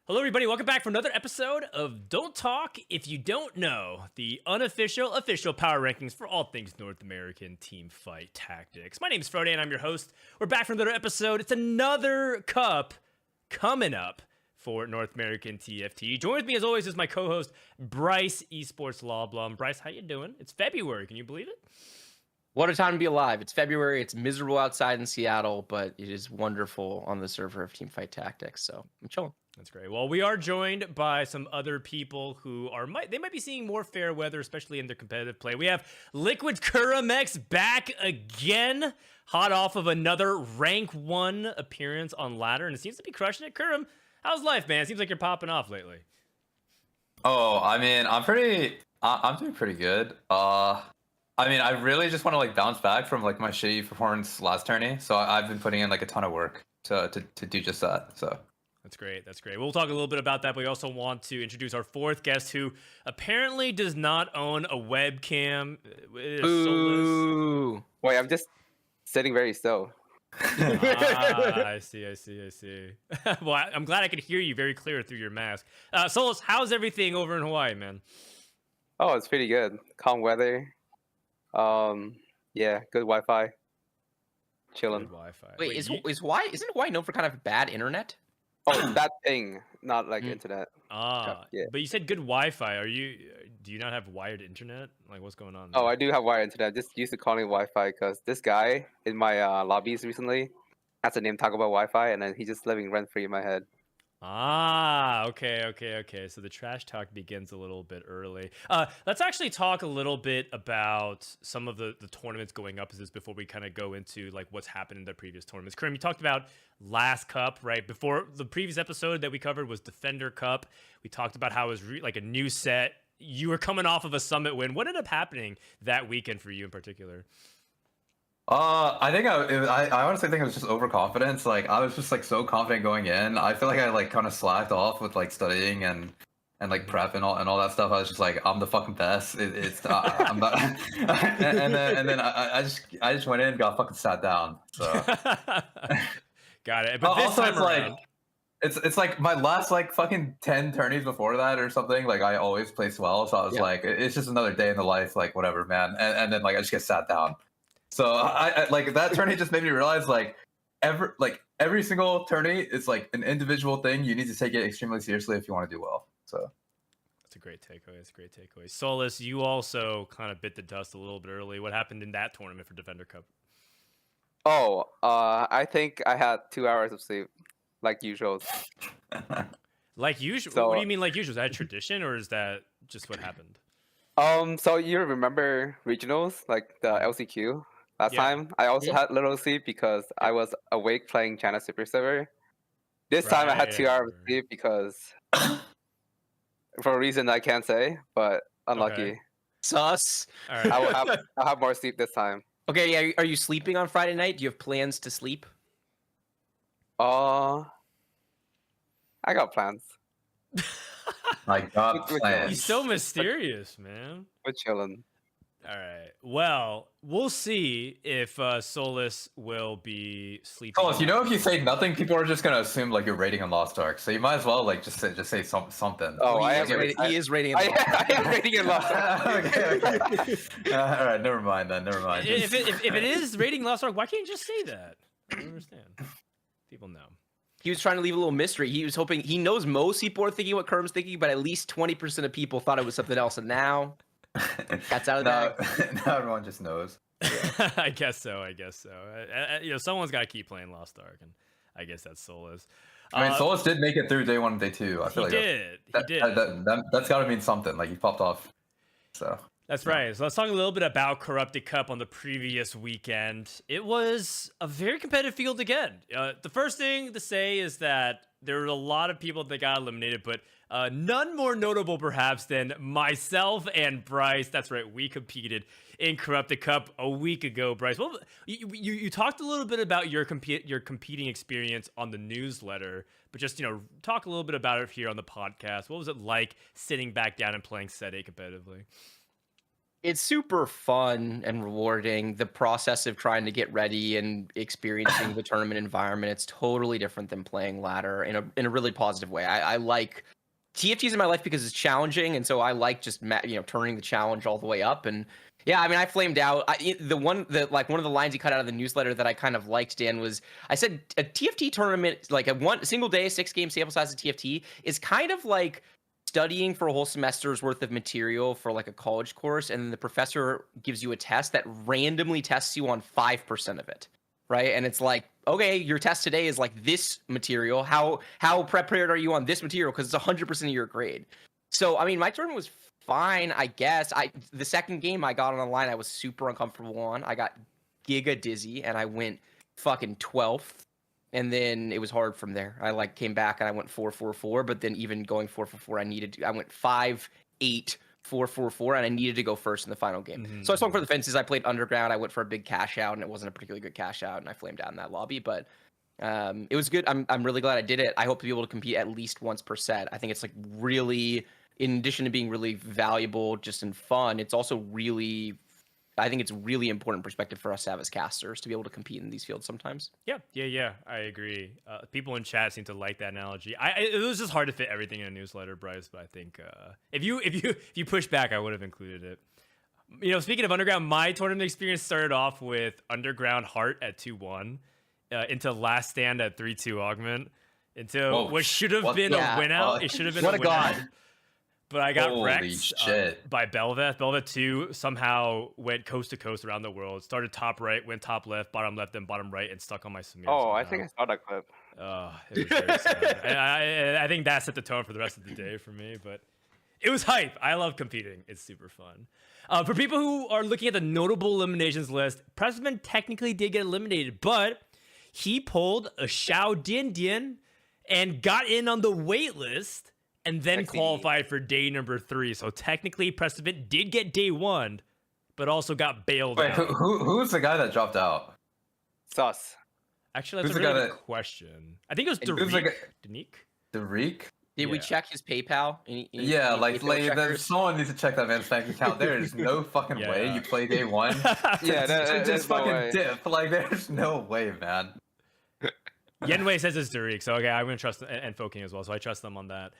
Hello, everybody. Welcome back for another episode of Don't Talk If You Don't Know, the unofficial, official power rankings for all things North American team fight tactics. My name is Frode, and I'm your host. We're back for another episode. It's another cup coming up for North American TFT. Join with me, as always, is my co-host, Bryce Esports Lawblum. Bryce, how you doing? It's February. Can you believe it? What a time to be alive. It's February. It's miserable outside in Seattle, but it is wonderful on the server of Teamfight Tactics. So I'm chilling. That's great. Well, we are joined by some other people who might be seeing more fair weather, especially in their competitive play. We have Liquid Kurumx back again, hot off of another rank 1 appearance on ladder, and it seems to be crushing it. Kurum, how's life, man? It seems like you're popping off lately. Oh, I mean, I'm doing pretty good. I mean, I really just want to like bounce back from like my shitty performance last tourney. So I've been putting in like a ton of work to do just that. So that's great. That's great. We'll talk a little bit about that, but we also want to introduce our fourth guest who apparently does not own a webcam. Ooh. Wait, I'm just sitting very still. I see. Well, I'm glad I could hear you very clear through your mask. Souless, how's everything over in Hawaii, man? Oh, it's pretty good. Calm weather. Yeah, good Wi-Fi. Chilling. Good Wi-Fi. Wait, isn't Hawaii known for kind of bad internet? Oh, that thing, not like internet. Yeah. But you said good Wi-Fi. Do you not have wired internet? Like, what's going on Oh, there? I do have wired internet. Just used to calling it Wi-Fi because this guy in my lobbies recently has a name talk about Wi-Fi, and then he's just living rent-free in my head. Okay. So the trash talk begins a little bit early. Let's actually talk a little bit about some of the tournaments going up as this before we kind of go into like what's happened in the previous tournaments. Kurum, you talked about last cup, right? Before the previous episode that we covered was Defender Cup. We talked about how it was like a new set. You were coming off of a summit win. What ended up happening that weekend for you in particular? I think I honestly think it was just overconfidence. Like I was just like so confident going in. I feel like I like kind of slacked off with like studying and like prep and all that stuff. I was just like, I'm the fucking best. I'm not. and then I just went in, got fucking sat down. So Got it. But this also time it's around, like it's like my last like fucking 10 tourneys before that or something. Like I always place well, so I was like, it's just another day in the life. Like whatever, man. And then like I just get sat down. So I like that tourney just made me realize like every single tourney is like an individual thing. You need to take it extremely seriously if you want to do well. So that's a great takeaway. Souless, you also kind of bit the dust a little bit early. What happened in that tournament for Defender Cup? Oh, I think I had 2 hours of sleep, like usual. Like usual? So, what do you mean like usual? Is that a tradition or is that just what happened? So you remember regionals, like the LCQ? Last time, I also had little sleep because I was awake playing China Super Server. This time I had 2 hours of sleep because, for a reason I can't say, but unlucky. Okay. Sus. All right. I'll have more sleep this time. Okay, yeah. Are you sleeping on Friday night? Do you have plans to sleep? I got plans. I got plans. He's so mysterious, man. We're chilling. All right. Well, we'll see if Souless will be sleeping. Oh, you know, if you say nothing, people are just gonna assume like you're rating on Lost Ark. So you might as well like just say something. Oh, He is rating. I am rating in Lost Ark. Okay. All right, never mind. If it is rating Lost Ark, why can't you just say that? I don't understand. People know. He was trying to leave a little mystery. He was hoping he knows most people are thinking what Kurum's thinking, but at least 20% of people thought it was something else, and now that's out of that. Now everyone just knows. Yeah. I guess so. Someone's got to keep playing Lost Ark, and I guess that's Souless. I mean, Souless did make it through day 1 and day 2. I feel he like did. That's got to mean something. Like he popped off. So that's right. So let's talk a little bit about Corrupted Cup on the previous weekend. It was a very competitive field again. The first thing to say is that there were a lot of people that got eliminated, but none more notable perhaps than myself and Bryce. That's right, we competed in Corrupted Cup a week ago, Bryce. Well, you talked a little bit about your competing experience on the newsletter, but just talk a little bit about it here on the podcast. What was it like sitting back down and playing Set A competitively? It's super fun and rewarding. The process of trying to get ready and experiencing the tournament environment, it's totally different than playing ladder in a really positive way. I like TFTs in my life because it's challenging, and so I like just turning the challenge all the way up. And yeah, I mean, I flamed out. One of the lines you cut out of the newsletter that I kind of liked, Dan, was I said a TFT tournament, like a single day, 6-game sample size of TFT, is kind of like studying for a whole semester's worth of material for like a college course, and then the professor gives you a test that randomly tests you on 5% of it, right? And it's like, okay, your test today is like this material. How prepared are you on this material? Because it's 100% of your grade. So I mean, my tournament was fine, I guess. The second game I got on the line, I was super uncomfortable on. I got giga dizzy, and I went fucking 12th. And then it was hard from there. I came back and I went 4-4-4, but then even going 4-4-4, I went 5-8, 4-4-4, and I needed to go first in the final game. Mm-hmm. So I swung for the fences. I played underground. I went for a big cash out, and it wasn't a particularly good cash out, and I flamed out in that lobby. But it was good. I'm really glad I did it. I hope to be able to compete at least once per set. I think it's like really, in addition to being really valuable, just in fun, it's also really, I think it's really important perspective for us to have as casters to be able to compete in these fields sometimes. Yeah. I agree. People in chat seem to like that analogy. It was just hard to fit everything in a newsletter, Bryce. But I think if you push back, I would have included it. Speaking of underground, my tournament experience started off with underground Heart at 2-1, into last stand at 3-2 augment, into what should have been a win out. It should have been what a a win god. out. But I got Holy wrecked shit. by Belveth. Belveth 2 somehow went coast to coast around the world. Started top right, went top left, then bottom right, and stuck on my Samir. Oh, somehow. I think I saw that clip. It was very sad. And I think that set the tone for the rest of the day for me. But it was hype. I love competing. It's super fun. For people who are looking at the notable eliminations list, Pressman technically did get eliminated, but he pulled a Xiao Dian and got in on the wait list. And then qualified for day number 3. So technically, Precedent did get day 1, but also got bailed out. Who's the guy that dropped out? Sus. Actually, that's a really good question. I think it was Danique. Derek? Did we check his PayPal? Yeah, there's someone needs to check that man's bank account. There is no fucking way you play day 1. Yeah, just no fucking way. dip. There's no way, man. Yenwei says it's Derek, so okay, I'm gonna trust and Foking as well. So I trust them on that.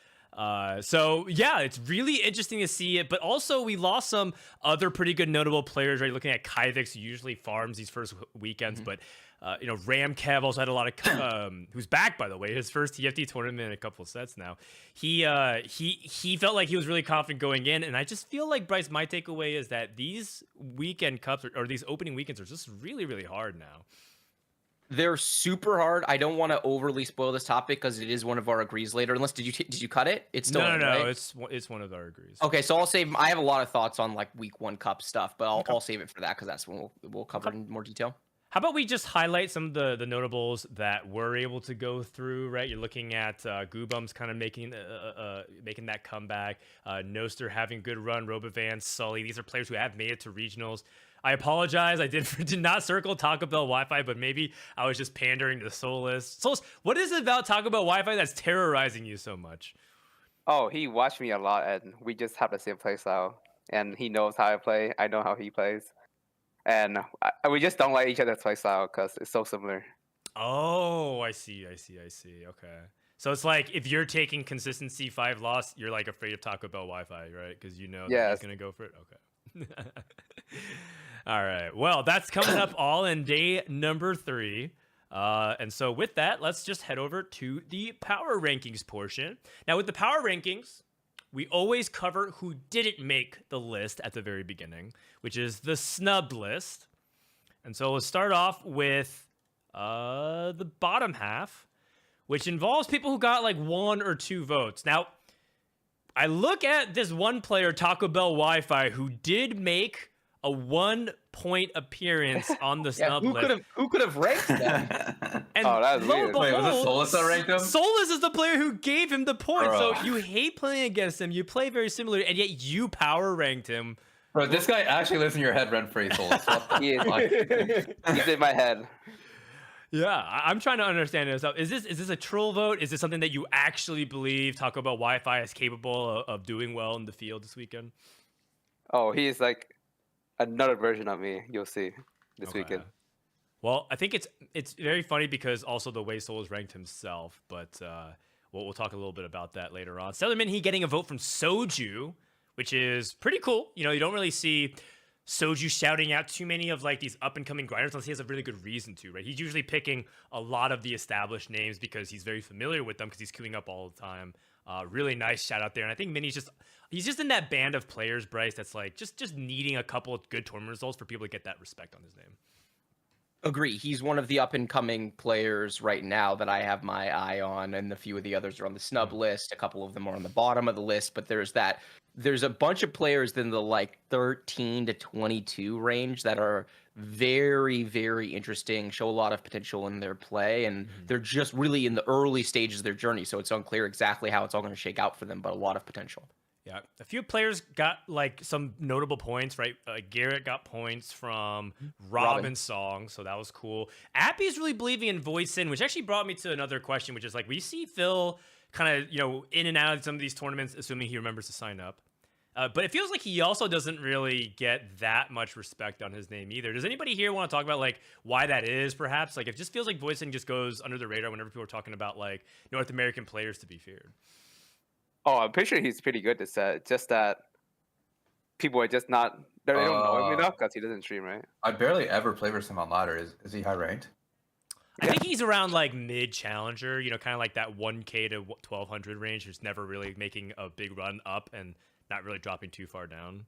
So yeah, it's really interesting to see it, but also we lost some other pretty good notable players, right? Looking at Kyvix, who usually farms these first weekends, but Ram Kev also had a lot of who's back, by the way, his first TFT tournament in a couple of sets now. He felt like he was really confident going in, and I just feel like, Bryce, my takeaway is that these weekend cups or these opening weekends are just really, really hard now. They're super hard. I don't want to overly spoil this topic because it is one of our agrees later. Unless did you cut it? It's still no. Right? It's one of our agrees. Okay, so I'll save. I have a lot of thoughts on week 1 cup stuff, but I'll save it for that because that's when we'll cover in more detail. How about we just highlight some of the notables that we're able to go through, right? You're looking at Goobums kind of making that comeback. Noster having a good run. Robovan, Sully. These are players who have made it to regionals. I apologize. I did not circle Taco Bell Wi-Fi, but maybe I was just pandering to Souless. Souless, what is it about Taco Bell Wi-Fi that's terrorizing you so much? Oh, he watched me a lot, and we just have the same playstyle. And he knows how I play. I know how he plays. And we just don't like each other's playstyle because it's so similar. Oh, I see. Okay. So it's like if you're taking consistency 5 loss, you're afraid of Taco Bell Wi-Fi, right? Because you know that he's going to go for it? Okay. All right. Well, that's coming up all in day number 3. And so with that, let's just head over to the power rankings portion. Now, with the power rankings, we always cover who didn't make the list at the very beginning, which is the snubbed list. And so let's start off with the bottom half, which involves people who got 1 or 2 votes. Now, I look at this one player, Taco Bell Wi-Fi, who did make a 1-point appearance on the snub list. Who could have ranked them? And that was weird. Wait, was it Souless that ranked him? Souless is the player who gave him the point. Bro. So you hate playing against him. You play very similar, and yet you power ranked him. Bro, this guy actually lives in your head rent-free, Souless. What the fuck? He's in my head. Yeah, I'm trying to understand this. Is this a troll vote? Is this something that you actually believe Taco Bell Wi-Fi is capable of doing well in the field this weekend? Oh, he's another version of me. You'll see this Okay. weekend. Well, I think it's very funny because also the way Soul has ranked himself, but we'll talk a little bit about that later on. Sellerman, he getting a vote from Soju, which is pretty cool. You know, you don't really see Soju shouting out too many of like these up and coming grinders unless he has a really good reason to, right? He's usually picking a lot of the established names because he's very familiar with them because he's queuing up all the time. Really nice shout out there, and I think Minnie's he's just in that band of players, Bryce, that's like just needing a couple of good tournament results for people to get that respect on his name. Agree. He's one of the up and coming players right now that I have my eye on, and a few of the others are on the snub list. A couple of them are on the bottom of the list, but there's a bunch of players in the like 13 to 22 range that are very, very interesting, show a lot of potential in their play, and they're just really in the early stages of their journey. So it's unclear exactly how it's all going to shake out for them, but a lot of potential. Yeah, a few players got like some notable points, right? Garrett got points from Robin's song, so that was cool. Appy's really believing in Voicin, which actually brought me to another question, which is like we see Phil kind of, you know, in and out of some of these tournaments, assuming he remembers to sign up. But it feels like he also doesn't really get that much respect on his name either. Does anybody here want to talk about like why that is? Perhaps like it just feels like Voicin just goes under the radar whenever people are talking about like North American players to be feared. Oh, I'm pretty sure he's pretty good this set. Just that people are just not. They don't know him enough because he doesn't stream, right? I barely ever play versus him on ladder. Is he high ranked? I think he's around like mid challenger, you know, kind of like that 1K to 1200 range, who's never really making a big run up and not really dropping too far down.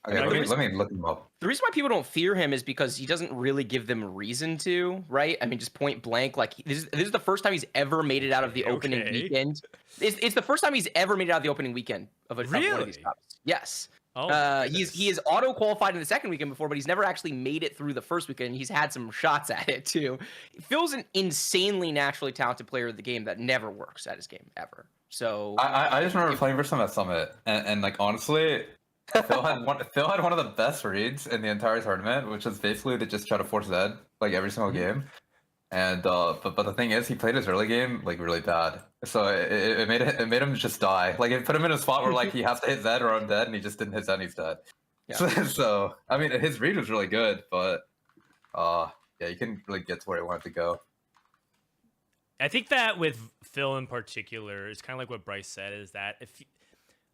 Okay, let me look him up. The reason why people don't fear him is because he doesn't really give them reason to, right? I mean, just point blank, like this is the first time he's ever made it out of the opening weekend. It's the first time he's ever made it out of the opening weekend of one of these cups. Yes. Oh, he is auto qualified in the second weekend before, but he's never actually made it through the first weekend. He's had some shots at it too. Phil's an insanely naturally talented player of the game that never works at his game ever. So I just remember playing versus him at Summit, and like honestly, Phil had one of the best reads in the entire tournament, which was basically to just try to force Zed like every single game. And but the thing is, he played his early game like really bad, so it made him just die. Like it put him in a spot where like he has to hit Zed or I'm dead, and he just didn't hit Zed, and he's dead. Yeah. So I mean, his read was really good, but yeah, he couldn't really get to where he wanted to go. I think that with Phil in particular, it's kind of like what Bryce said, is that if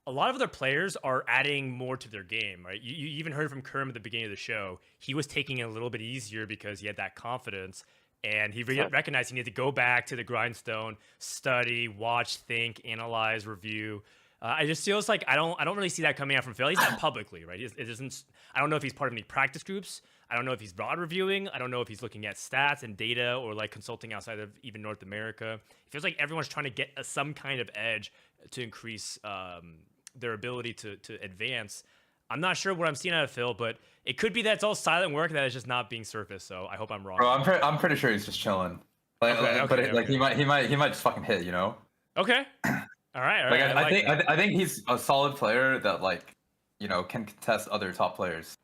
a lot of other players are adding more to their game, right? You even heard from Kurm at the beginning of the show. He was taking it a little bit easier because he had that confidence, and he recognized he needed to go back to the grindstone, study, watch, think, analyze, review. I just feels like I don't really see that coming out from Phil. He's not publicly, right? It doesn't. I don't know if he's part of any practice groups. I don't know if he's broad reviewing. I don't know if he's looking at stats and data or like consulting outside of even North America. It feels like everyone's trying to get some kind of edge to increase their ability to advance. I'm not sure what I'm seeing out of Phil, but it could be that it's all silent work that is just not being surfaced. So I hope I'm wrong. Bro, I'm pretty sure he's just chilling. Like, like he might just fucking hit, you know? Okay. All right. Like I think he's a solid player that like, you know, can contest other top players.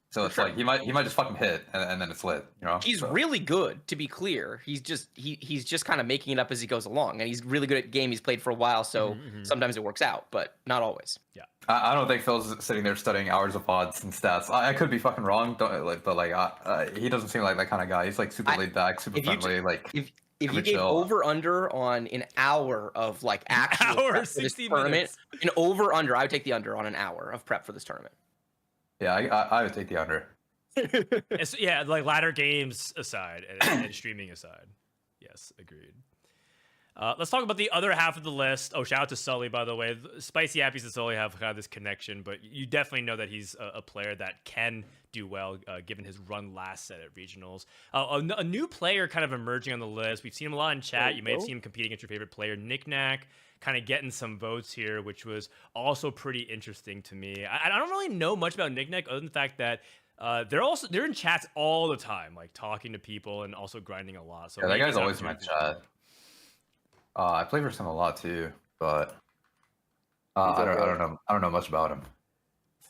So it's like he might just fucking hit and then it's lit, you know. He's really good, to be clear. He's just kind of making it up as he goes along, and he's really good at game. He's played for a while, so sometimes it works out, but not always. Yeah. I don't think Phil's sitting there studying hours of odds and stats. I could be fucking wrong, but he doesn't seem like that kind of guy. He's like super laid back, super friendly, If you gave over under on an hour of like actual prep for this tournament, an over under, I would take the under on an hour of prep for this tournament. Yeah, I would take the under. Yeah, like ladder games aside and streaming aside. Yes, agreed. Let's talk about the other half of the list. Oh, shout out to Sully, by the way. Spicy Appies and Sully have kind of this connection, but you definitely know that he's a player that can do well, given his run last set at regionals. A new player kind of emerging on the list. We've seen him a lot in chat. You may have seen him competing against your favorite player, Knick-Knack, kind of getting some votes here, which was also pretty interesting to me. I don't really know much about Knick-Knack other than the fact that they're in chats all the time, like talking to people and also grinding a lot. So yeah, that guy's always in my chat. I play for him a lot too, but I don't know much about him.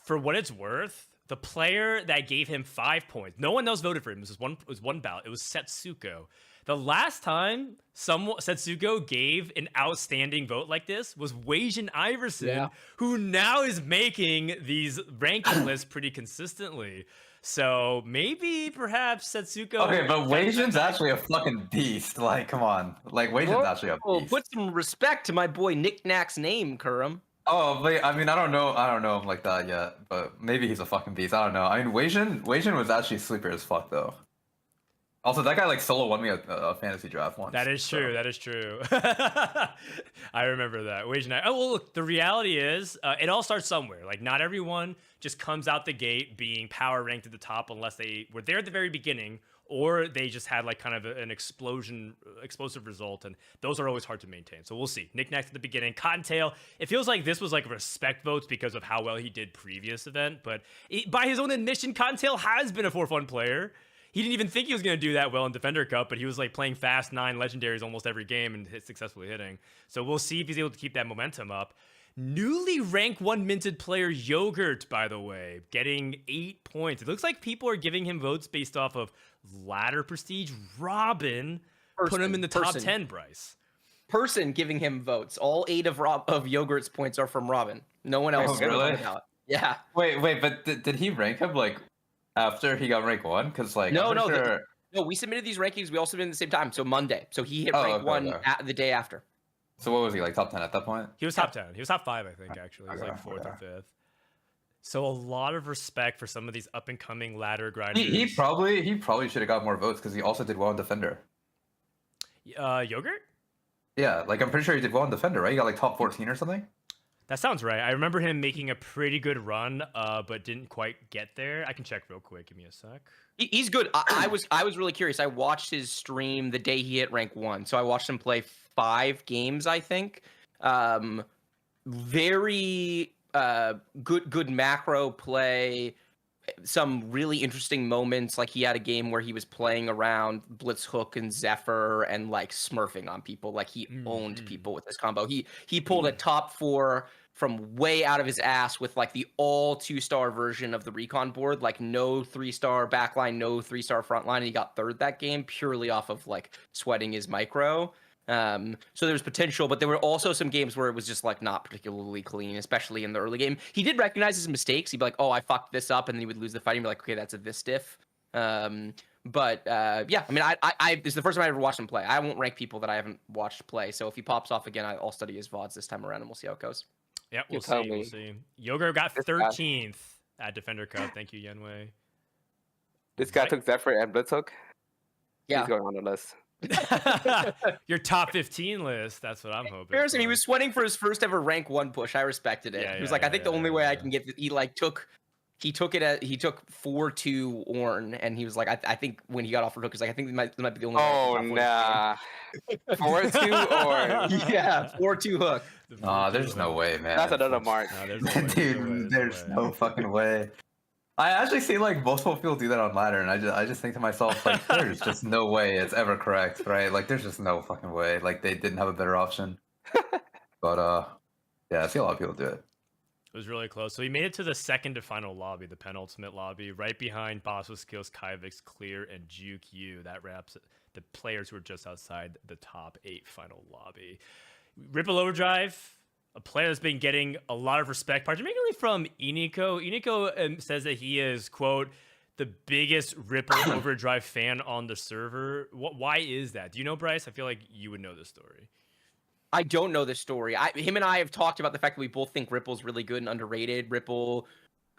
For what it's worth, the player that gave him 5 points, no one else voted for him. It was one ballot. It was Setsuko. The last time Setsuko gave an outstanding vote like this was Weijian Iverson, who now is making these ranking lists pretty consistently. So maybe perhaps Setsuko. Okay, but Weijian's actually a fucking beast. Like, come on. Like, Weijian's actually a beast. Put some respect to my boy Nick Knack's name, Kurum. Oh, but I mean, I don't know him like that yet, but maybe he's a fucking beast. I don't know. I mean, Weijian was actually sleeper as fuck though. Also, that guy like solo won me a fantasy draft once. That is true. That is true. I remember that. Weijian. Oh well, look. The reality is, it all starts somewhere. Like, not everyone just comes out the gate being power ranked at the top unless they were there at the very beginning, or they just had like kind of an explosive result, and those are always hard to maintain. So we'll see. Nick Nack at the beginning, Cottontail. It feels like this was like respect votes because of how well he did previous event, but by his own admission, Cottontail has been a 4-1 player. He didn't even think he was going to do that well in Defender Cup, but he was like playing fast 9 legendaries almost every game and successfully hitting. So we'll see if he's able to keep that momentum up. Newly rank 1 minted player Yogurt, by the way, getting 8 points. It looks like people are giving him votes based off of ladder prestige. Robin put him in the top 10, Bryce. Person giving him votes. All 8 of Yogurt's points are from Robin. No one else. Really? Yeah. Wait, but did he rank him like after he got rank 1? Because like no, we submitted these rankings. We all submitted at the same time. So Monday. So he hit rank 1 the day after. So what was he, like top 10 at that point? He was top 10. He was top 5, I think, actually. He was like 4th or 5th. So a lot of respect for some of these up and coming ladder grinders. He probably should have got more votes because he also did well in Defender. Yogurt? Yeah, like I'm pretty sure he did well in Defender, right? He got like top 14 or something. That sounds right. I remember him making a pretty good run, but didn't quite get there. I can check real quick. Give me a sec. He's good. I was really curious. I watched his stream the day he hit rank 1. So I watched him play 5 games, I think. Very good macro play. Some really interesting moments. Like he had a game where he was playing around Blitz Hook and Zephyr and like smurfing on people. Like he owned people with this combo. He pulled a top 4 from way out of his ass with like the all 2-star version of the recon board, like no 3-star backline, no 3-star frontline, and he got 3rd that game purely off of like sweating his micro. So there's potential, but there were also some games where it was just like not particularly clean, especially in the early game. He did recognize his mistakes. He'd be like, "Oh, I fucked this up," and then he would lose the fight. He'd be like, "Okay, that's a this stiff." Yeah, I mean, I this is the first time I ever watched him play. I won't rank people that I haven't watched play. So if he pops off again, I'll study his VODs this time around, and we'll see how it goes. Yeah, we'll see. We'll see. Yogurt got 13th at Defender Cup. Thank you, Yenwei. This guy took Zephyr and Blitzhook. Yeah, he's going on the list. Your top 15 list. That's what I'm hoping. Harrison, he was sweating for his first ever rank 1 push. I respected it. He was like, I think the only way I can get he like took 4-2 Ornn, and he was like, I think when he got off for Hook, he's like, I think this might be the only. Oh nah, 4-2 Ornn. Yeah, 4-2 Hook. There's no way, man. That's another mark. Dude, there's no fucking way. I actually see like multiple people do that on ladder, and I just think to myself like, there's just no way it's ever correct, right? Like, there's just no fucking way. Like, they didn't have a better option. But yeah, I see a lot of people do it. It was really close. So he made it to the second to final lobby, the penultimate lobby, right behind Boss with Skills, Kyvix, Clear, and Juke U. That wraps the players who are just outside the top 8 final lobby. Ripple Overdrive, a player that's been getting a lot of respect, particularly from Iniko. Iniko says that he is, quote, the biggest Ripple Overdrive fan on the server. Why is that? Do you know, Bryce? I feel like you would know this story. I don't know this story. Him and I have talked about the fact that we both think Ripple's really good and underrated. Ripple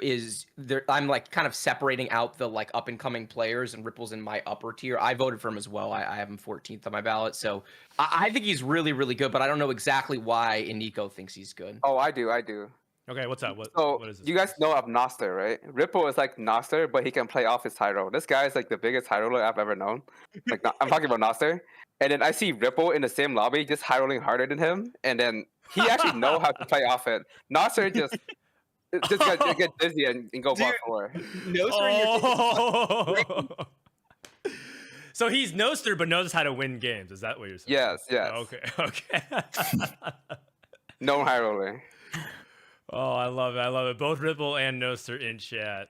is there. I'm like kind of separating out the like up and coming players, and Ripple's in my upper tier. I voted for him as well. I have him 14th on my ballot, so I think he's really, really good. But I don't know exactly why Iniko thinks he's good. Oh, I do. Okay, what's up? What is this? You guys know of Noster, right? Ripple is like Noster, but he can play off his high roll. This guy is like the biggest high roller I've ever known. Like I'm talking about Noster. And then I see Ripple in the same lobby, just high rolling harder than him, and then he actually know how to play off it. Noster just get dizzy and go ball for. So he's Noster, but knows how to win games. Is that what you're saying? Yes. Okay. No high roller. Oh, I love it. Both Ripple and Noster in chat.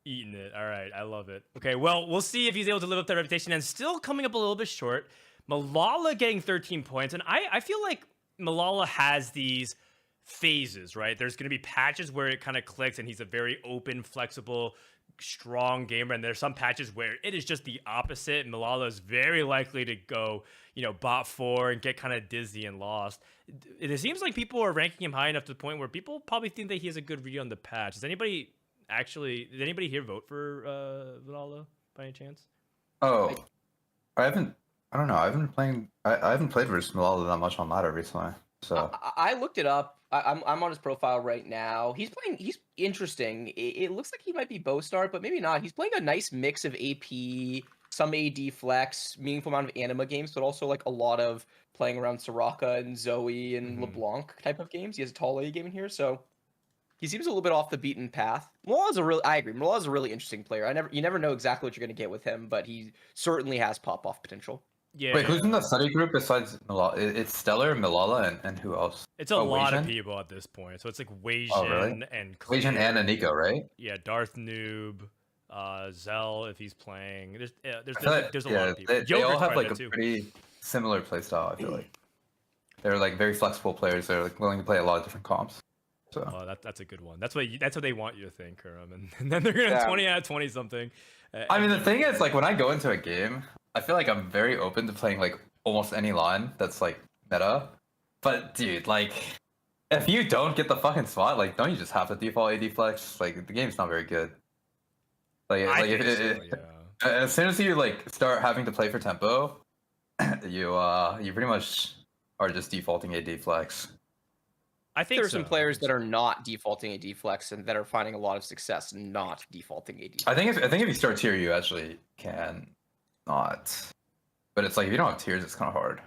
Eating it. All right, I love it. Okay, well, we'll see if he's able to live up to that reputation. And still coming up a little bit short. Malala getting 13 points, and I feel like Malala has these phases, right? There's going to be patches where it kind of clicks, and he's a very open, flexible, strong gamer. And there's some patches where it is just the opposite. And Malala is very likely to go, bot 4 and get kind of dizzy and lost. It seems like people are ranking him high enough to the point where people probably think that he has a good read on the patch. Did anybody here vote for Malala by any chance? Oh, I don't know. I haven't played versus Malala that much on ladder recently. So I looked it up. I'm on his profile right now. He's interesting. It looks like he might be bow start, but maybe not. He's playing a nice mix of AP, some AD flex, meaningful amount of anima games, but also like a lot of playing around Soraka and Zoe and LeBlanc type of games. He has a tall AD game in here, so he seems a little bit off the beaten path. I agree. Malala's a really interesting player. You never know exactly what you're going to get with him, but he certainly has pop-off potential. Yeah. Wait, who's in the study group besides Malala? It's Stellar, Malala, and who else? It's a lot of people at this point. So it's like Weijin and Clear. Weijin and Aniko, right? Yeah, Darth Noob, Zell if he's playing. There's a lot of people. They all have like a pretty similar playstyle. I feel like they're like very flexible players. They're like willing to play a lot of different comps. So that's a good one. That's what they want you to think, Kurum, and then they're gonna 20 out of 20 something. I mean, the thing is, like when I go into a game, I feel like I'm very open to playing like almost any line that's like meta. But dude, like if you don't get the fucking spot, like don't you just have to default AD flex? Like the game's not very good. As soon as you like start having to play for tempo, you pretty much are just defaulting AD flex. I think there's some players that are not defaulting AD flex and that are finding a lot of success not defaulting AD. I think if you start tier, you actually can not. But it's like if you don't have tiers, it's kind of hard.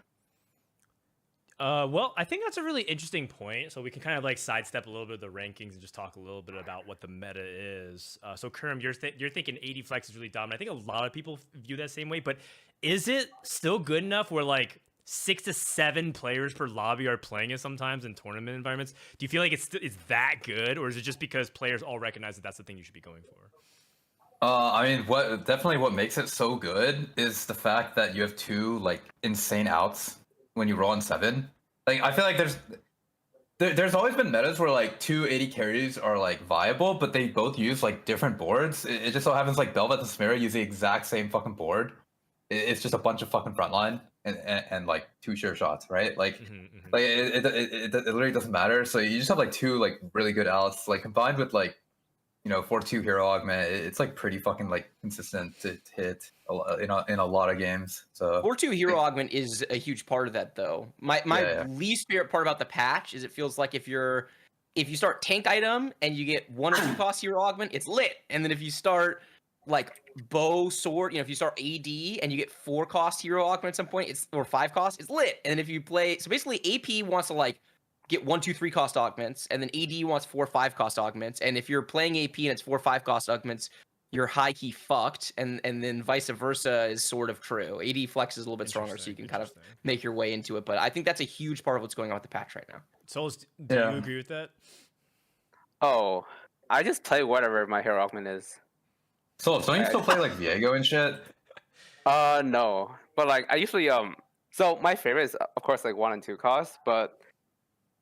Well, I think that's a really interesting point. So we can kind of like sidestep a little bit of the rankings and just talk a little bit about what the meta is. So Kurum, you're thinking AD flex is really dominant. I think a lot of people view that same way, but is it still good enough where like 6 to 7 players per lobby are playing it sometimes in tournament environments? Do you feel like it's that good, or is it just because players all recognize that that's the thing you should be going for? I mean, what makes it so good is the fact that you have 2 like insane outs when you roll on 7. Like I feel like there's always been metas where like 2 AD carries are like viable, but they both use like different boards. It just so happens like Bel'Veth and Samira use the exact same fucking board. It's just a bunch of fucking frontline and like 2 sure shots, right? Like like it literally doesn't matter. So you just have like 2 like really good outs, like combined with like 4-2 hero augment. It's like pretty fucking like consistent to hit in a lot of games. So 4-2 hero augment is a huge part of that, though. My least favorite part about the patch is it feels like if you start tank item and you get 1 or 2 cost hero augment, it's lit. And then if you start like bow sword, if you start AD and you get 4 cost hero augment at some point, or 5 cost, it's lit. And then if you play, so basically AP wants to like get 1, 2, 3 cost augments, and then AD wants 4, 5 cost augments. And if you're playing AP and it's 4, 5 cost augments, you're high key fucked, and then vice versa is sort of true. AD flex is a little bit stronger, so you can kind of make your way into it. But I think that's a huge part of what's going on with the patch right now. Souless, do you agree with that? Oh, I just play whatever my hero augment is. So don't you still play like Viego and shit? No, but like I usually so my favorite is of course like 1 and 2 cost, but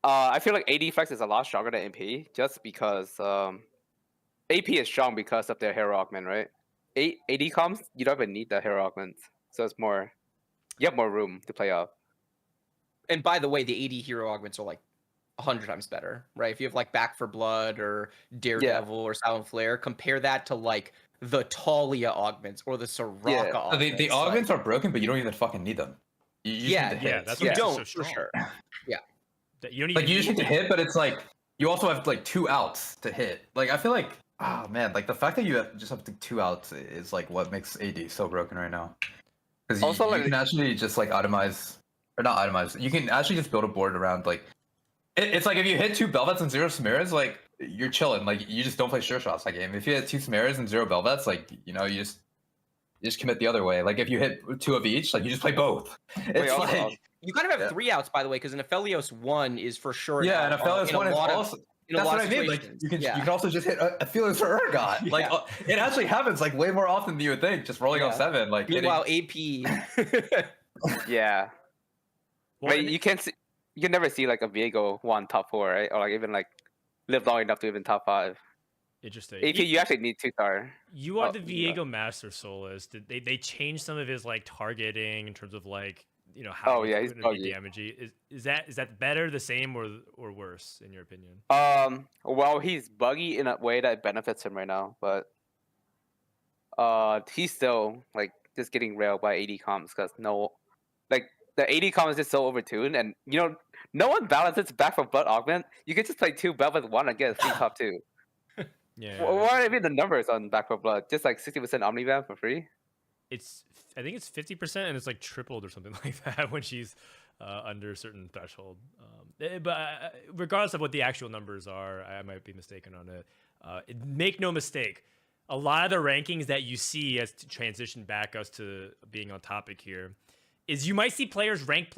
I feel like AD flex is a lot stronger than AP just because AP is strong because of their hero augment, right? AD comms, you don't even need the hero augment, so it's more, you have more room to play up. And by the way, the AD hero augments are like 100 times better, right? If you have like Back for Blood or Daredevil or Silent Flare, compare that to like the Talia augments or the Soraka augments. The augments are broken, but you don't even fucking need them. You just need to hit. That's you what don't so for sure. Yeah, you don't like you just need to it. hit, but it's like you also have like 2 outs to hit. Like I feel like, oh man, like the fact that you just have 2 outs is like what makes AD so broken right now. Because you can actually just like itemize, or not itemize. You can actually just build a board around like. It's like if you hit 2 Bel'Veths and 0 Samiras, like you're chilling. Like you just don't play sure shots that game. If you hit 2 Samiras and 0 Bel'Veths, like you just commit the other way. Like if you hit 2 of each, like you just play both. It's like you kind of have 3 outs, by the way, because an Aphelios 1 is for sure. Yeah, and Aphelios 1 is also In a that's lot what of I mean. Like situations, you can yeah. also just hit a feelings for Urgot. Like Yeah. it actually happens like way more often than you would think. Just rolling Yeah. off 7, like Meanwhile, hitting. AP. Yeah. Well, Like you can never see like a Viego 1 top 4, right? Or like even like live long enough to even top 5. interesting. AP, you actually need 2-star. You are Oh, the yeah. Viego master, Souless. Did they changed some of his like targeting in terms of like how Oh he's yeah, he's going to be buggy. damaging? Is that better, the same, or worse in your opinion? Well, he's buggy in a way that benefits him right now, but he's still like just getting railed by AD comms because like the AD comms is just so overtuned, and no one balances back from blood augment. You can just play 2 belt with 1 and get a free top 2. Yeah, What are even the numbers on back for blood? Just like 60% omnivamp for free. I think it's 50% and it's like tripled or something like that when she's under a certain threshold. But regardless of what the actual numbers are, I might be mistaken on it. Make no mistake, a lot of the rankings that you see as to transition back us to being on topic here is you might see players rank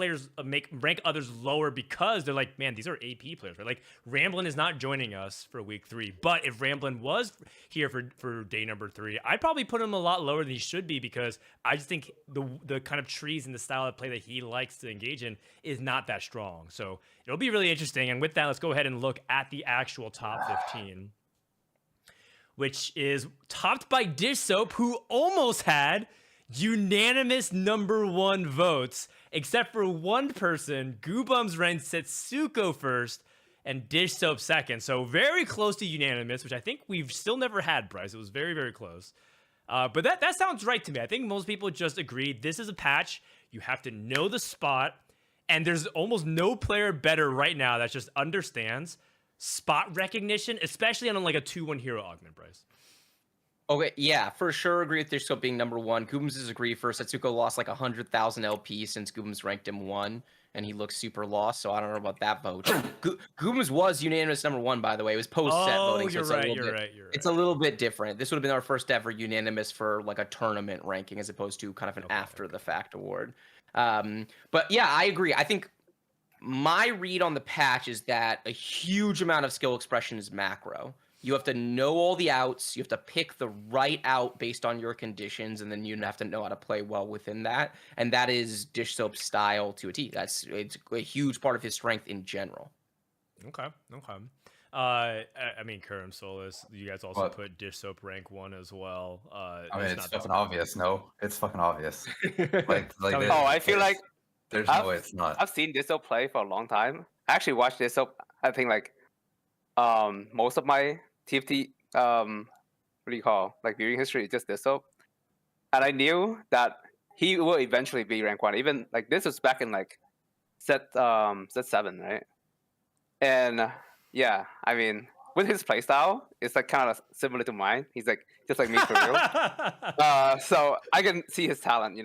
others lower because they're like, man, these are AP players, right? Like Ramblin is not joining us for week 3, but if Ramblin was here for day number 3, I'd probably put him a lot lower than he should be because I just think the kind of trees and the style of play that he likes to engage in is not that strong. So it'll be really interesting. And with that, let's go ahead and look at the actual top 15, which is topped by Dish Soap, who almost had unanimous number 1 votes, except for one person. Goobums ranked Setsuko first and Dish Soap second. So very close to unanimous, which I think we've still never had, Bryce. It was very, very close. But that sounds right to me. I think most people just agreed this is a patch. You have to know the spot. And there's almost no player better right now that just understands spot recognition, especially on like a 2-1 hero augment, Bryce. Okay, yeah, for sure agree with Dishscope being number 1. Goobums is agree first. Setsuko lost like 100,000 LP since Goobums ranked him 1, and he looks super lost, so I don't know about that vote. Goobums was unanimous number 1, by the way. It was post-set voting, so you're right. It's a little bit different. This would have been our first ever unanimous for like a tournament ranking as opposed to kind of an after-the-fact award. But yeah, I agree. I think my read on the patch is that a huge amount of skill expression is macro. You have to know all the outs. You have to pick the right out based on your conditions, and then you have to know how to play well within that. And that is Dish Soap's style to a T. It's a huge part of his strength in general. Okay. I mean, Kurumx, Souless, you guys also put Dish Soap rank 1 as well. I mean, it's fucking obvious. No, it's fucking obvious. like I feel like there's no way it's not. I've seen Dish Soap play for a long time. I actually watched Dish Soap. I think like most of my TFT what do you call like viewing history is just Dish Soap, and I knew that he will eventually be rank 1. Even like this was back in like set 7, right? And yeah, I mean, with his playstyle, it's like kind of similar to mine. He's like just like me for real. So I can see his talent,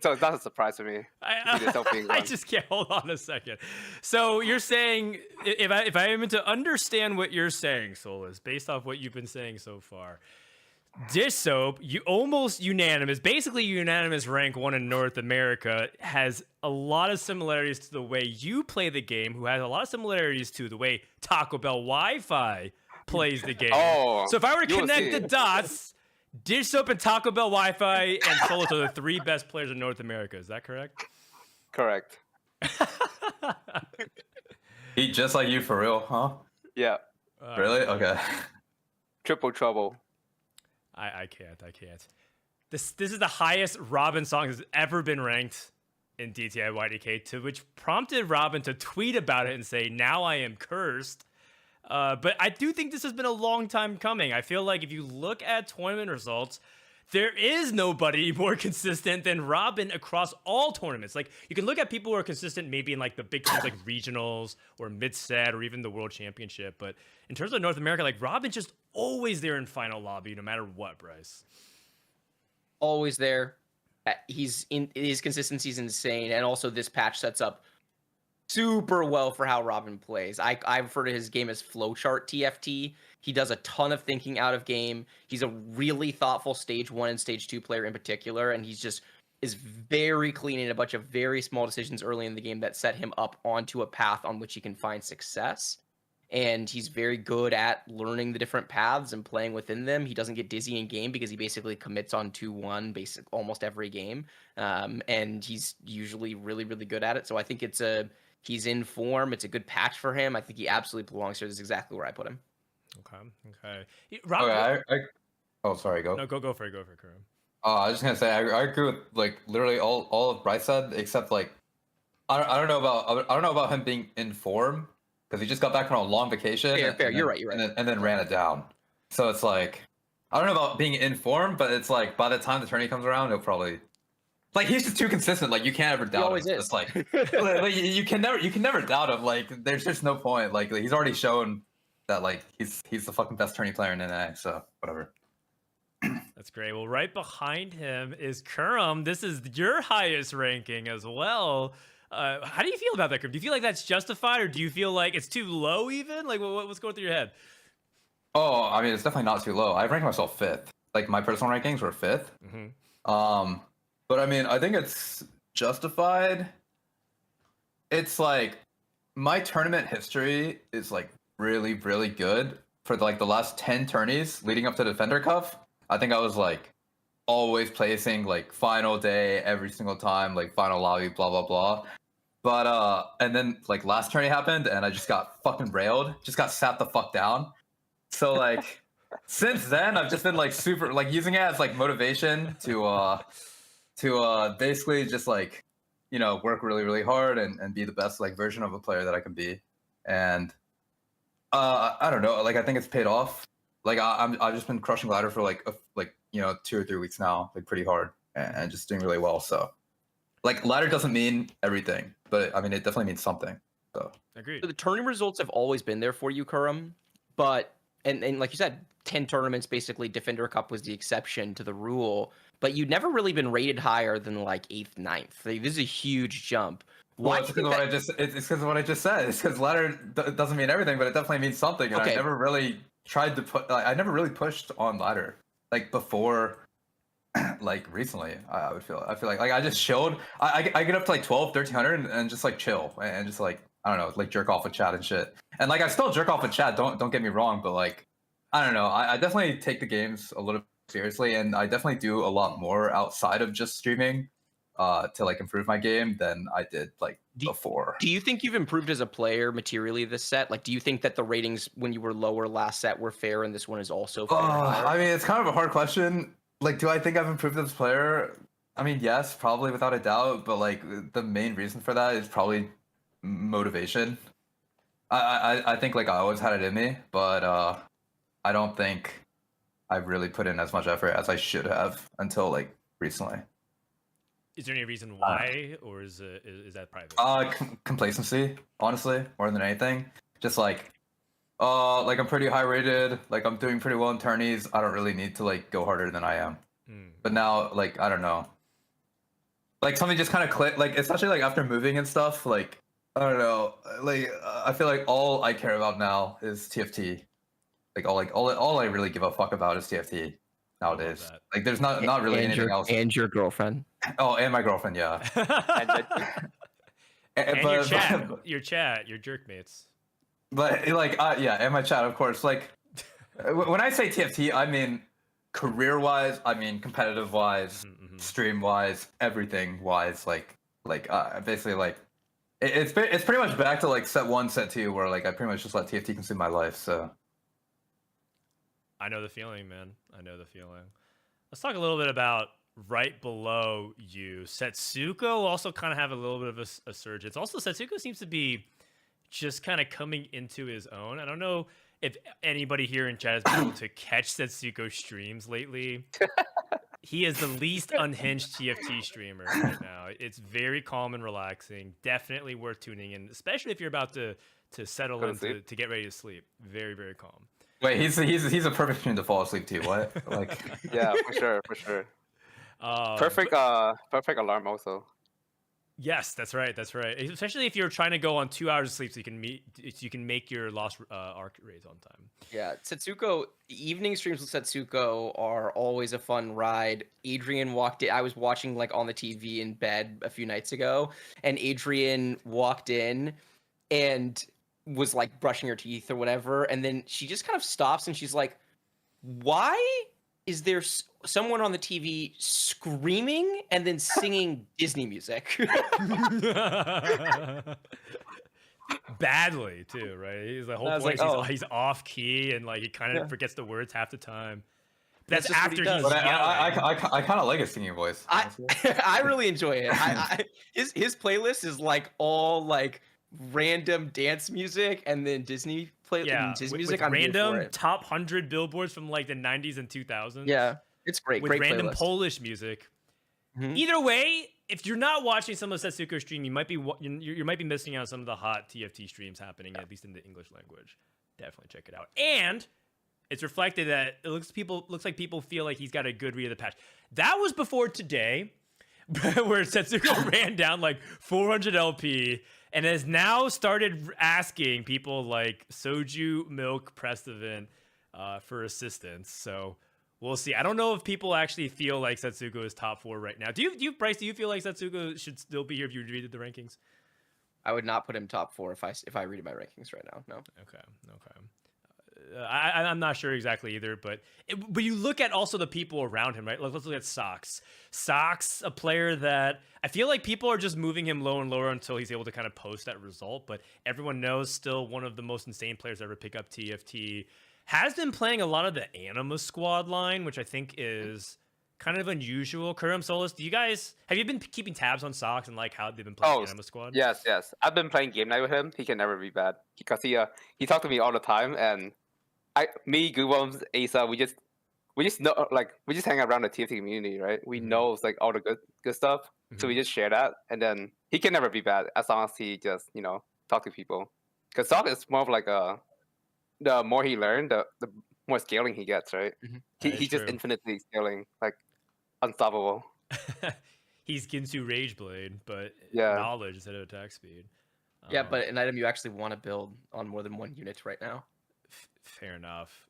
So it's not a surprise for me. I just can't hold on a second. So you're saying, if I am to understand what you're saying, Souless, based off what you've been saying so far, Dish Soap, you almost unanimous, basically unanimous rank 1 in North America, has a lot of similarities to the way you play the game, who has a lot of similarities to the way Taco Bell Wi-Fi plays the game. So if I were to connect the dots, Dish Soap and Taco Bell Wi-Fi and Souless are the 3 best players in North America. Is that correct? Correct. He just like you for real, huh? Yeah. Really? Okay. Triple trouble. I can't. This is the highest Robin song has ever been ranked in DTIYDK, to which prompted Robin to tweet about it and say, "Now I am cursed." But I do think this has been a long time coming. I feel like if you look at tournament results, there is nobody more consistent than Robin across all tournaments. Like, you can look at people who are consistent maybe in like the big things like regionals or mid-set or even the World Championship. But in terms of North America, like Robin's just always there in final lobby, no matter what, Bryce. Always there. His consistency is insane. And also this patch sets up super well for how Robin plays. I refer to his game as flowchart TFT. He does a ton of thinking out of game. He's a really thoughtful stage 1 and stage 2 player in particular, and he's just is very clean in a bunch of very small decisions early in the game that set him up onto a path on which he can find success. and he's very good at learning the different paths and playing within them. He doesn't get dizzy in game because he basically commits on 2-1 almost every game, and he's usually really, really good at it. So I think he's in form. It's a good patch for him. I think he absolutely belongs here. This is exactly where I put him. Okay. Rob, Okay, oh, sorry, go. No, go for it, Kurum. I was just gonna say I agree with like literally all of Bryce said, except like I don't know about him being in form because he just got back from a long vacation. Fair. You're right. And then ran it down. So it's like I don't know about being in form, but it's like by the time the tourney comes around, he'll probably like he's just too consistent. Like you can't ever doubt him. Always is. It's like you can never doubt him. Like there's just no point. Like he's already shown that like he's the fucking best tourney player in NA. So whatever. That's great. Well, right behind him is Kurum. This is your highest ranking as well. How do you feel about that, Kurum? Do you feel like that's justified, or do you feel like it's too low even? Like, what's going through your head? Oh, I mean, it's definitely not too low. I ranked myself 5th. Like my personal rankings were 5th. But I mean, I think it's justified. It's like my tournament history is like really, really good for like the last 10 tourneys leading up to Defender Cup. I think I was like always placing like final day every single time, like final lobby, blah blah blah. But and then like last tourney happened and I just got fucking railed, just got sat the fuck down. So like since then I've just been like super like using it as like motivation to basically just like work really really hard and be the best like version of a player that I can be. And I don't know, like I think it's paid off. Like I've just been crushing ladder for like 2 or 3 weeks now, like pretty hard and just doing really well. So like ladder doesn't mean everything, but I mean it definitely means something. So agreed. So the tourney results have always been there for you, Kurum, but and like you said, 10 tournaments basically. Defender Cup was the exception to the rule, but you'd never really been rated higher than like 8th, 9th. Like, this is a huge jump. Well, it's because of what I just said. It's because ladder doesn't mean everything, but it definitely means something. And Okay. I never really tried to I never really pushed on ladder like before, like recently. I feel like I just chilled. I get up to like 12, 1300 and just like chill and just like I don't know, like jerk off with chat and shit. And like I still jerk off with chat. Don't get me wrong, but like I don't know. I definitely take the games a little seriously, and I definitely do a lot more outside of just streaming. To like improve my game than I did like before. Do you think you've improved as a player materially this set? Like, do you think that the ratings when you were lower last set were fair and this one is also fair? I mean, it's kind of a hard question. Like, do I think I've improved as a player? I mean, yes, probably without a doubt. But like, the main reason for that is probably motivation. I think like I always had it in me, but I don't think I've really put in as much effort as I should have until like recently. Is there any reason why, or is that private? Complacency, honestly, more than anything. Just like I'm pretty high rated. Like I'm doing pretty well in tourneys. I don't really need to like go harder than I am. But now, like I don't know, like something just kind of clicked. Like especially like after moving and stuff. Like I don't know. Like I feel like all I care about now is TFT. All I really give a fuck about is TFT nowadays. Like there's not really anything else. And your girlfriend. Oh, and my girlfriend, yeah. And your chat, your jerk mates. But like, yeah, and my chat, of course. Like, when I say TFT, I mean career-wise, I mean competitive-wise, stream-wise, everything-wise. Like, basically, like, it's pretty much back to like set 1, set 2, where like I pretty much just let TFT consume my life. So. I know the feeling, man. I know the feeling. Let's talk a little bit about right below you. Setsuko also kind of have a little bit of a surge. It's also Setsuko seems to be just kind of coming into his own. I don't know if anybody here in chat has been able to catch Setsuko streams lately. He is the least unhinged TFT streamer right now. It's very calm and relaxing. Definitely worth tuning in, especially if you're about to settle in to get ready to sleep. Very, very calm. Wait, he's a perfect stream to fall asleep to. What? Like, yeah, for sure. Perfect alarm also. Yes, that's right. Especially if you're trying to go on 2 hours of sleep, so you can make your lost arc raids on time. Yeah, Setsuko evening streams with Setsuko are always a fun ride. Adrian walked in. I was watching like on the TV in bed a few nights ago, and Adrian walked in, and was like brushing her teeth or whatever, and then she just kind of stops and she's like, "Why is there someone on the TV screaming and then singing Disney music?" Badly too, right? He's the whole I was point. like, Is oh. he's off key and like he kind of forgets the words half the time. That's That's just what after he he's does. But yelling. I kind of like his singing voice. honestly. I really enjoy it. His playlist is like all like random dance music and then Disney Yeah, Disney with music. I'm here for random it. top 100 billboards from like the 90s and 2000s. Yeah, it's great. With Great random playlist. Polish music. Mhm. Either way, if you're not watching some of Setsuko's stream, you might be you might be missing out on some of the hot TFT streams happening, at least in the English language. Definitely check it out. And it's reflected that it looks like people feel like he's got a good read of the patch. That was before today, where Setsuko ran down like 400 LP and has now started asking people like Soju, Milk, Prestivan for assistance. So we'll see. I don't know if people actually feel like Setsuko is top 4 right now. Do you, Bryce? Do you feel like Setsuko should still be here if you read the rankings? I would not put him top 4 if I read my rankings right now. No. Okay. I'm not sure exactly either, but you look at also the people around him, right? Let's look at Sox. Sox, a player that I feel like people are just moving him lower and lower until he's able to kind of post that result. But everyone knows still one of the most insane players to ever pick up TFT. Has been playing a lot of the Anima squad line, which I think is kind of unusual. Kurumx, Souless, have you been keeping tabs on Sox and like how they've been playing Anima squad? Yes. I've been playing game night with him. He can never be bad because he talked to me all the time, and me, Goobums, Asa, we just know, like, we just hang around the TFT community, right? We know like all the good stuff, so we just share that, and then he can never be bad as long as he just talk to people. Because Sock is more of like the more he learned, the more scaling he gets, right? He's just infinitely scaling, like unstoppable. He's Ginsu Rageblade, but Yeah. knowledge instead of attack speed. Yeah, but an item you actually want to build on more than one unit right now. Fair enough.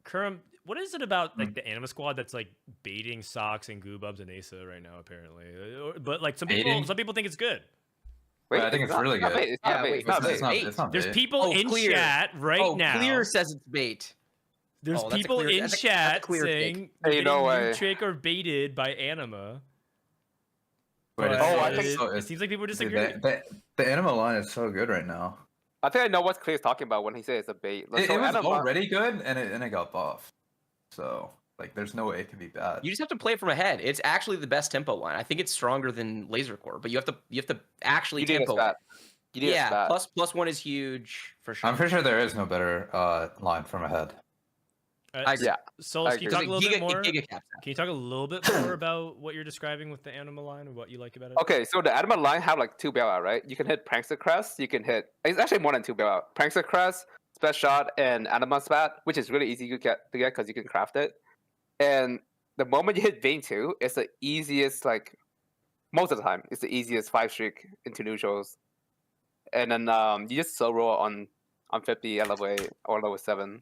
Kurum, what is it about like the Anima squad that's like baiting Sox and Goobubs and Asa right now? Apparently, but like some people think it's good. Wait, I think it's really good. It's not bait. It's not bait. It's not There's bait. people in Clear. chat right now. Clear says it's bait. There's that's a people clear- in that's a chat clear saying take. Hey, no way. trick or baited by Anima. Wait, But I it's think so- it seems like people dude, disagree. the Anima line is so good right now. I think I know what Clear's talking about when he says it's a bait. It was Anima- already good, and it got buffed. So like, there's no way it can be bad. You just have to play it from ahead. It's actually the best tempo line. I think it's stronger than Laser Core, but you have to actually You need a tempo. spat. You need a Yeah, spat. plus one is huge for sure. I'm pretty sure there is no better line from ahead. Yeah. Souless, can you agree. talk a little bit more? Giga cap. Can you talk a little bit more about what you're describing with the Anima line and what you like about it? Okay, so the Anima line have like 2 bailout, right? You can hit Prankster Crest, you can hit, it's actually more than 2 bailout. Prankster Crest, Spat Shot, and Anima Spat, which is really easy to get because you can craft it. And the moment you hit Vein 2, it's the easiest, like, most of the time, it's the easiest 5-streak into neutrals. And then you just slow roll on 50 at level 8 or level 7.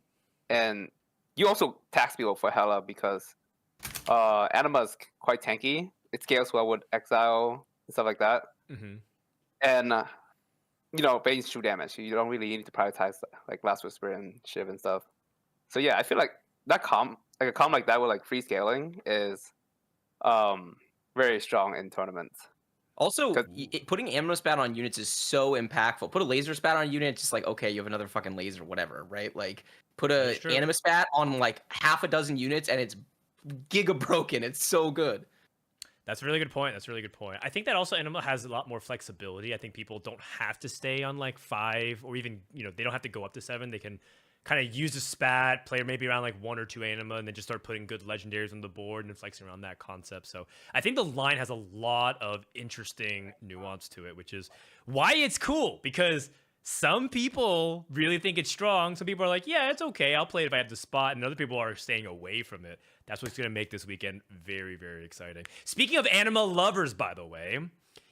And you also tax people for hella because Anima is quite tanky. It scales well with Exile and stuff like that. Mm-hmm. And Bane's true damage. You don't really need to prioritize like Last Whisper and Shiv and stuff. So yeah, I feel like that a comp like that with like free scaling is very strong in tournaments. Also, putting Ammo Spat on units is so impactful. Put a Laser Spat on a unit, it's just like, okay, you have another fucking laser, whatever, right? Like, put a That's true. Anima Spat on like half a dozen units, and it's giga broken. It's so good. That's a really good point. I think that also Anima has a lot more flexibility. I think people don't have to stay on like 5 or even, they don't have to go up to 7. They can kind of use a spat, play maybe around like 1 or 2 Anima, and then just start putting good legendaries on the board and flexing around that concept. So I think the line has a lot of interesting nuance to it, which is why it's cool, because some people really think it's strong. Some people are like, yeah, it's okay, I'll play it if I have the spot. And other people are staying away from it. That's what's going to make this weekend very, very exciting. Speaking of Anima lovers, by the way,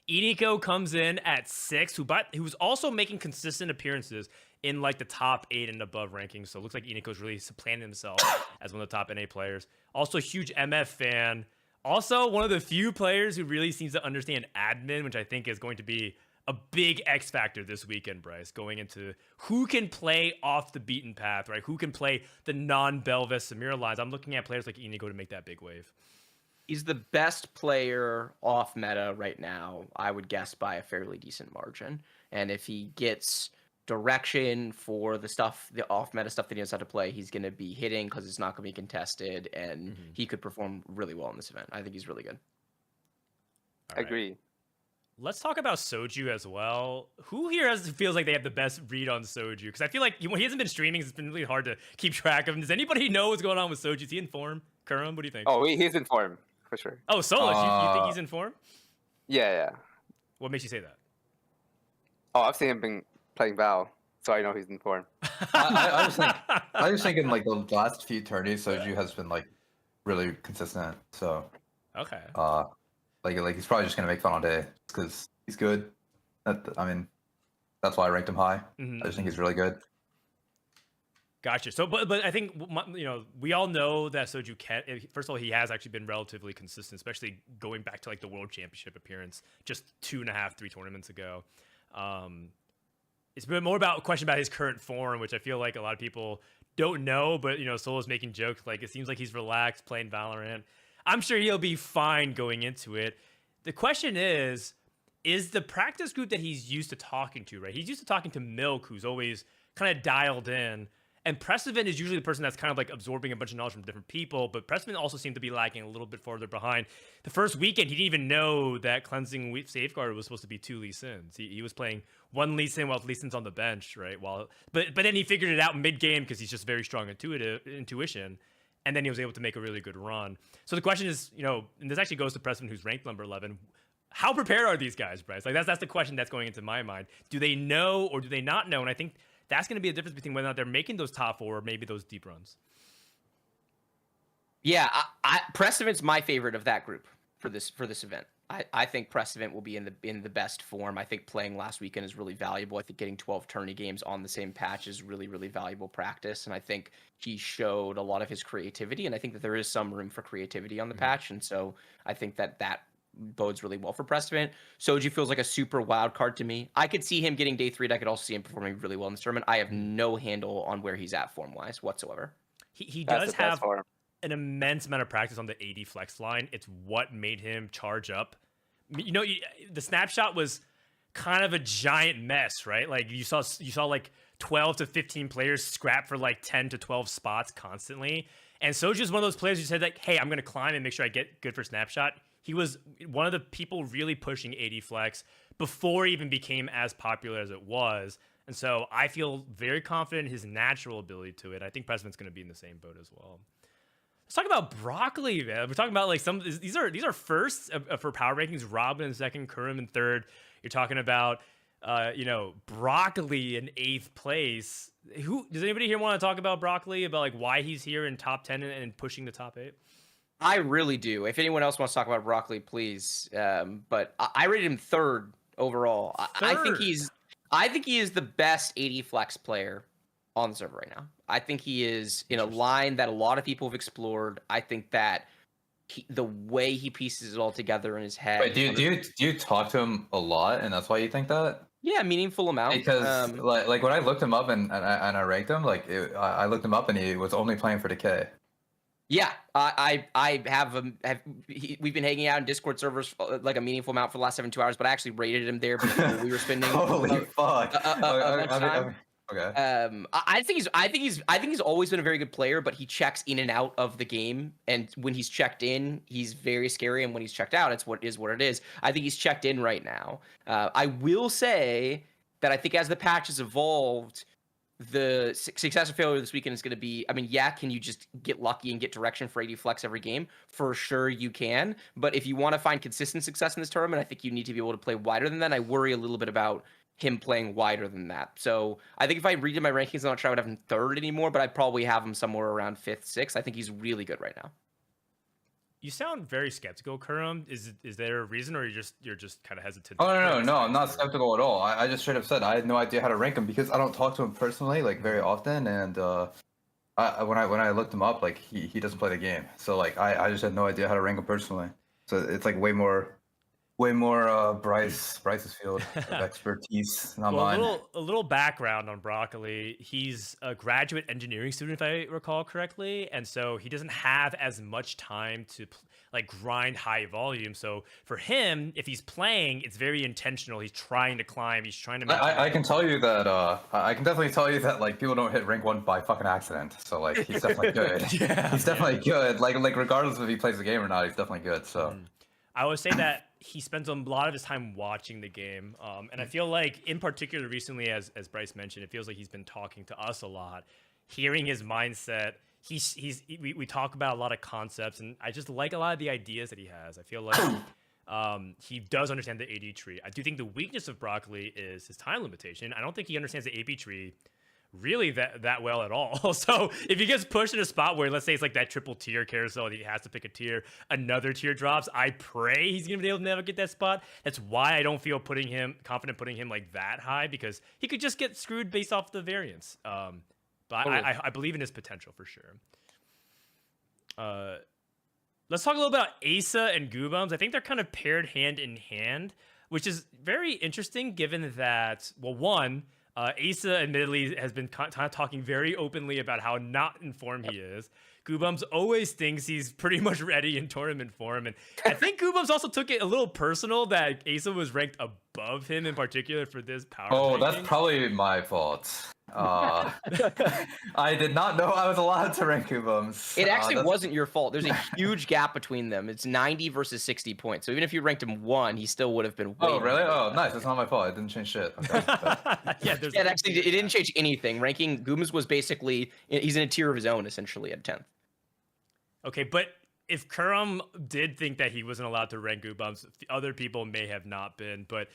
Iniko comes in at 6, who's also making consistent appearances in like the top 8 and above rankings. So it looks like Iniko's really supplanted himself as one of the top NA players. Also a huge MF fan. Also one of the few players who really seems to understand admin, which I think is going to be a big X factor this weekend, Bryce, going into who can play off the beaten path, right? Who can play the non-Belvis Samira lines? I'm looking at players like Inigo to make that big wave. He's the best player off meta right now, I would guess, by a fairly decent margin. And if he gets direction for the off meta stuff that he knows how to play, he's going to be hitting because it's not going to be contested, and he could perform really well in this event. I think he's really good. Agree. Let's talk about Soju as well. Who here feels like they have the best read on Soju? Because I feel like he hasn't been streaming. It's been really hard to keep track of him. Does anybody know what's going on with Soju? Is he in form? Kurum, what do you think? Oh, he's in form for sure. Oh, Souless, you think he's in form? Yeah. What makes you say that? Oh, I've seen him been playing Val, so I know he's in form. I was thinking like the last few tourneys, Soju has been like really consistent. So Okay. like he's probably just gonna make fun all day because he's good. I mean, that's why I ranked him high. I just think he's really good. Gotcha. So, but I think we all know that Soju can. First of all, he has actually been relatively consistent, especially going back to like the World Championship appearance just 2.5, 3 tournaments ago. It's been more about a question about his current form, which I feel like a lot of people don't know. But Solo's making jokes like it seems like he's relaxed playing Valorant. I'm sure he'll be fine going into it. The question is the practice group that he's used to talking to, right? He's used to talking to Milk, who's always kind of dialed in. And Pressevin is usually the person that's kind of like absorbing a bunch of knowledge from different people, but Pressevin also seemed to be lagging a little bit farther behind. The first weekend, he didn't even know that Cleansing Safeguard was supposed to be 2 Lee Sins. He was playing 1 Lee Sin while Lee Sin's on the bench, right? But then he figured it out mid-game because he's just very strong intuition, and then he was able to make a really good run. So the question is, and this actually goes to Pressevin, who's ranked number 11, how prepared are these guys, Bryce? Like that's the question that's going into my mind. Do they know or do they not know? And I think that's going to be the difference between whether or not they're making those top 4 or maybe those deep runs. Yeah, Preceden's my favorite of that group for this event. I think Precedent will be in the best form. I think playing last weekend is really valuable. I think getting 12 tourney games on the same patch is really, really valuable practice. And I think he showed a lot of his creativity. And I think that there is some room for creativity on the patch. And so I think that bodes really well for Precedent. Soju feels like a super wild card to me. I could see him getting day 3. I could also see him performing really well in this tournament. I have no handle on where he's at form-wise whatsoever. He does have an immense amount of practice on the AD flex line. It's what made him charge up. The snapshot was kind of a giant mess, right? Like you saw like 12 to 15 players scrap for like 10 to 12 spots constantly. And Soju's one of those players who said like, hey, I'm going to climb and make sure I get good for snapshot. He was one of the people really pushing AD flex before it even became as popular as it was. And so I feel very confident in his natural ability to it. I think Precedent's going to be in the same boat as well. Let's talk about Broccoli, man. We're talking about like these are firsts for power rankings. Robin in second, Kurum in third. You're talking about Broccoli in 8th place. Who does anybody here want to talk about Broccoli, about like why he's here in top 10 and pushing the top 8? I really do. If anyone else wants to talk about Broccoli, please. But I rated him 3rd overall. I think he is the best AD flex player on the server right now. I think he is in a line that a lot of people have explored. I think that the way he pieces it all together in his head. Wait, do you talk to him a lot, and that's why you think that? Yeah, meaningful amount. Because like when I looked him up and I ranked him, I looked him up and he was only playing for Decay. Yeah, we've been hanging out in Discord servers like a meaningful amount for the last 72 hours, but I actually rated him there before we were spending. Holy fuck! Okay. I think he's always been a very good player, but he checks in and out of the game, and when he's checked in, he's very scary, and when he's checked out, it's what it is. I think he's checked in right now. I will say that I think as the patch has evolved, the success or failure this weekend is going to be, can you just get lucky and get direction for AD flex every game? For sure you can, but if you want to find consistent success in this tournament, I think you need to be able to play wider than that. I worry a little bit about him playing wider than that. So I think if I read in my rankings, I'm not sure I would have him 3rd anymore, but I'd probably have him somewhere around 5th, 6th. I think he's really good right now. You sound very skeptical, Kurum. Is there a reason, or you're just kind of hesitant? Oh no, I'm not skeptical at all. I just should have said I had no idea how to rank him because I don't talk to him personally like very often, and when I looked him up, like he doesn't play the game, so like I just had no idea how to rank him personally. So it's like way more way more Bryce's field of expertise, not Well, mine. a little background on Broccoli. He's a graduate engineering student, if I recall correctly, and so he doesn't have as much time to like grind high volume. So for him, if he's playing, it's very intentional. He's trying to climb. He's trying to make. I can tell you that I can definitely tell you that like people don't hit rank 1 by fucking accident. So like he's definitely good. Yeah, he's definitely good. Like regardless of if he plays the game or not, he's definitely good. So I would say that he spends a lot of his time watching the game, and I feel like in particular recently, as Bryce mentioned, it feels like he's been talking to us a lot, hearing his mindset. We talk about a lot of concepts, and I just like a lot of the ideas that he has. I feel like he does understand the AD tree. I do think the weakness of Broccoli is his time limitation. I don't think he understands the AP tree really that well at all. So if he gets pushed in a spot where, let's say it's like that triple tier carousel and he has to pick a tier, another tier drops, I pray he's gonna be able to navigate that spot. That's why I don't feel confident putting him like that high, because he could just get screwed based off the variance. But I believe in his potential for sure. Let's talk a little about Asa and Goobums. I think they're kind of paired hand in hand, which is very interesting given that, well, one, Asa admittedly has been talking very openly about how not informed he is. Goobums always thinks he's pretty much ready in tournament form, and I think Goobums also took it a little personal that Asa was ranked above him in particular for this power. Oh, ranking. that's probably my fault. I did not know I was allowed to rank Goobums. It actually wasn't your fault. There's a huge gap between them. It's 90 versus 60 points. So even if you ranked him 1, he still would have been way Oh, really? better. Oh, nice. It's not my fault. It didn't change shit. Okay. Yeah, it didn't change anything. Ranking Goobums was basically, he's in a tier of his own essentially at 10th. Okay, but if Kurum did think that he wasn't allowed to rank Goobums, other people may have not been. But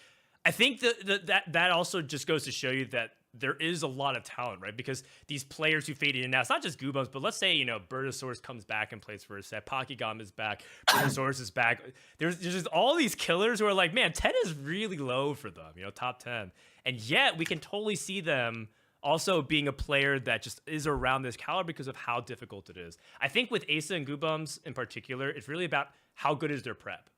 I think that also just goes to show you that there is a lot of talent, right? Because these players who fade in and out, it's not just Goobums, but let's say, you know, Birdosaurus comes back and plays for a set, Pokegam is back, Birdosaurus is back. There's just all these killers who are like, man, 10 is really low for them, you know, top 10. And yet we can totally see them also being a player that just is around this caliber because of how difficult it is. I think with Asa and Goobums in particular, it's really about how good is their prep.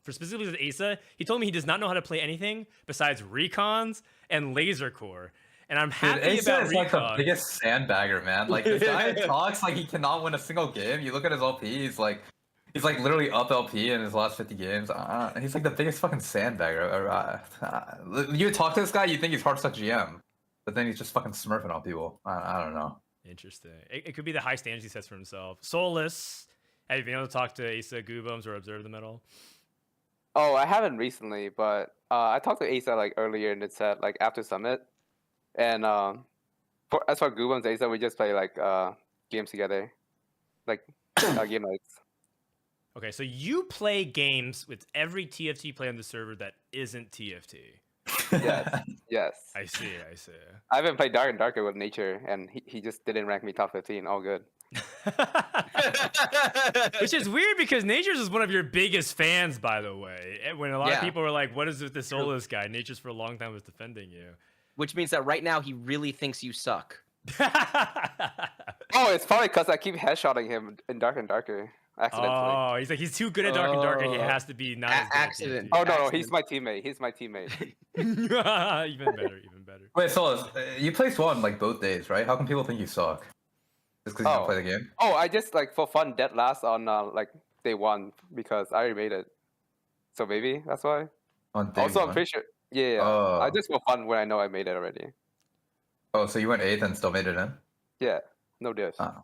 For specifically with Asa, he told me he does not know how to play anything besides recons and laser core. And I'm happy about is recon. like the biggest sandbagger, man. Like the guy talks like he cannot win a single game. You look at his LP, he's like literally up LP in his last 50 games. He's like the biggest fucking sandbagger. You talk to this guy, you think he's Hearthstone GM, but then he's just fucking smurfing on people. I don't know. Interesting. It could be the high standards he sets for himself. Soulless, have you been able to talk to Asa, Goobums, or observe them at all? Oh, I haven't recently, but I talked to Asa like earlier in the set, like after Summit. And as for Goobums, Asa, we just play like games together, like game nights. Okay, so you play games with every TFT player on the server that isn't TFT. Yes, yes. I see. I haven't played Dark and Darker with Nature, and he just didn't rank me top 15. All good. Which is weird because Nature's is one of your biggest fans, by the way. When a lot of people were like, what is with the Souless guy? Nature's for a long time was defending you. Which means that right now he really thinks you suck. Oh, it's probably because I keep headshotting him in Dark and Darker accidentally. Oh, he's like, he's too good at Dark and Darker. He has to be not as good accident. at Oh, no, he's my teammate. He's my teammate. even better. Wait, Souless, you placed one like both days, right? How come people think you suck? Just because you don't play the game? Oh, I just like for fun dead last on like day 1 because I already made it. So maybe that's why. On day Also, one? I'm pretty sure. Yeah. Oh. I just for fun when I know I made it already. Oh, so you went 8th and still made it in? Yeah. No diff. Oh.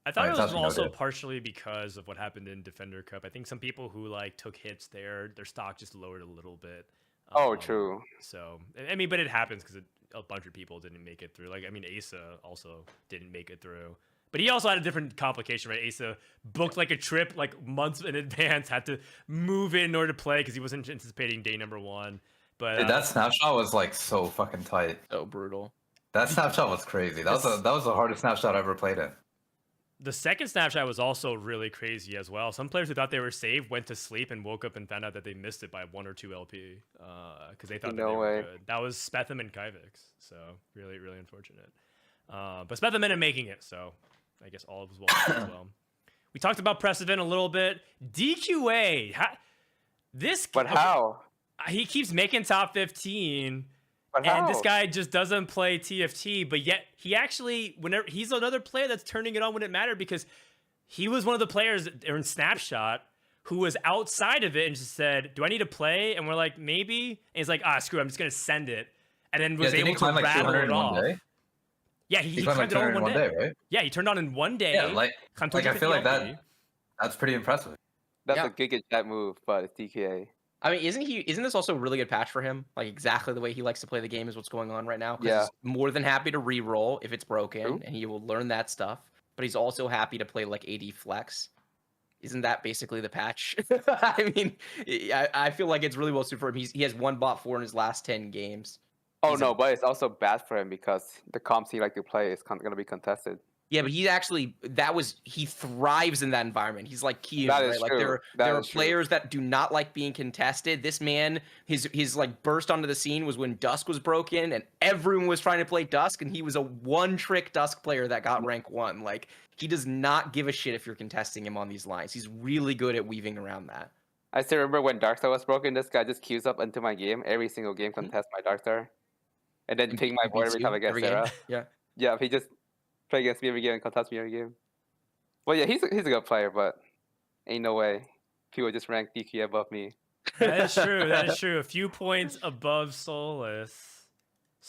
I thought Right, it was that's also noted. partially because of what happened in Defender Cup. I think some people who like took hits there, their stock just lowered a little bit. Oh, true. So, I mean, but it happens because a bunch of people didn't make it through. Like, I mean, Asa also didn't make it through. But he also had a different complication, right? Asa booked like a trip like months in advance, had to move in order to play because he wasn't anticipating day number 1. But Dude, that snapshot was like so fucking tight. So brutal. That snapshot was crazy. That was the hardest snapshot I ever played in. the second snapshot was also really crazy as well. Some players who thought they were saved went to sleep and woke up and found out that they missed it by 1 or 2 LP because they thought that they were good. That was Spetham and Kyvix, so really, really unfortunate. But Spetham ended up making it, so I guess all was well as well. We talked about Precedent a little bit. DQA. This But how? he keeps making top 15. But And how? this guy just doesn't play TFT, but yet he actually, whenever he's another player that's turning it on when it mattered, because he was one of the players in Snapshot who was outside of it and just said, "Do I need to play?" And we're like, "Maybe." And he's like, screw it, I'm just gonna send it, and then was didn't he able to climb, like, rattle 200 it in one off. day? Yeah, he climbed, like, climbed it all in 200 one day. right? Yeah, he turned on in one day. Yeah, like I feel like 250 LP. that's pretty impressive. That's Yeah. a Giga Jet move, but it's DKA. I mean, isn't this also a really good patch for him? Like exactly the way he likes to play the game is what's going on right now. 'Cause Yeah. he's more than happy to re-roll if it's broken, True. and he will learn that stuff. But he's also happy to play like AD flex. Isn't that basically the patch? I mean, I feel like it's really well suited for him. He has one bot 4 in his last 10 games. Oh He's no, but it's also bad for him because the comps he like to play is gonna be contested. Yeah, but he actually he thrives in that environment. He's like Kiev, That right? is Like true. there are is true. players that do not like being contested. This man, his like burst onto the scene was when Dusk was broken and everyone was trying to play Dusk, and he was a one-trick Dusk player that got rank 1. Like he does not give a shit if you're contesting him on these lines. He's really good at weaving around that. I still remember when Darkstar was broken. This guy just queues up into my game every single game, contests my Darkstar, and then ping my He board beats every you time I get every game. Sarah. Yeah. Yeah, he just play against me every game and contest me every game. Well, yeah, he's a good player, but ain't no way people just rank DK above me. That is true. That is true. A few points above Souless.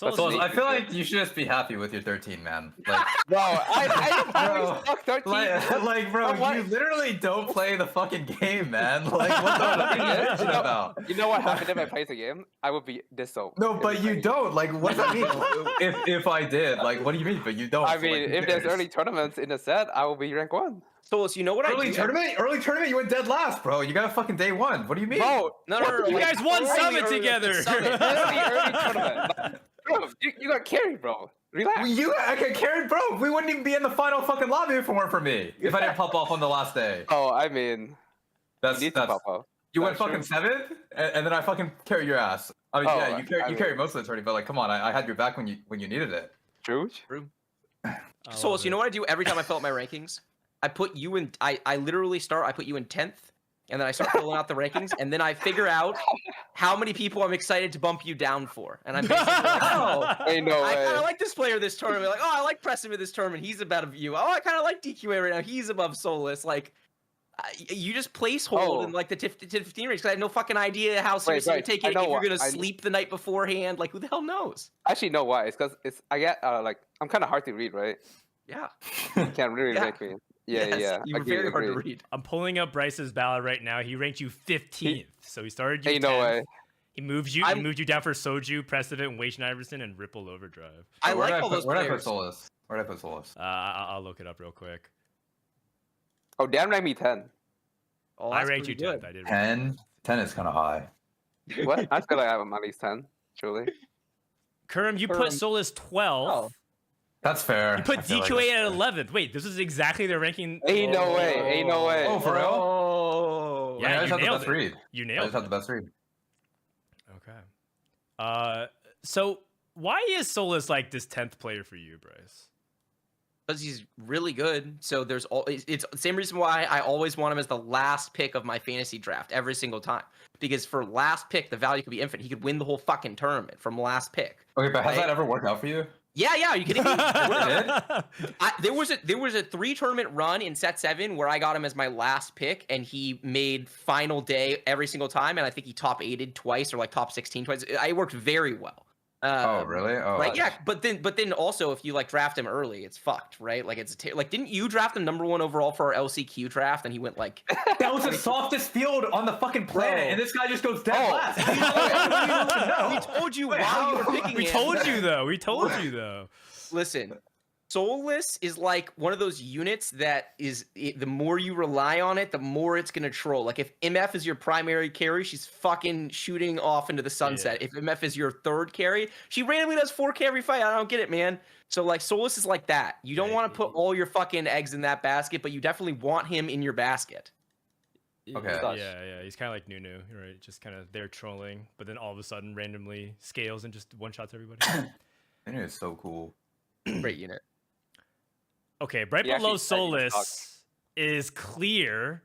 But So Souless- I feel like you should just be happy with your 13, man. Like, Bro, I Bro, suck 13. bro, What? you literally don't play the fucking game, man. Like, what the fuck are you bitching about? You know what happened if I played the game? I would be this so. No, but you don't. Like, what does that mean? if I did, like, what do you mean? But you don't. I so, mean, like, who if there's cares? early tournaments in the set, I will be rank 1. Solus, you know what I Early do? tournament, you went dead last, bro. You got a fucking day 1. What do you mean? Bro, No, You like, guys won early, Summit early, together. Summit. early tournament. Bro, you got carried, bro. Relax. I could carry, bro. We wouldn't even be in the final fucking lobby if it weren't for me. If I didn't pop off on the last day. Oh, I mean, That's you need to pop up. You went That's fucking true. 7th, and then I fucking carried your ass. I mean, Oh, yeah, you I mean- carried most of the tourney, but like, come on, I had your back when you needed it. True. Solus, you know what I do every time I fill out my rankings? I put you in. I literally start. I put you in 10th, and then I start filling out the rankings, and then I figure out how many people I'm excited to bump you down for, and I'm basically like, oh, Ain't no I kind way. of like this player this tournament. Like, oh, I like Preston in this tournament. He's above you. Oh, I kind of like DQA right now. He's above Solus. Like, you just place hold Oh. in like the 15 range because I have no fucking idea how seriously right. you take I it. know If you're what- gonna I- sleep the night beforehand, like who the hell knows? Actually, know why? It's because I get like I'm kind of hard to read, right? Yeah, You can't really Yeah. rank me. Yeah, Yes, yeah. You were Agree, very hard to agree. read. I'm pulling up Bryce's ballot right now. He ranked you 15th. So he started you Ain't no 10th. way. He moved you. I'm- He moved you down for Soju, Precedent, Wage Iverson, and Ripple Overdrive. I Where like did all those Where did I put players. Solus? Where did I put Solus? I'll look it up real quick. Oh, Dan ranked me 10. Oh, I that's ranked you pretty 10th. good. I did. 10. 10 is kind of high. What? I feel like I'm at least 10. Truly. Kurum, you Kurum. put Solus 12th. Oh. That's fair. You put I feel like DQA that's at fair. 11th. Wait, this is exactly their ranking. Ain't no way. Ain't no way. Oh, for real? Oh. Yeah, I you just have the nailed best it. read. You I nailed just have it. the best read. Okay. So why is Solus like this 10th player for you, Bryce? Because he's really good. So there's all it's the same reason why I always want him as the last pick of my fantasy draft every single time. Because for last pick, the value could be infinite. He could win the whole fucking tournament from last pick. Okay, but has Right. that ever worked out for you? Yeah, are you kidding me? It There was a 3-tournament run in set 7 where I got him as my last pick, and he made final day every single time, and I think he top 8'd twice or like top 16 twice. It worked very well. Oh, really? Oh, Like yeah, but then also if you like draft him early, it's fucked, right? Like it's like didn't you draft him #1 overall for our LCQ draft, and he went like That was the softest field on the fucking planet, Bro. and this guy just goes dead Oh. last. we told you Wait, while you how- were picking We him. told you though. We told you though. Listen, Soulless is like one of those units that the more you rely on it, the more it's gonna troll. Like if MF is your primary carry, she's fucking shooting off into the sunset. If MF is your third carry, she randomly does 4K every fight. I don't get it, man. So like Soulless is like that. You don't want to put all your fucking eggs in that basket, but you definitely want him in your basket. Okay. Yeah. He's kind of like Nunu, right? Just kind of there trolling, but then all of a sudden randomly scales and just one shots everybody. It is so cool. Great unit. Okay, right He below actually said he was Solus is Clear,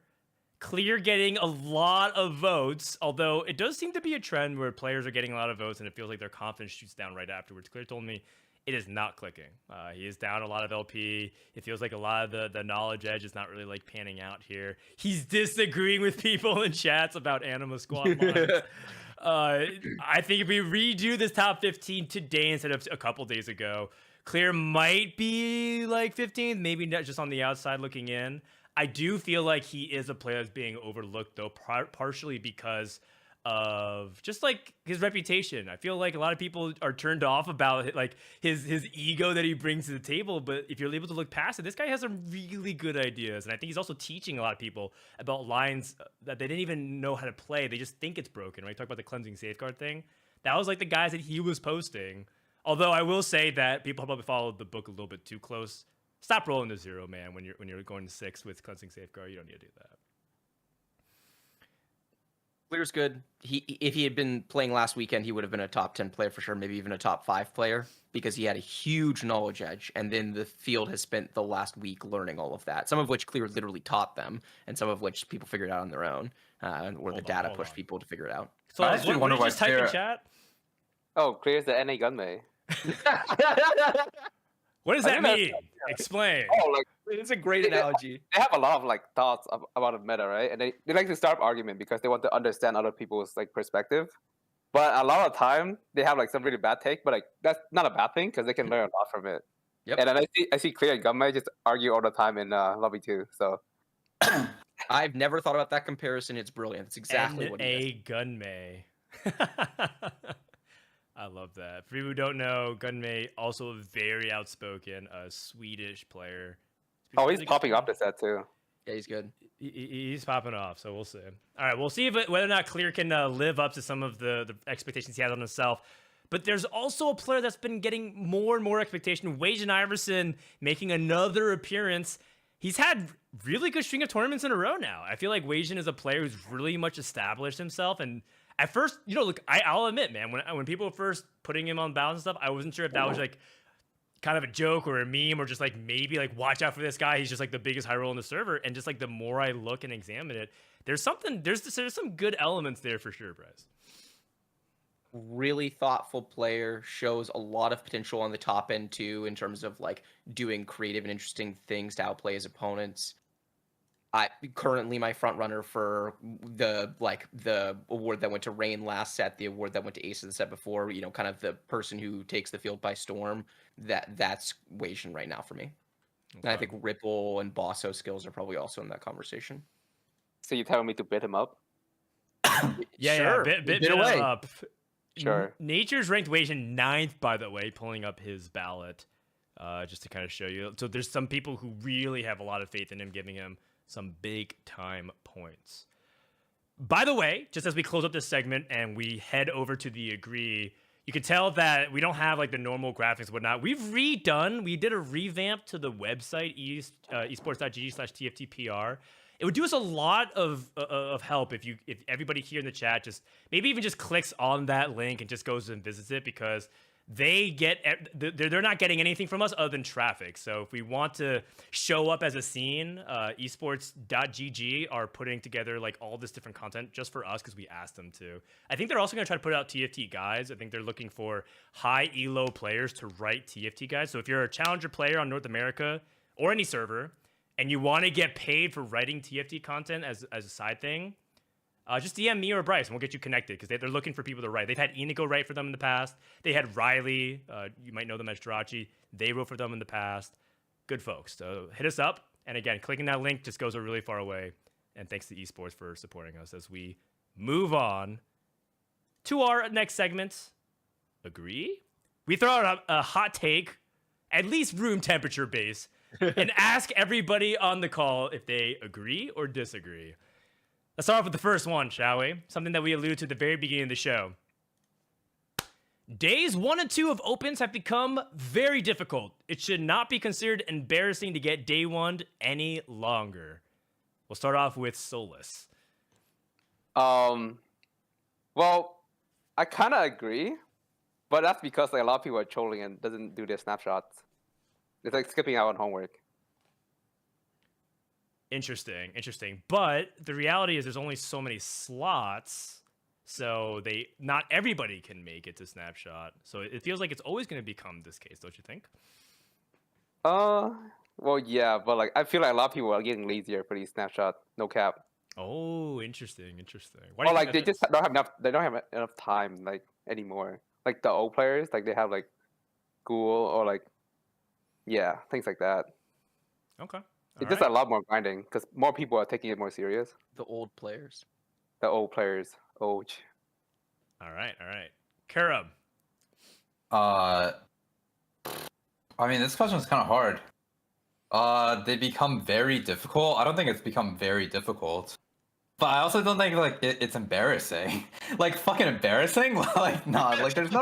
Clear getting a lot of votes, although it does seem to be a trend where players are getting a lot of votes and it feels like their confidence shoots down right afterwards. Clear told me it is not clicking. He is down a lot of LP. It feels like a lot of the knowledge edge is not really like panning out here. He's disagreeing with people in chats about Anima Squad lines. I think if we redo this top 15 today instead of a couple days ago, Clear might be like 15th, maybe not just on the outside looking in. I do feel like he is a player that's being overlooked, though, partially because of just like his reputation. I feel like a lot of people are turned off about like his ego that he brings to the table. But if you're able to look past it, this guy has some really good ideas, and I think he's also teaching a lot of people about lines that they didn't even know how to play. They just think it's broken. Right? Talk about the cleansing safeguard thing. That was like the guys that he was posting. Although I will say that people probably followed the book a little bit too close. Stop rolling to 0, man. When you're going to 6 with cleansing safeguard, you don't need to do that. Clear's good. If he had been playing last weekend, he would have been a top 10 player for sure, maybe even a top 5 player, because he had a huge knowledge edge. And then the field has spent the last week learning all of that, some of which Clear literally taught them, and some of which people figured out on their own, or the data pushed people to figure it out. So I actually wonder what did you why just type in Clear- chat? Oh, Clear's the NA Gunmei. What does I that think mean? Explain. Oh, like It's a great analogy. they have a lot of like thoughts about the meta, right? And they like to start argument because they want to understand other people's like perspective. But a lot of time they have like some really bad take, but like that's not a bad thing because they can learn a lot from it. Yep. And then I see Clear and Gunmei just argue all the time in lobby too. So I've never thought about that comparison. It's brilliant. It's exactly what it is. N.A. Gunmei. I love that. For people who don't know, Gunmei, also a very outspoken Swedish player. oh, he's popping up the set too. Yeah, he's good. He's popping off, so we'll see. All right, we'll see if whether or not Clear can live up to some of the expectations he has on himself. But there's also a player that's been getting more and more expectation. Wajan Iverson making another appearance. He's had really good string of tournaments in a row now. I feel like Wajan is a player who's really much established himself. And at first, look, I'll admit, man, when people were first putting him on balance and stuff, I wasn't sure if that was like kind of a joke or a meme or just like maybe like watch out for this guy. He's just like the biggest high roll in the server. And just like the more I look and examine it, there's some good elements there for sure, Bryce. Really thoughtful player, shows a lot of potential on the top end too, in terms of like doing creative and interesting things to outplay his opponents. Currently my front runner for the award that went to Rain last set, the award that went to Ace of the set before, kind of the person who takes the field by storm. That's Wajan right now for me. Okay. And I think Ripple and Bosso skills are probably also in that conversation. So you telling me to bid him up? Yeah, bit away. Him up. Sure. Nature's ranked Wajan 9th, by the way, pulling up his ballot, just to kind of show you. So there's some people who really have a lot of faith in him, giving him some big time points. By the way, just as we close up this segment and we head over to the agree, you can tell that we don't have like the normal graphics and whatnot. We did a revamp to the website, esports.gg/TFTPR. It would do us a lot of help if everybody here in the chat just maybe even just clicks on that link and just goes and visits it, because they're not getting anything from us other than traffic. So if we want to show up as a scene, esports.gg are putting together like all this different content just for us because we asked them to. I think they're also going to try to put out TFT guides. I think they're looking for high elo players to write TFT guides. So if you're a challenger player on North America or any server and you want to get paid for writing TFT content as a side thing, just DM me or Bryce and we'll get you connected, because they're looking for people to write. They've had Inigo write for them in the past. They had Riley. You might know them as Jirachi. They wrote for them in the past. Good folks. So hit us up. And again, clicking that link just goes a really far away. And thanks to esports for supporting us as we move on to our next segment. Agree? We throw out a hot take, at least room temperature base, and ask everybody on the call if they agree or disagree. Let's start off with the first one, shall we? Something that we alluded to at the very beginning of the show. Days 1 and 2 of opens have become very difficult. It should not be considered embarrassing to get day 1 any longer. We'll start off with Souless. Well, I kind of agree, but that's because like a lot of people are trolling and doesn't do their snapshots. It's like skipping out on homework. Interesting. But the reality is there's only so many slots, so not everybody can make it to Snapshot. So it feels like it's always going to become this case, don't you think? Well, yeah, but like I feel like a lot of people are getting lazier for these snapshot. No cap. Oh, interesting. Why Or do you like think they that just is? don't have enough. They don't have enough time like anymore. Like the old players, like they have like school or like yeah, things like that. Okay. It's All just a right. lot more grinding because more people are taking it more serious. The old players. The old players, oh, All right. Kurumx. Uh, I mean, this question is kind of hard. They become very difficult. I don't think it's become very difficult, but I also don't think like it's embarrassing. Like fucking embarrassing. Like nah. Like there's no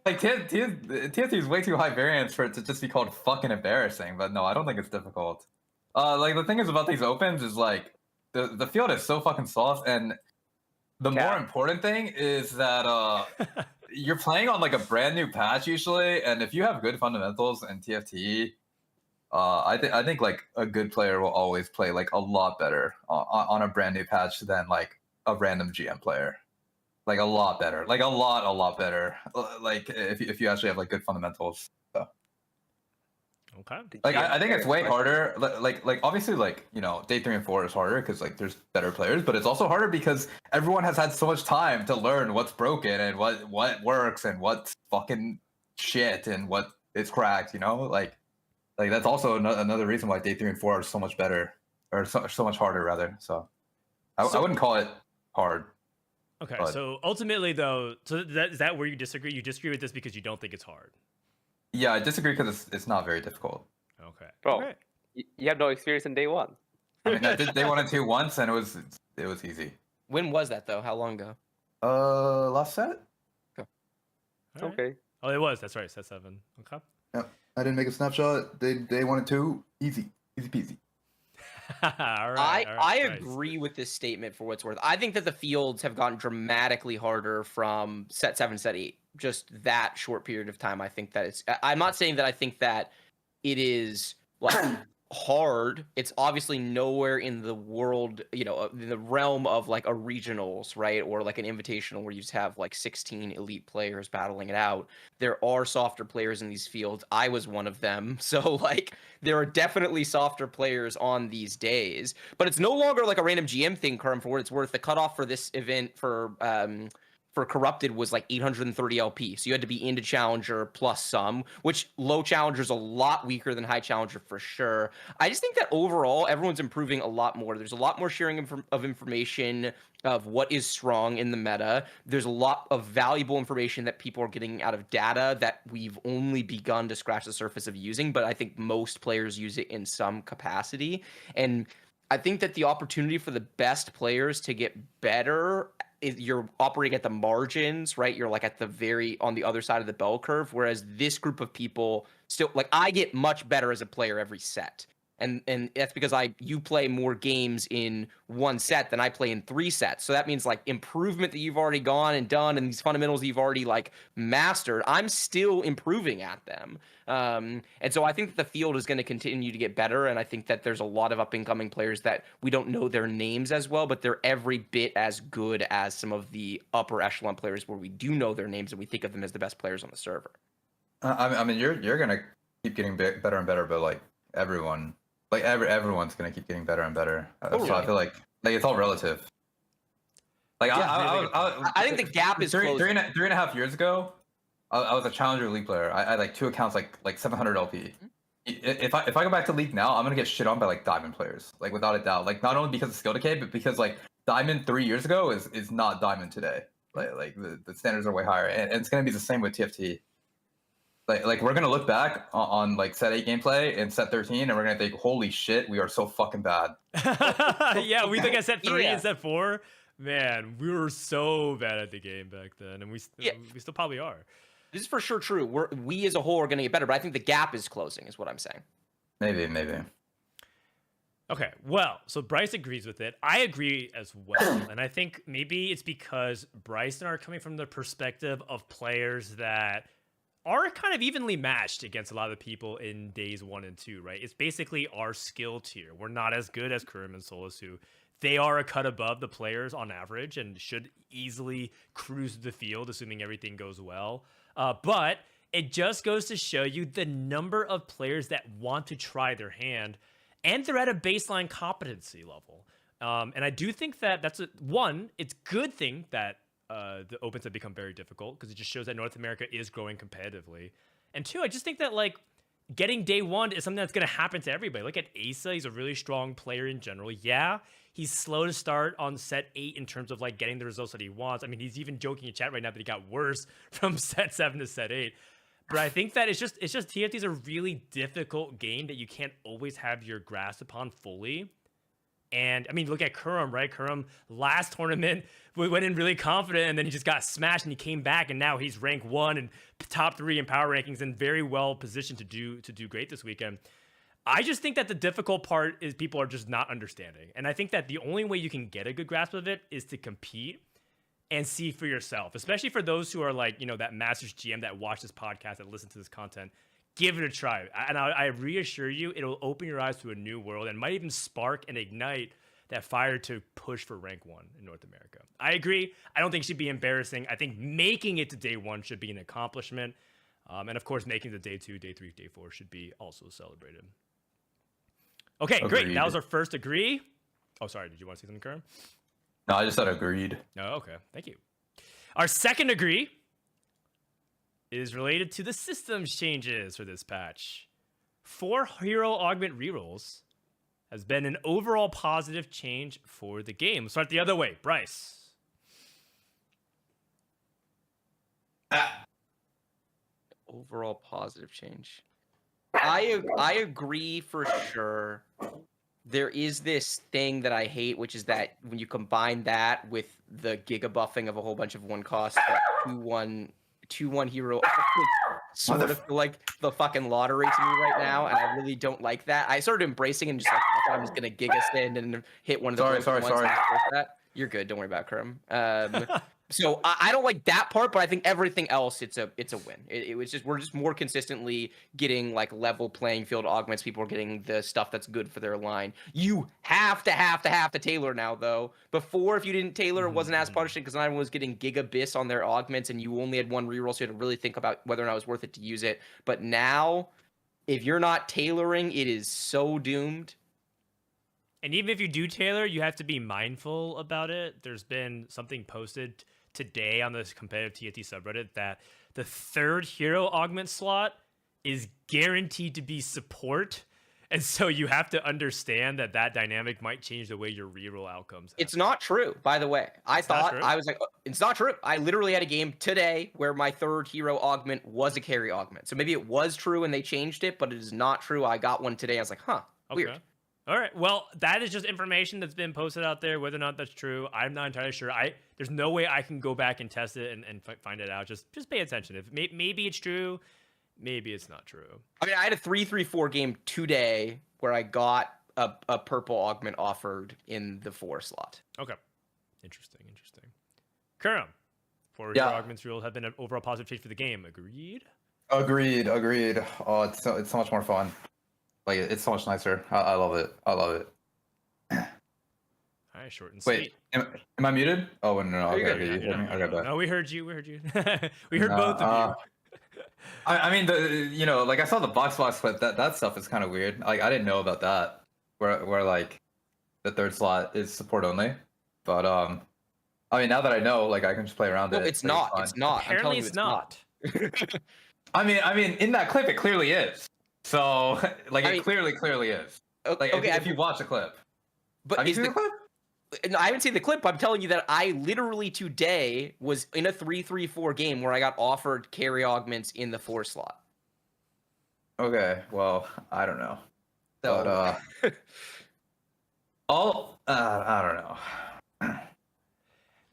like TFT is way too high variance for it to just be called fucking embarrassing. But no, I don't think it's difficult. Like the thing is about these opens is like the field is so fucking soft, and the more Cap. important thing is that you're playing on like a brand new patch usually, and if you have good fundamentals in TFT, I think like a good player will always play like a lot better on a brand new patch than like a random GM player. Like a lot better, like a lot better. Like if you actually have like good fundamentals. So. Okay. Like GM I think it's way players, harder. Like obviously like day 3 and 4 is harder because like there's better players, but it's also harder because everyone has had so much time to learn what's broken and what works and what's fucking shit and what is cracked. Like that's also another reason why day 3 and 4 are so much better or so much harder rather. So I wouldn't call it hard. Okay, But- so ultimately, though, is that where you disagree? You disagree with this because you don't think it's hard. Yeah, I disagree because it's not very difficult. Okay. Bro. Okay. You have no experience in day one. I mean, I did day 1 and 2 once, and it was easy. When was that though? How long ago? Last set. All right. Okay. Oh, it was. That's right. Set 7. Okay. Yep. I didn't make a snapshot. Day 1 and 2, easy peasy. All right. I nice. agree with this statement for what it's worth. I think that the fields have gotten dramatically harder from set 7, set 8. Just that short period of time. I think that I'm not saying that I think that it is like hard. It's obviously nowhere in the world, in the realm of like a regionals, right? Or like an invitational where you just have like 16 elite players battling it out. There are softer players in these fields. I was one of them. So like there are definitely softer players on these days, but it's no longer like a random GM thing, Kerm, for what it's worth. The cutoff for this event for Corrupted was like 830 LP. So you had to be into Challenger plus some, which low Challenger is a lot weaker than high Challenger for sure. I just think that overall, everyone's improving a lot more. There's a lot more sharing of information of what is strong in the meta. There's a lot of valuable information that people are getting out of data that we've only begun to scratch the surface of using, but I think most players use it in some capacity. And I think that the opportunity for the best players to get better, you're operating at the margins, right? You're like at the on the other side of the bell curve. Whereas this group of people still, like, I get much better as a player every set. And that's because you play more games in one set than I play in 3 sets. So that means like improvement that you've already gone and done, and these fundamentals that you've already like mastered, I'm still improving at them. And so I think that the field is going to continue to get better. And I think that there's a lot of up and coming players that we don't know their names as well, but they're every bit as good as some of the upper echelon players where we do know their names and we think of them as the best players on the server. I mean, you're gonna keep getting better and better, but like everyone's gonna keep getting better and better. So Really? I feel like it's all relative. Like Yeah, I think the gap is three closing. and a half years ago. I was a Challenger League player. I had like 2 accounts, like 700 LP. If I go back to League now, I'm gonna get shit on by like Diamond players, like without a doubt. Like not only because of skill decay, but because like Diamond 3 years ago is not Diamond today. Like the standards are way higher, and it's gonna be the same with TFT. Like we're gonna look back on like set 8 gameplay and set 13, and we're gonna think, holy shit, we are so fucking bad. Yeah, we think at set 3 Yeah. and set 4. Man, we were so bad at the game back then, and we still probably are. This is for sure true. We as a whole are going to get better, but I think the gap is closing, is what I'm saying. Maybe. Okay, well, so Bryce agrees with it. I agree as well. And I think maybe it's because Bryce and I are coming from the perspective of players that are kind of evenly matched against a lot of the people in days 1 and 2, right? It's basically our skill tier. We're not as good as Kurumx and Souless, who they are a cut above the players on average and should easily cruise the field, assuming everything goes well. But it just goes to show you the number of players that want to try their hand, and they're at a baseline competency level. And I do think that that's it's a good thing that the opens have become very difficult, because it just shows that North America is growing competitively. And 2, I just think that like getting day 1 is something that's going to happen to everybody. Look at Asa. He's a really strong player in general. Yeah, he's slow to start on set 8 in terms of like getting the results that he wants. I mean, he's even joking in chat right now that he got worse from set 7 to set 8. But I think that it's just TFT is a really difficult game that you can't always have your grasp upon fully. And I mean, look at Kurumx, right? Kurumx last tournament went in really confident, and then he just got smashed, and he came back, and now he's rank 1 and top 3 in power rankings, and very well positioned to do great this weekend. I just think that the difficult part is people are just not understanding, and I think that the only way you can get a good grasp of it is to compete and see for yourself, especially for those who are like, you know, that Masters GM that watch this podcast, that listen to this content. Give it a try. And I reassure you, it'll open your eyes to a new world and might even spark and ignite that fire to push for rank 1 in North America. I agree. I don't think it should be embarrassing. I think making it to day 1 should be an accomplishment. And of course, making it to day 2, day 3, day 4 should be also celebrated. Okay, Agreed. Great. That was our first agree. Oh, sorry. Did you want to say something, Karim? No, I just said agreed. Oh, okay. Thank you. Our second agree is related to the systems changes for this patch. 4 hero augment rerolls has been an overall positive change for the game. Let's start the other way. Bryce. Overall positive change. I agree for sure. There is this thing that I hate, which is that when you combine that with the giga buffing of a whole bunch of 1 cost, 2-1 hero, sort of feel like the fucking lottery to me right now, and I really don't like that. I started embracing and just like, I'm just gonna giga stand and hit one of the Sorry. that. You're good. Don't worry about Kurumx. So I don't like that part, but I think everything else, it's a win. It was just, we're just more consistently getting like level playing field augments. People are getting the stuff that's good for their line. You have to tailor now, though. Before, if you didn't tailor, it wasn't as punishing because everyone was getting gigabiss on their augments, and you only had 1 reroll, so you had to really think about whether or not it was worth it to use it. But now, if you're not tailoring, it is so doomed. And even if you do tailor, you have to be mindful about it. There's been something posted today on this competitive TFT subreddit that the 3rd hero augment slot is guaranteed to be support. And so you have to understand that dynamic might change the way your reroll outcomes happen. It's not true, by the way. I was like, it's not true. I literally had a game today where my 3rd hero augment was a carry augment. So maybe it was true and they changed it, but it is not true. I got one today. I was like, huh, weird. All right. Well, that is just information that's been posted out there. Whether or not that's true, I'm not entirely sure. There's no way I can go back and test it and find it out. Just pay attention. If maybe it's true, maybe it's not true. I mean, I had a 3-3-4 game today where I got a purple augment offered in the 4 slot. Okay. Interesting. Kurumx, 4 hero augments rules have been an overall positive change for the game. Agreed? Agreed. Oh, it's so much more fun. Like, it's so much nicer. I love it. All right, short and sweet. Wait, am I muted? Oh, no. Okay, no, we heard you. We heard both of you. I mean, like I saw the box clip. That stuff is kind of weird. Like, I didn't know about that. Where like the 3rd slot is support only. But I mean, now that I know, like I can just play around it. It's not. It's not. Apparently, it's not. I mean, in that clip, it clearly is. So, like, it clearly is. Like, okay, if you watch the clip. But have you seen the clip? No, I haven't seen the clip. I'm telling you that I literally today was in a 3-3-4 game where I got offered carry augments in the 4 slot. Okay, well, I don't know. So, but, I don't know.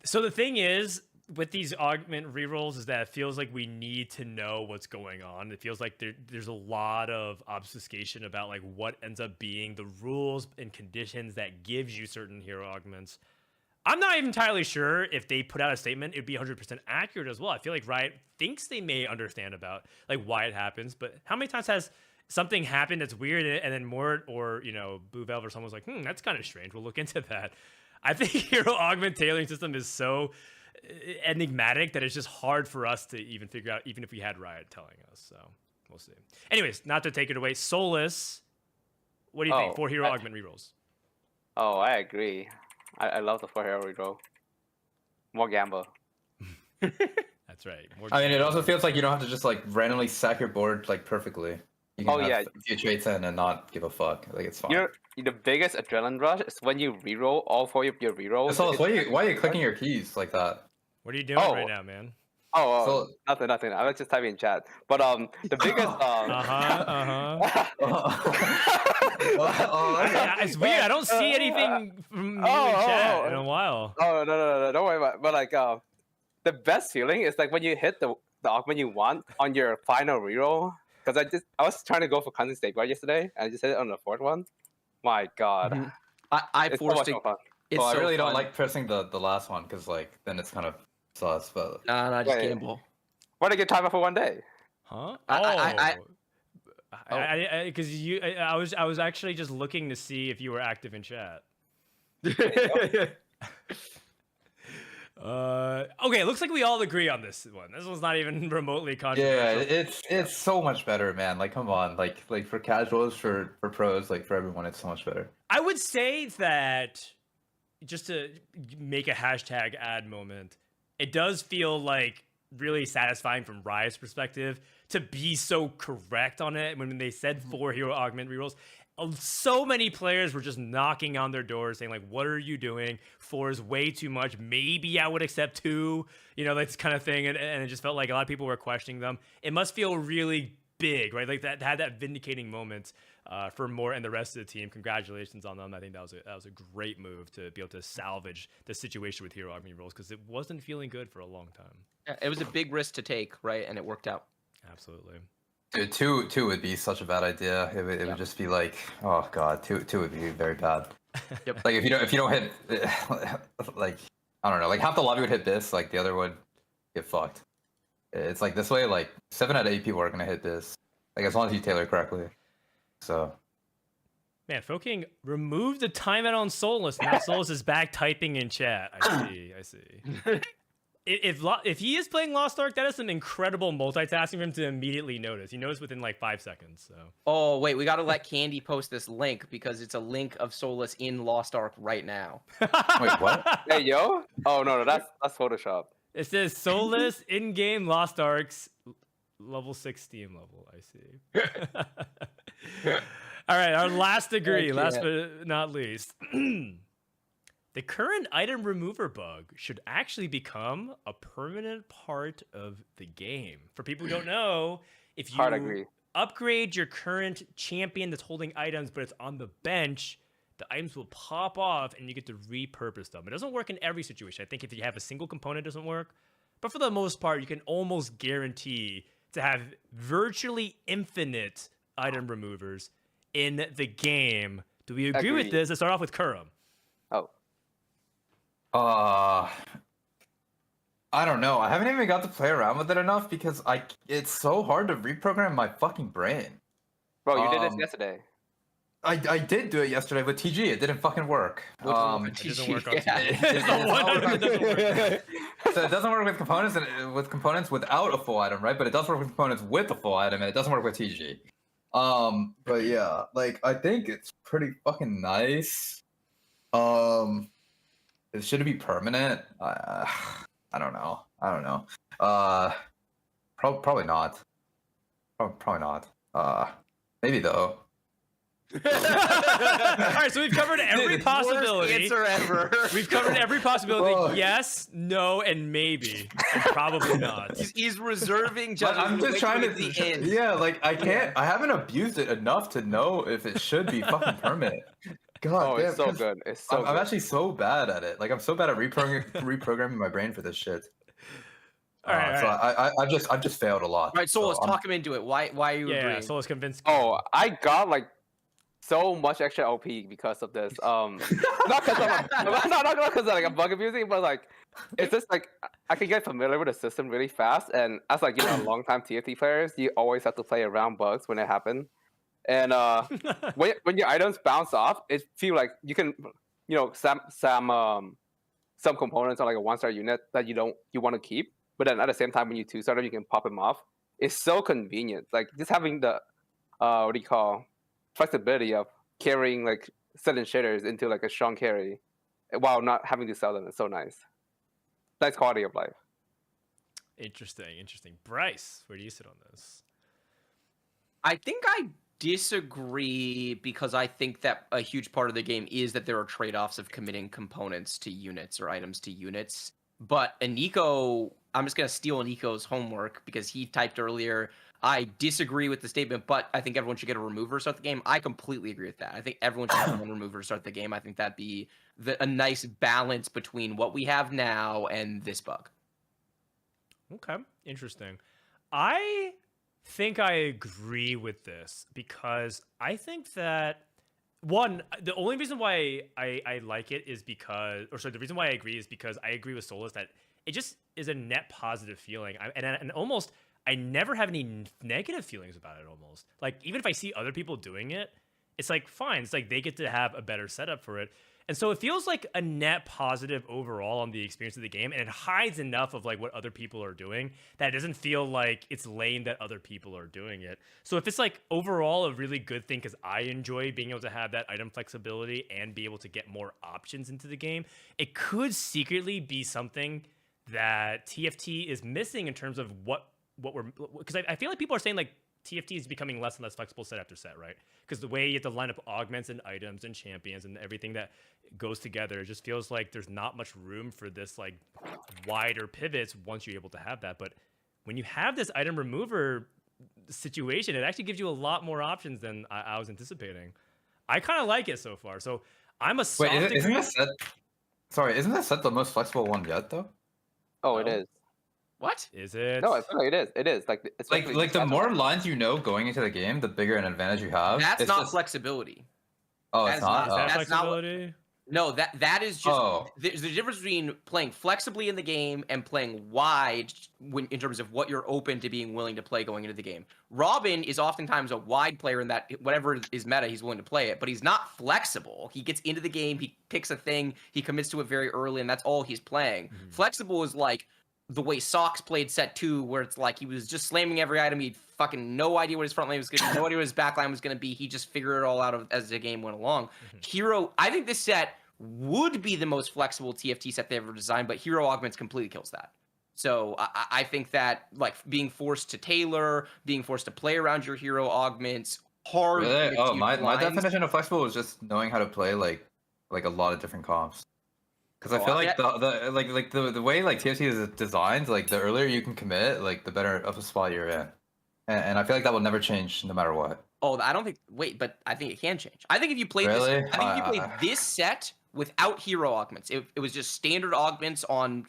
So the thing is, with these augment rerolls, is that it feels like we need to know what's going on. It feels like there's a lot of obfuscation about like what ends up being the rules and conditions that gives you certain hero augments. I'm not even entirely sure if they put out a statement, it'd be 100% accurate as well. I feel like Riot thinks they may understand about like why it happens, but how many times has something happened that's weird and then Mort or Blue Velvet or someone's like, that's kind of strange. We'll look into that. I think Hero Augment tailoring system is so enigmatic that it's just hard for us to even figure out, even if we had Riot telling us. So we'll see. Anyways, not to take it away, Souless, what do you think? 4 Hero Augment rerolls. Oh, I agree. I love the 4 hero reroll. More gamble. That's right. I mean, it also feels like you don't have to just like randomly sack your board like perfectly. You can have a few traits in and not give a fuck. Like it's fine. The biggest adrenaline rush is when you reroll all 4 of your rerolls. So why are you clicking your keys like that? What are you doing right now, man? Nothing. I was just typing in chat. But the biggest it's weird. I don't see anything from you in chat in a while. Oh no, don't worry about it. But like the best feeling is like when you hit the augment you want on your final reroll. Because I was trying to go for constant state guard yesterday, and I just hit it on the 4th one. My God, I forced it. Well, I really don't like pressing the last one because like then it's kind of sus. But nah, just gamble. Why did I get timer for 1 day? Huh? Because I was actually just looking to see if you were active in chat. Okay, it looks like we all agree on this one. This one's not even remotely controversial. Yeah, it's so much better, man. Like, come on, like for casuals, for pros, like for everyone, it's so much better. I would say that just to make a hashtag ad moment, it does feel like really satisfying from Riot's perspective to be so correct on it. When they said 4 hero augment rerolls, so many players were just knocking on their doors saying like, what are you doing? 4 is way too much. Maybe I would accept 2, that's kind of thing. And it just felt like a lot of people were questioning them. It must feel really big, right? Like that had that vindicating moment for Mort and the rest of the team. Congratulations on them. I think that was a great move to be able to salvage the situation with hero augment rolls because it wasn't feeling good for a long time. Yeah, it was a big risk to take, right? And it worked out. Absolutely. Dude, two would be such a bad idea. It would just be like, oh god, two would be very bad. Yep. Like if you don't hit, like I don't know, like half the lobby would hit this, like the other would get fucked. It's like this way, like 7 out of 8 people are gonna hit this, like as long as you tailor correctly. So. Man, Foking removed the timeout on Souless. Now Souless is back typing in chat. I see. If he is playing Lost Ark, that is some incredible multitasking for him to immediately notice. He knows within like 5 seconds. So. Oh wait, we gotta let Candy post this link because it's a link of Souless in Lost Ark right now. Wait, what? Hey yo! Oh no, that's Photoshop. It says Souless in-game Lost Arks level 6 Steam level. I see. All right, our last degree, last but not least. The current item remover bug should actually become a permanent part of the game. For people who don't know, if you upgrade your current champion that's holding items, but it's on the bench, the items will pop off and you get to repurpose them. It doesn't work in every situation. I think if you have a single component, it doesn't work. But for the most part, you can almost guarantee to have virtually infinite item removers in the game. Do we agree with this? Let's start off with Kurum. I don't know. I haven't even got to play around with it enough because it's so hard to reprogram my fucking brain. Bro, you did this yesterday. I did do it yesterday with TG. It didn't fucking work. It doesn't work on TG. So it doesn't work with components and with components without a full item, right? But it does work with components with a full item, and it doesn't work with TG. But yeah, like I think it's pretty fucking nice. Should it be permanent? I don't know. Probably not. Probably not. Maybe though. All right, so we've covered every possibility. Worst answer ever. We've covered every possibility. Whoa. Yes, no, and maybe. And probably not. He's reserving judgment. I'm just trying to. The end. Yeah, like I can't. I haven't abused it enough to know if it should be fucking permanent. God, damn, it's so good. It's so. I'm actually so bad at it. Like I'm so bad at reprogramming my brain for this shit. All right, so I've just failed a lot. All right, Souless, talk him into it. Why are you agreeing? Souless convinced. Oh, I got like so much extra OP because of this. Not because not because of like a bug abusing, but like it's just like I can get familiar with the system really fast. And as like long-time TFT players, you always have to play around bugs when it happen. And when your items bounce off, it feel like you can some components are like a 1-star unit that you want to keep, but then at the same time when you 2-star them, you can pop them off. It's so convenient. Like just having the what do you call flexibility of carrying like certain shaders into like a strong carry while not having to sell them is so nice. Nice quality of life. Interesting. Bryce, where do you sit on this? I think I disagree because I think that a huge part of the game is that there are trade-offs of committing components to units or items to units. But Nico, I'm just going to steal Nico's homework because he typed earlier, I disagree with the statement, but I think everyone should get a remover to start the game. I completely agree with that. I think everyone should have one remover to start the game. I think that'd be a nice balance between what we have now and this bug. Okay, interesting. I think I agree with this because I think that the only reason why I like it is because, the reason why I agree is because I agree with Souless that it just is a net positive feeling. And almost I never have any negative feelings about it. Almost like even if I see other people doing it, it's like fine. It's like they get to have a better setup for it. And so it feels like a net positive overall on the experience of the game, and it hides enough of like what other people are doing that it doesn't feel like it's lame that other people are doing it. So if it's like overall a really good thing, because I enjoy being able to have that item flexibility and be able to get more options into the game, it could secretly be something that TFT is missing in terms of what we're, because I feel like people are saying like TFT is becoming less and less flexible set after set, right? Because the way you have to line up augments and items and champions and everything that goes together, it just feels like there's not much room for this like wider pivots once you're able to have that. But when you have this item remover situation, it actually gives you a lot more options than I was anticipating. I kind of like it so far. So I'm a soft isn't this set? Sorry, isn't this set the most flexible one yet though? Oh, it is. What? Is it? No, it is. It is. Like the more lines you know going into the game, the bigger an advantage you have. That's not flexibility. Oh, it's not? Is that That's flexibility? No, that is just there's the difference between playing flexibly in the game and playing wide in terms of what you're open to being willing to play going into the game. Robin is oftentimes a wide player in that whatever is meta, he's willing to play it, but he's not flexible. He gets into the game, he picks a thing, he commits to it very early, and that's all he's playing. Mm-hmm. Flexible is like the way Socks played set 2, where it's like he was just slamming every item. He had fucking no idea what his front line was going to be, no idea what his back line was going to be. He just figured it all out as the game went along. Mm-hmm. Hero, I think this set would be the most flexible TFT set they ever designed, but Hero Augments completely kills that. So I think that like being forced to tailor, being forced to play around your Hero Augments, hard. Really? Oh, my definition of flexible is just knowing how to play like a lot of different comps. Because I feel like the way like TFT is designed, like the earlier you can commit, like the better of a spot you're in, and I feel like that will never change no matter what. Oh, I don't think. Wait, but I think it can change. I think if you played this, I think if you played this set without hero augments, it was just standard augments on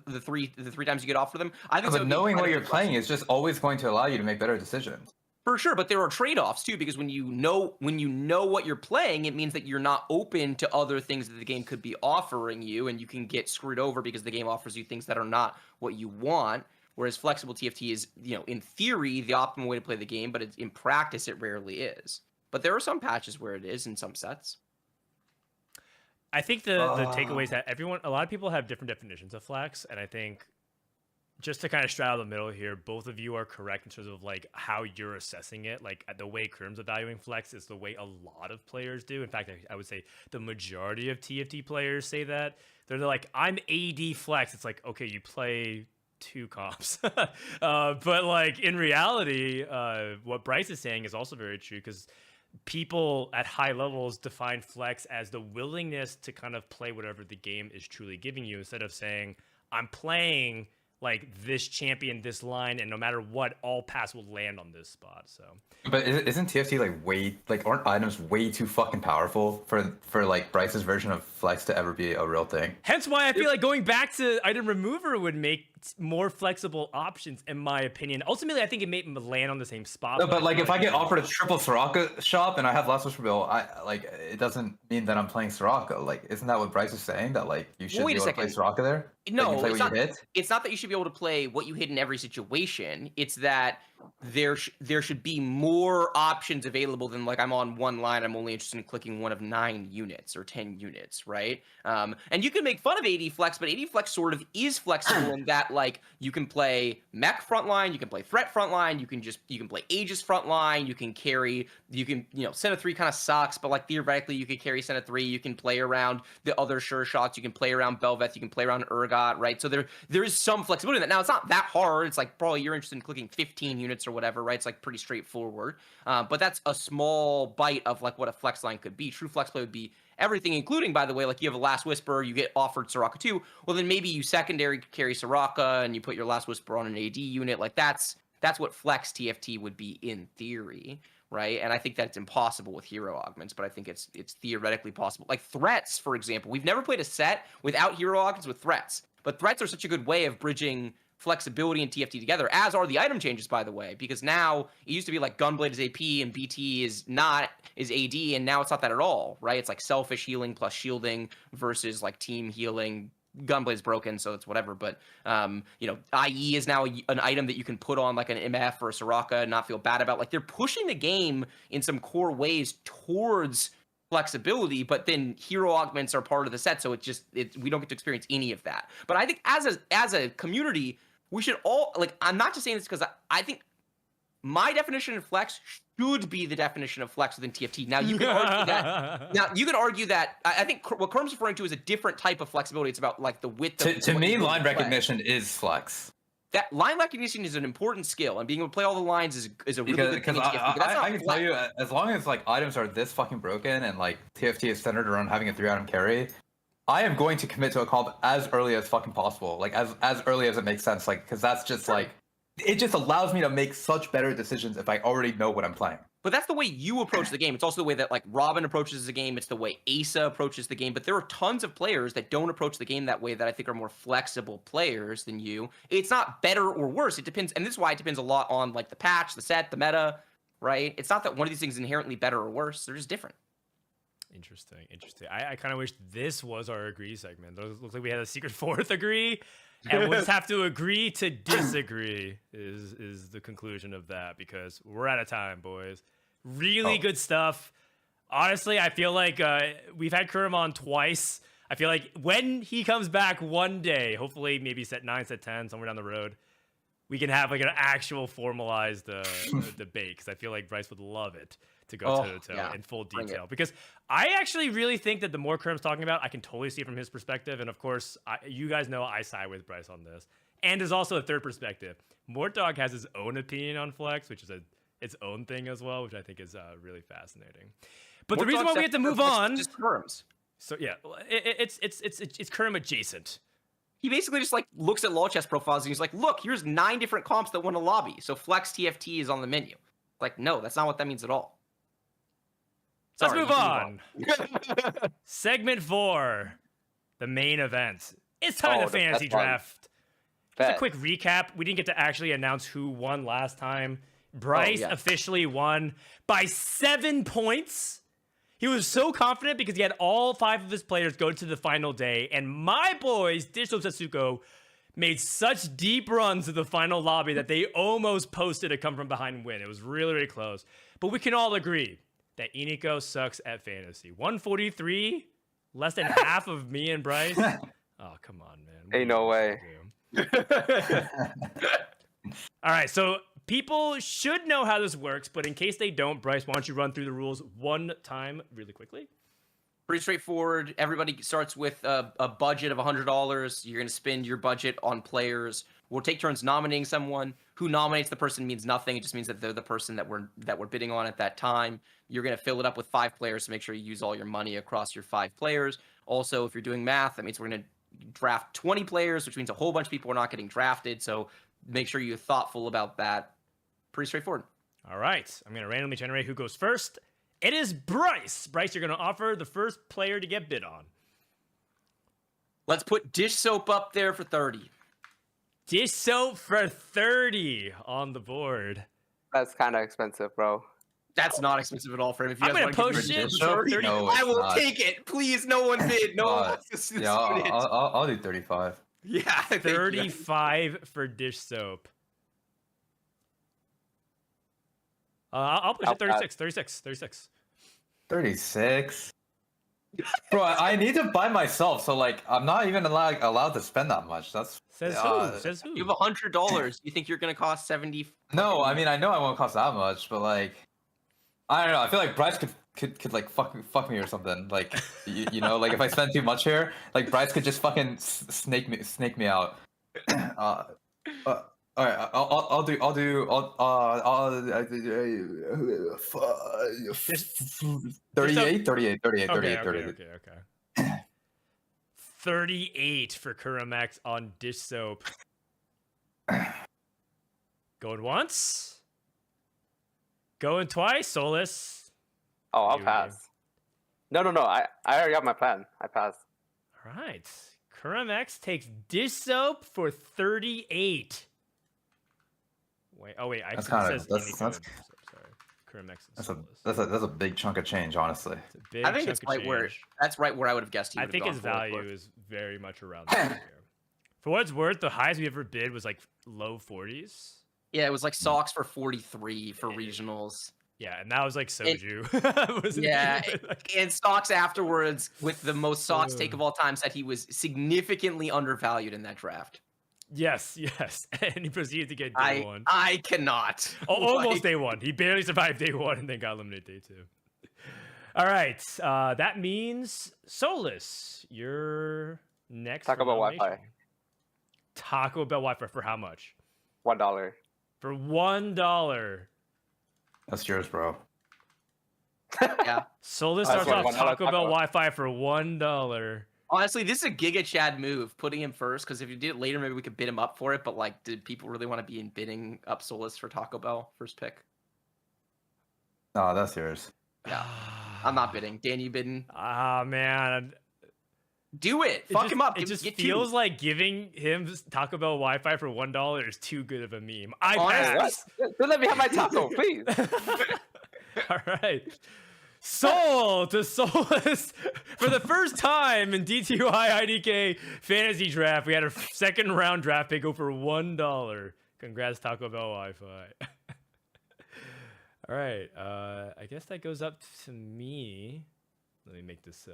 the three times you get off for them. I think. But knowing what you're playing is just always going to allow you to make better decisions. For sure, but there are trade-offs too, because when you know what you're playing, it means that you're not open to other things that the game could be offering you, and you can get screwed over because the game offers you things that are not what you want. Whereas flexible TFT is, in theory, the optimal way to play the game, but in practice, it rarely is. But there are some patches where it is in some sets. I think the takeaway is that a lot of people have different definitions of flex, and I think just to kind of straddle the middle here, both of you are correct in terms of like how you're assessing it. Like the way Kurum's evaluating flex is the way a lot of players do. In fact, I would say the majority of TFT players say that. They're like, I'm AD flex. It's like, okay, you play 2 comps. But like in reality, what Bryce is saying is also very true, because people at high levels define flex as the willingness to kind of play whatever the game is truly giving you, instead of saying, I'm playing like this champion, this line, and no matter what, all paths will land on this spot. So, but isn't TFT aren't items way too fucking powerful for like Bryce's version of flex to ever be a real thing? Hence why I feel like going back to item remover would make more flexible options, in my opinion. Ultimately, I think it made him land on the same spot. No, but like if I get feel offered a triple Soraka shop and I have last Whisper Bill, it doesn't mean that I'm playing Soraka. Like, isn't that what Bryce is saying? That like you should Wait be a able to play second. Soraka there? No, Like, you play it's what not. you hit? It's not that you should be able to play what you hit in every situation. It's that there should be more options available than like I'm on one line. I'm only interested in clicking one of 9 units or 10 units, right? And you can make fun of AD Flex, but AD Flex sort of is flexible in that like you can play mech frontline, you can play threat frontline, you can play Aegis frontline, you can carry, Senna 3 kind of sucks, but like theoretically you could carry Senna 3, you can play around the other sure shots, you can play around Belveth, you can play around Urgot, right? So there is some flexibility in that. Now it's not that hard. It's like probably you're interested in clicking 15 units or whatever, right? It's like pretty straightforward. But that's a small bite of like what a flex line could be. True flex play would be everything, including, by the way, like you have a Last Whisper, you get offered Soraka 2. Well, then maybe you secondary carry Soraka and you put your Last Whisper on an AD unit. Like that's what flex TFT would be in theory, right? And I think that's impossible with hero augments, but I think it's theoretically possible. Like threats, for example, we've never played a set without hero augments with threats, but threats are such a good way of bridging flexibility and TFT together, as are the item changes, by the way, because now it used to be like Gunblade is AP and BT is AD, and now it's not that at all, right? It's like selfish healing plus shielding versus like team healing. Gunblade's broken, so it's whatever, but IE is now an item that you can put on like an MF or a Soraka and not feel bad about. Like they're pushing the game in some core ways towards flexibility, but then hero augments are part of the set, so we don't get to experience any of that. But I think as a community, we should all, like, I'm not just saying this because I think my definition of flex should be the definition of flex within TFT. Now you can argue that. I think what Kurumx is referring to is a different type of flexibility. It's about like the width. To me, line recognition is flex. That line recognition is an important skill, and being able to play all the lines is a really good thing. I can tell you, as long as like items are this fucking broken and like TFT is centered around having a 3-item carry, I am going to commit to a comp as early as fucking possible, like as early as it makes sense, like because that's just like it just allows me to make such better decisions if I already know what I'm playing. But that's the way you approach the game. It's also the way that like Robin approaches the game. It's the way Asa approaches the game. But there are tons of players that don't approach the game that way that I think are more flexible players than you. It's not better or worse. It depends. And this is why it depends a lot on like the patch, the set, the meta, right? It's not that one of these things is inherently better or worse. They're just different. Interesting. I kind of wish this was our agree segment. It looks like we had a secret fourth agree. And we'll just have to agree to disagree is the conclusion of that, because we're out of time, boys. Really good stuff. Honestly, I feel like we've had Kurum on twice. I feel like when he comes back one day, hopefully maybe set 9, set 10, somewhere down the road, we can have like an actual formalized debate, because I feel like Bryce would love it to go toe-to-toe in full detail. Because I actually really think that the more Kurum's talking about, I can totally see it from his perspective. And of course, you guys know I side with Bryce on this. And there's also a third perspective. Mortdog has his own opinion on Flex, which is its own thing as well, which I think is really fascinating. But the reason why we have to move on, just Kurum's. So yeah, it's Kurum adjacent. He basically just like looks at lol chess profiles and he's like, look, here's 9 different comps that won a lobby. So Flex TFT is on the menu. Like, no, that's not what that means at all. Sorry, Let's move on. Segment 4, the main event. It's time to fantasy draft. Just a quick recap. We didn't get to actually announce who won last time. Bryce officially won by 7 points. He was so confident because he had all 5 of his players go to the final day. And my boys, Digital Setsuko, made such deep runs to the final lobby that they almost posted a come from behind win. It was really, really close. But we can all agree that Iniko sucks at fantasy. 143, less than half of me and Bryce. Oh, come on, man. Ain't no way. All right, so people should know how this works, but in case they don't, Bryce, why don't you run through the rules one time really quickly? Pretty straightforward. Everybody starts with a budget of $100. You're going to spend your budget on players. We'll take turns nominating someone. Who nominates the person means nothing. It just means that they're the person that we're bidding on at that time. You're going to fill it up with 5 players to make sure you use all your money across your 5 players. Also, if you're doing math, that means we're going to draft 20 players, which means a whole bunch of people are not getting drafted. So make sure you're thoughtful about that. Pretty straightforward. All right. I'm going to randomly generate who goes first. It is Bryce. Bryce, you're going to offer the first player to get bid on. Let's put dish soap up there for 30. Dish soap for 30 on the board. That's kind of expensive, bro. That's not expensive at all for him. If you I'm guys gonna want to post give him a shit dish for soap, 30. No, I it's will not. take it. Please, no one bid. No one wants to split Yeah, it. I'll do 35. Yeah, thank you. 35 for dish soap. I'll push it 36, 36, 36. 36. Bro, I need to buy myself, so like I'm not even allowed to spend that much. That's Says uh, who? Says who? You have $100. You think you're gonna cost 70? No, I mean I know I won't cost that much, but like I don't know. I feel like Bryce could like fuck me or something. Like you know, like if I spend too much here, like Bryce could just fucking snake me out. All right, I'll do 38. Okay. 38 for Kurumx on dish soap. Going once. Going twice, Souless. Oh, I'll You- pass. No. I already got my plan. I passed. All right. Kurumx takes dish soap for 38. Wait, I That's actually kinda- says that's- any that's- kind of soap, sorry. Kurumx and That's Souless. that's a big chunk of change, honestly. It's a big I think chunk it's of right where change. that's right where I would have guessed he I would have think gone his for it, value but- is very much around that area. For what it's worth, the highest we ever bid was like low 40s. Yeah, it was like socks for 43 for regionals. Yeah, and that was like soju. Wasn't Yeah, even, like- and stocks afterwards with the most stocks take of all time said he was significantly undervalued in that draft. yes, and he proceeded to get day one. I cannot. Almost Like, day one. He barely survived day one and then got eliminated day two. All right, that means Souless, you're next. Taco for Bell nomination. Wi-Fi. Taco Bell Wi-Fi for how much? $1. For $1. That's yours, bro. Yeah. Souless That's starts what off $1 Taco Bell Taco. Wi-Fi for $1. Honestly, this is a Giga Chad move, putting him first, because if you did it later, maybe we could bid him up for it. But like, did people really want to be in bidding up Souless for Taco Bell first pick? No, that's yours. Yeah. I'm not bidding. Dan, you bidding? Ah man, Do it. Fuck him up. It Give- just get feels two. like giving him Taco Bell Wi-Fi for $1 is too good of a meme. I Honestly, pass. Don't let me have my taco, please. All right. Soul to Souless for the first time in DTIYDK fantasy draft. We had a second round draft pick go for $1. Congrats, Taco Bell Wi-Fi. All right. I guess that goes up to me. Let me make this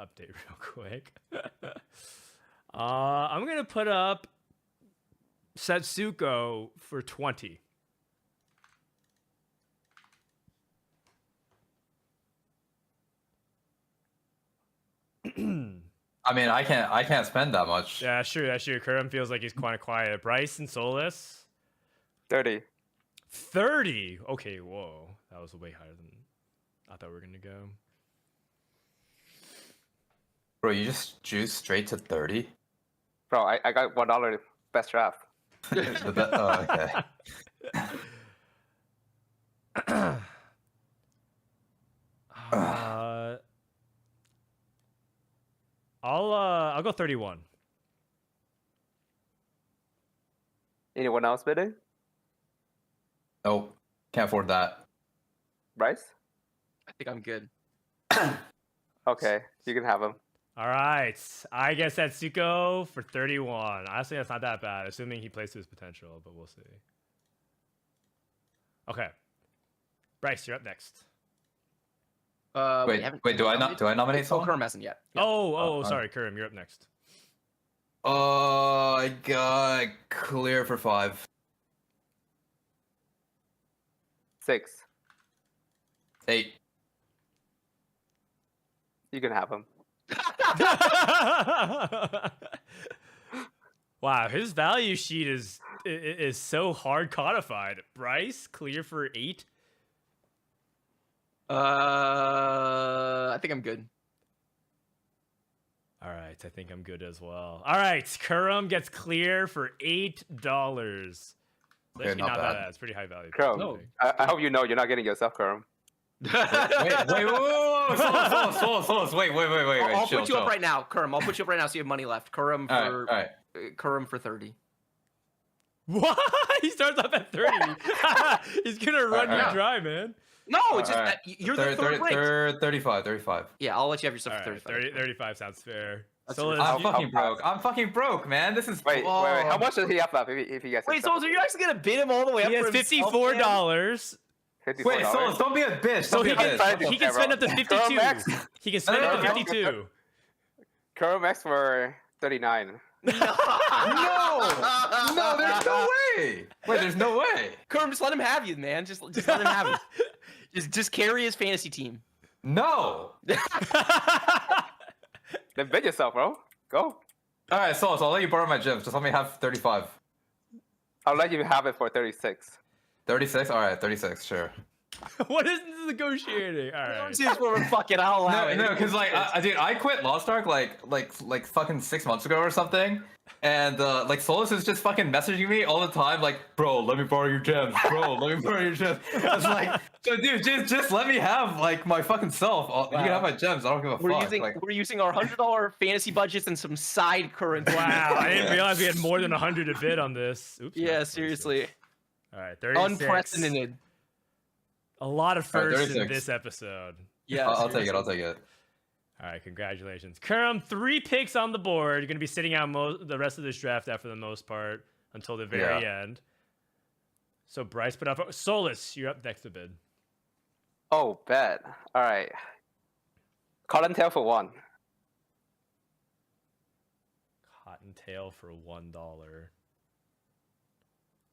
update real quick. I'm gonna put up Setsuko for 20. I mean, I can't spend that much. Yeah, sure. Kurum feels like he's kind of quiet. Bryce and Souless, 30. 30. Okay, whoa, that was way higher than I thought we were gonna go. Bro, you just juiced straight to 30. Bro, I got $1 best draft. Oh, okay. I'll go 31. Anyone else bidding? Nope, can't afford that. Bryce? I think I'm good. Okay, you can have him. All right, I guess Setsuko for 31. Honestly, that's not that bad, assuming he plays to his potential, but we'll see. Okay, Bryce, you're up next. We Wait, haven't- do I nominate Oh, someone? Kerm hasn't yet. Yeah. Oh, sorry, Kurum, you're up next. I got clear for 5. 6. 8. You can have him. Wow, his value sheet is so hard codified. Bryce, clear for 8. I think I'm good. All right, I think I'm good as well. All right, Kurum gets clear for $8. Okay, Actually, not bad. It's pretty high value. Kerm, No. I hope you know you're not getting yourself, Kerm. Wait, Souless, wait. I'll Chill, put you up chill. right now, Kerm. I'll put you up right now so you have money left. Kerm All for right. Kerm for 30. What? He starts off at 30. He's gonna run you dry, man. No, it's just that you're the third ranked. 35. Yeah, I'll let you have yourself for All right, 35. 35 sounds fair. I'm fucking broke. I'm fucking broke, man. This is Wait. How much does he have left if he gets? Wait, so you're actually gonna bid him all the way up? He has $54. Wait, Souless, don't be a bitch. So he can spend up to 52. He can spend up to 52. Kurumx for 39. No, there's no way. Wait, there's no way. Kurumx, just let him have you, man. Just let him have you. Just carry his fantasy team. No. Then bid yourself, bro. Go. All right, Souless, I'll let you borrow my gems. Just let me have 35. I'll let you have it for 36. 36? All right, 36, sure. What is this negotiating? All right. Fuck it, I'll allow it. No, because like, dude, I quit Lost Ark like fucking 6 months ago or something, and like Souless is just fucking messaging me all the time, like, bro, let me borrow your gems, bro, let me borrow your gems. It's like, so dude, just let me have like my fucking self. You can have my gems. I don't give a fuck. We're using our $100 fantasy budgets and some side currency. Wow, I didn't realize we had more than 100 to bid on this. Oops. Yeah, seriously. All right, 36. Unprecedented. A lot of firsts in 36. this episode. Yeah, I'll take it. I'll take it. All right, congratulations. Kurum, 3 picks on the board. You're going to be sitting out the rest of this draft after the most part until the very end. So Bryce put up... Souless, you're up next to bid. Oh, bet. All right. Cottontail for 1. Cottontail for $1.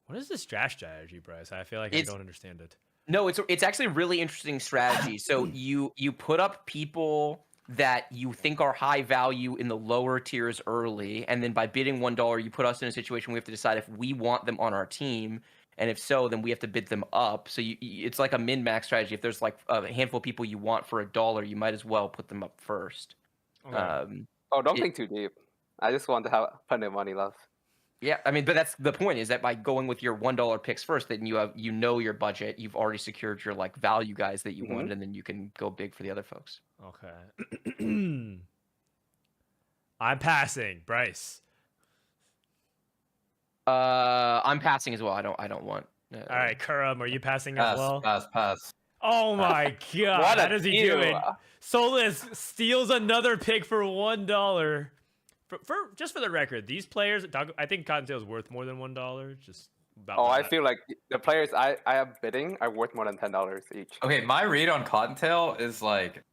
What is this draft strategy, Bryce? I feel like I don't understand it. No, it's actually a really interesting strategy. So you put up people that you think are high value in the lower tiers early, and then by bidding $1, you put us in a situation where we have to decide if we want them on our team, and if so, then we have to bid them up. So it's like a min-max strategy. If there's like a handful of people you want for $1, you might as well put them up first. Okay. Don't think too deep. I just want to have plenty of money left. Yeah, I mean, but that's the point, is that by going with your $1 picks first, then you know your budget, you've already secured your like value guys that you want, and then you can go big for the other folks. Okay. I'm passing, Bryce. I'm passing as well. I don't want. All right, Kurum, are you passing as well? Pass. Oh my god! What is he doing? Soulless steals another pick for $1. Just for the record, these players, I think Cottontail is worth more than $1. Just about. I feel like the players I am bidding are worth more than $10 each. Okay, my read on Cottontail is like,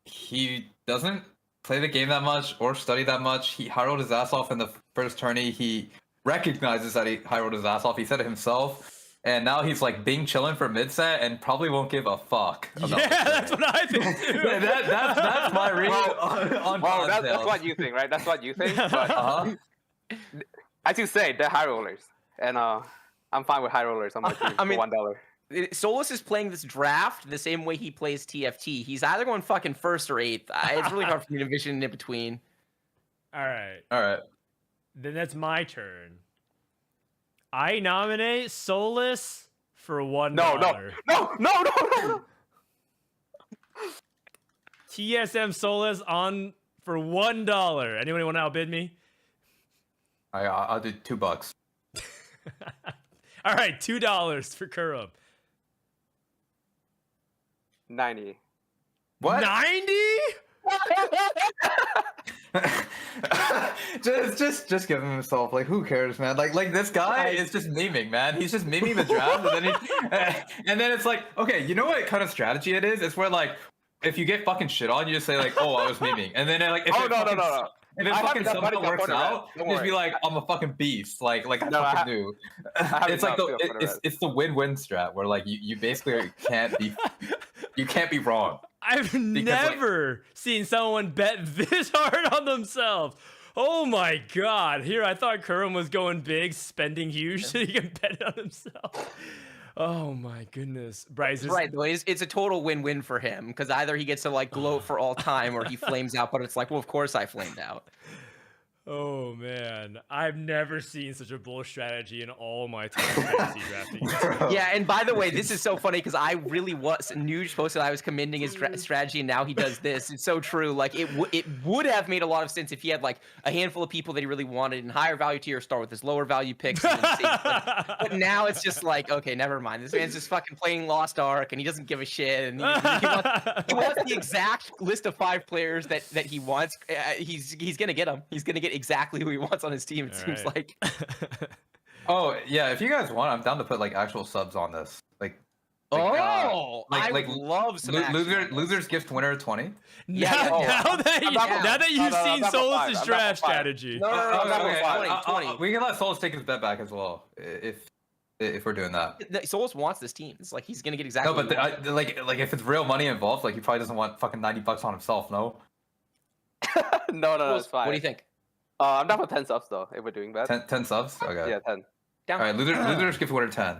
he doesn't play the game that much or study that much. He high rolled his ass off in the first tourney. He recognizes that he high rolled his ass off. He said it himself. And now he's like being chilling for mid set and probably won't give a fuck. Yeah, that's what I think too. that's my read on Cottontail. That's what you think, right? That's what you think. But as you say, they're high rollers, and I'm fine with high rollers on my team for $1. Souless is playing this draft the same way he plays TFT. He's either going fucking first or eighth. It's really hard for me to envision in between. All right. Then that's my turn. I nominate Souless for $1. No. TSM Souless on for $1. Anybody want to outbid me? I'll do $2. All right, $2 for Kurum. 90. What? 90? just give him himself. Like, who cares, man? Like this guy is just memeing, man. He's just memeing the draft, and then it's like, okay, you know what kind of strategy it is? It's where like, if you get fucking shit on, you just say like, oh, I was memeing, and then like, if if it fucking somehow works out, just be like, I'm a fucking beast. Like I fucking do. It's like it's the win-win strat where like you basically can't be wrong. I've never seen someone bet this hard on themselves. Oh my god! Here, I thought Kurum was going big, spending huge, so he can bet it on himself. Oh my goodness, Bryce. Right, though, it's a total win-win for him, because either he gets to like gloat for all time, or he flames out. But it's like, well, of course I flamed out. Oh man, I've never seen such a bull strategy in all my time fantasy drafting. Bro. Yeah, and by the way, this is so funny because I really was Nuge posted I was commending his strategy, and now he does this. It's so true. Like it would have made a lot of sense if he had like a handful of people that he really wanted in higher value tier, start with his lower value picks. And then save, but now it's just like, okay, never mind. This man's just fucking playing Lost Ark, and he doesn't give a shit. And he wants the exact list of 5 players that he wants. He's gonna get them. He's gonna get exactly who he wants on his team. It seems like. Oh yeah, if you guys want, I'm down to put like actual subs on this. I love some losers gift winner 20. Yeah, now that you've seen Souless' draft strategy. No, 20. We can let Souless take his bet back as well if we're doing that. Souless wants this team. It's like he's gonna get exactly. No, but like if it's real money involved, like he probably doesn't want fucking $90 on himself. No. No, it's fine. What do you think? I'm down for 10 subs though. If we're doing that. 10 subs. Okay. Yeah, 10. Down. All right, losers gift winner 10.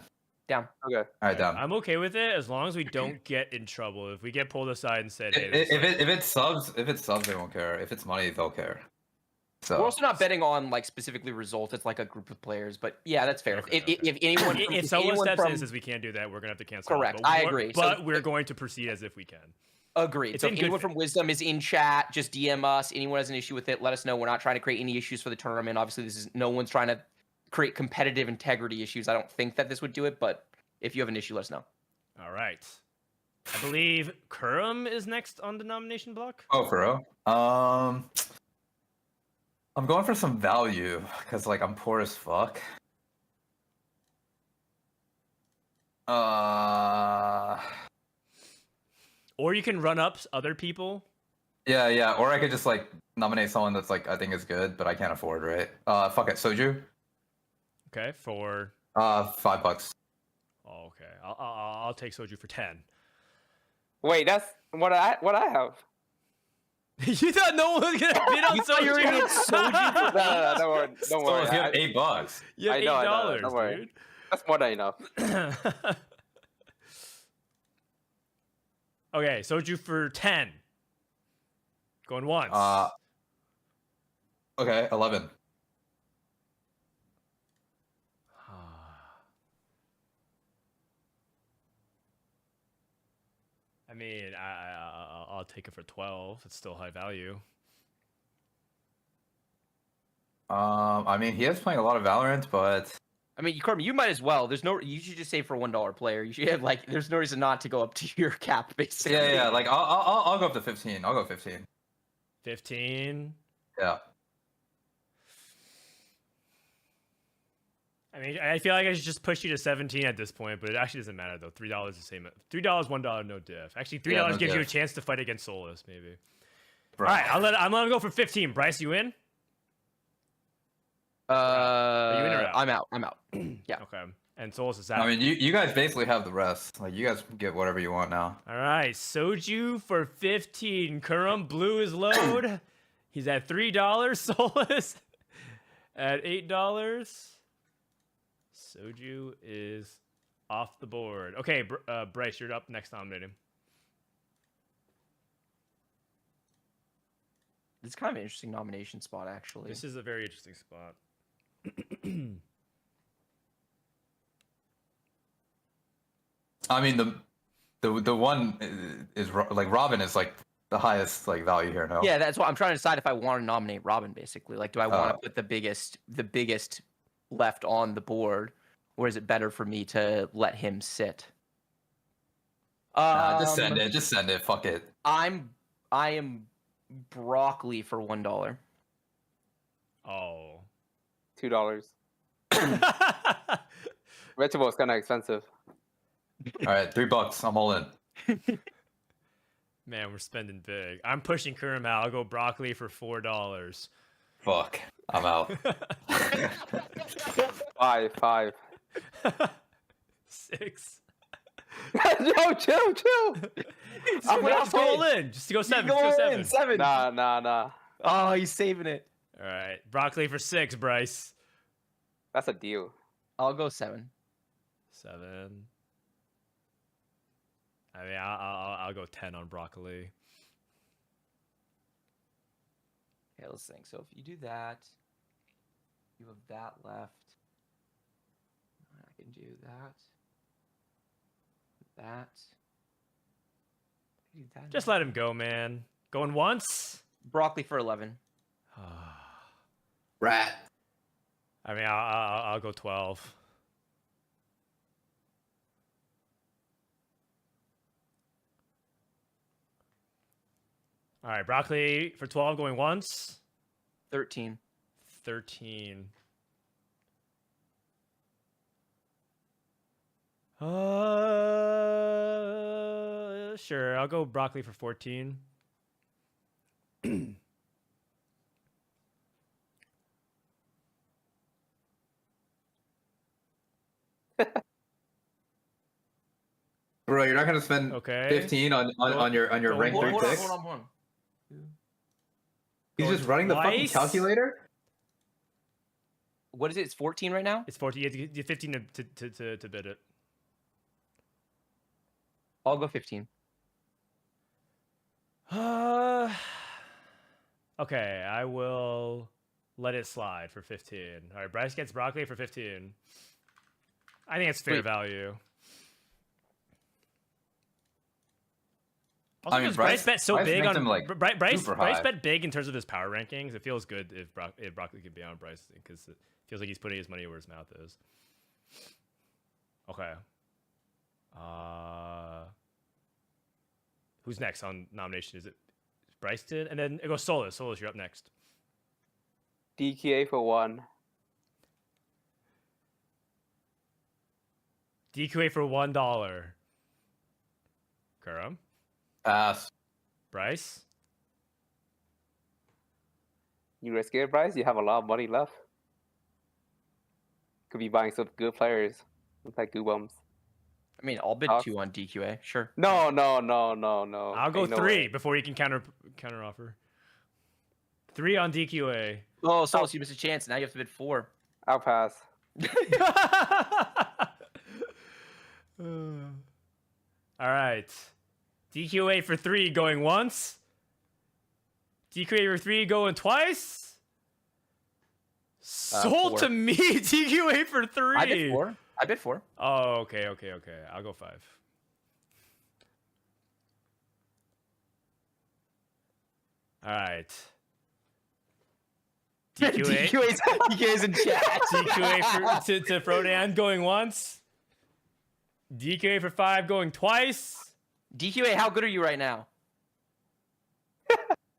Down. Okay. All right, down. I'm okay with it as long as we don't get in trouble. If we get pulled aside and said, "Hey, If it's subs, they won't care. If it's money, they'll care. So We're also not betting on like specifically results. It's like a group of players. But yeah, that's fair. Okay, If anyone, if someone steps in and says we can't do that, we're gonna have to cancel. Correct. But I agree. But we're going to proceed as if we can. Agreed. It's So in if good anyone faith. from Wisdom is in chat, just DM us. Anyone has an issue with it, let us know. We're not trying to create any issues for the tournament. Obviously, this is no one's trying to create competitive integrity issues. I don't think that this would do it, but if you have an issue, let us know. All right. I believe Kurumx is next on the nomination block. Oh, for real? I'm going for some value because like I'm poor as fuck. Or you can run up other people. Yeah. Or I could just like nominate someone that's like I think is good, but I can't afford, right? Fuck it, Soju. Okay, for $5. oh, okay. I'll take Soju for 10. Wait, that's what I have. You thought no one was gonna bid on You thought you were gonna get Soju? Soju No, don't worry. Soju, you have $8. You have I know, $8, don't worry. dude. That's more than enough. Okay, Soju for 10. Going once. Okay, 11. I mean, I'll take it for 12. It's still high value. I mean, he is playing a lot of Valorant, but I mean, Corbin, you might as well. You should just save for $1 player. You should have like. There's no reason not to go up to your cap, basically. yeah. Like I'll go up to 15. I'll go 15. 15. Yeah. I mean, I feel like I should just push you to 17 at this point, but it actually doesn't matter though. $3 is the same. $3, $1, no diff. Actually, $3 Yeah, no gives you a diff. chance to fight against Souless, maybe. Bro. All right, I'm gonna go for 15. Bryce, you in? You in or out? I'm out. I'm out. Yeah. Okay. And Souless is out. I mean, you guys basically have the rest. Like you guys get whatever you want now. All right, Soju for 15. Kurumx blew his load. He's at $3. Souless at $8. Soju is off the board. Okay, Bryce, you're up next nominating. This is kind of an interesting nomination spot, actually. This is a very interesting spot. I mean, the one is like Robin is like the highest like value here. No. Yeah, that's what I'm trying to decide if I want to nominate Robin. Basically, like, do I want to put the biggest left on the board, or is it better for me to let him sit? Just send it. Just send it. Fuck it. I am broccoli for $1. Oh. $2. Vegetable is kind of expensive. All right, $3. I'm all in. Man, we're spending big. I'm pushing Kurumx out. I'll go broccoli for $4. Fuck. I'm out. Five. 6. Yo, chill. Let's go all in. Just to go 7. Let's go 7. Nah. Oh, he's saving it. All right, broccoli for 6, Bryce. That's a deal. I'll go 7. 7. I mean, I'll go 10 on broccoli. Okay, let's think. So if you do that, you have that left. I can do that. That. Do that Just now. let him go, man. Going once. Broccoli for 11. Rat. I mean, I'll go 12. All right, broccoli for 12 going once. 13. 13. Sure. I'll go broccoli for 14. Bro, you're not gonna spend Okay. 15 on your Go- rank hold 3 on, picks? Hold on. He's Going just running the fucking twice? calculator? What is it? It's 14 right now? It's 14. You have to get 15 to bid it. I'll go 15. Okay, I will let it slide for 15. All right, Bryce gets broccoli for 15. I think it's fair Wait. value. I Also, mean, because Bryce bet so Bryce big ranked on him, like, Bryce super Bryce high. bet big in terms of his power rankings. It feels good if broccoli could be on Bryce because it feels like he's putting his money where his mouth is. Okay. Who's next on nomination? Is it Bryce did? And then it goes Souless. Souless, you're up next. DKA for 1. DQA for $1. Kurum. Pass. Bryce. You risk it, Bryce? You have a lot of money left. Could be buying some good players. Like Goobums. I mean, I'll bid I'll- 2 on DQA. Sure. No. I'll go Ain't no 3 way. before you can counter offer. 3 on DQA. Oh, Souless, you missed a chance. Now you have to bid 4. I'll pass. All right. DQA for 3 going once. DQA for 3 going twice. Sold 4. to me. DQA for 3. I bid 4. I bid 4. Oh, okay. I'll go 5. All right. DQA. DQA's in chat. DQA to Frodan going once. DQA for 5 going twice. DQA, how good are you right now?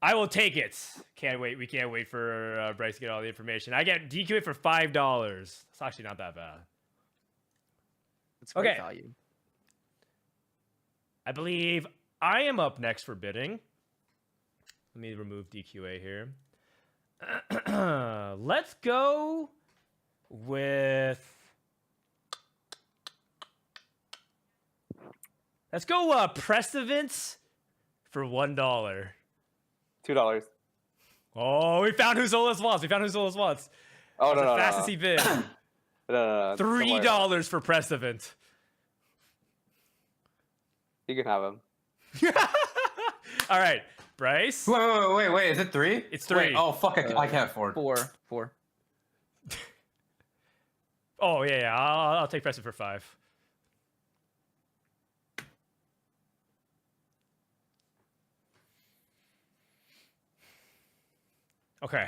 I will take it. Can't wait. We can't wait for Bryce to get all the information. I get DQA for $5. It's actually not that bad. It's great Okay. value. I believe I am up next for bidding. Let me remove DQA here. Let's go with. Let's go Prestivance for $1. $2. Oh, we found who Souless wants. Oh, That's no. the fastest he bid. No. Don't worry about $3 for Prestivant. it. You can have him. All right, Bryce. Wait. Is it 3? It's 3. Wait, oh, fuck. I can't afford. 4. Oh yeah. I'll take Preston for 5. Okay.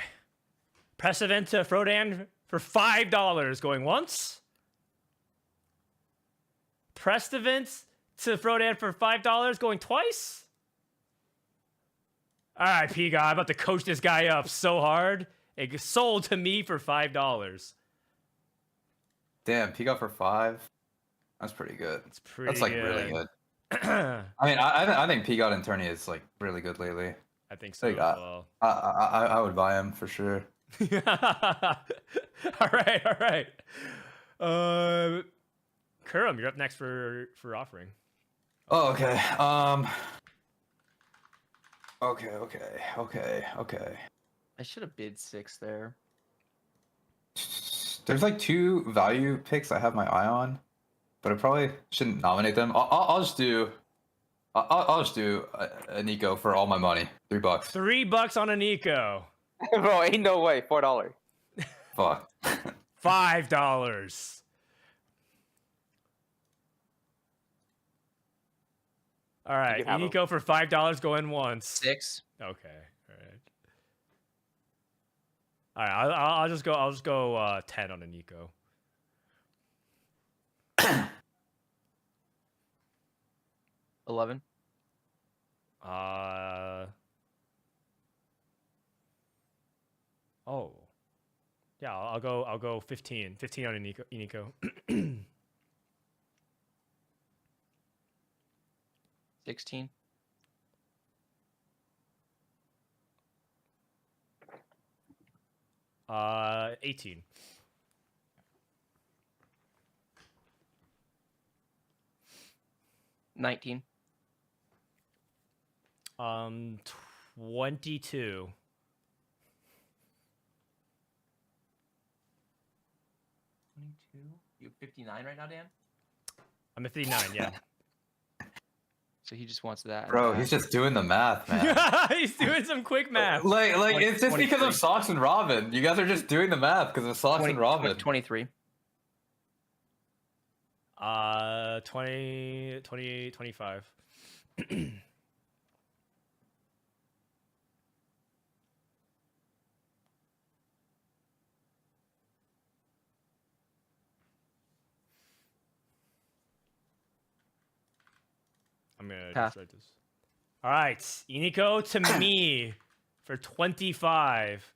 Precedent to Frodan for $5 going once. Prestivant to Frodan for $5 going twice. All right, P guy, I'm about to coach this guy up so hard. It sold to me for $5. Damn, P got for 5. That's pretty good. It's pretty. That's like really good. I mean, I think P got in tourney is like really good lately. I think so There as you go. well. I would buy him for sure. all right. Kurum, you're up next for offering. Oh, okay. Okay. I should have bid 6 there. There's like 2 value picks I have my eye on, but I probably shouldn't nominate them. I'll just do a Nico for all my money. $3. $3 on a Nico. Bro, ain't no way. $4. Fuck. $5. All right, can have 'em. Nico for $5 going once. 6. Okay, all right. I'll just go 10 on a Nico. 11. Oh. Yeah, I'll go 15. 15 on a Nico. 16. 18. 19. 22. You have 59 right now, Dan? I'm at 59, yeah. So he just wants that. Bro, he's just doing the math, man. He's doing some quick math. Like it's just because 23. of Socks and Robin. You guys are just doing the math because of Socks and Robin. 23. 20, 25. I'm gonna Pass. just write this. All right, Iniko to me for 25.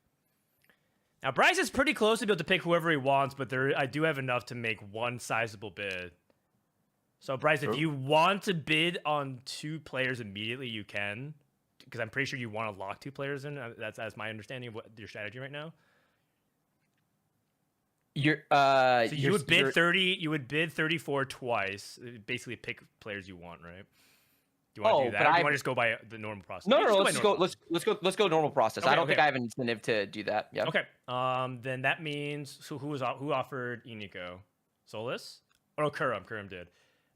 Now Bryce is pretty close to be able to pick whoever he wants, but I do have enough to make one sizable bid. So Bryce, if you want to bid on 2 players immediately, you can, because I'm pretty sure you want to lock 2 players in. That's my understanding of what your strategy right now. So you would bid 30. You would bid 34 twice. Basically, pick players you want, right? Do you want to do that? Or do you want to just go by the normal process? No, Just let's by go. Let's go normal process. Okay, I don't okay. think I have an incentive to do that. Yeah. Okay. Then that means who offered Iniko? Souless? Oh, Kurum. Kurum did.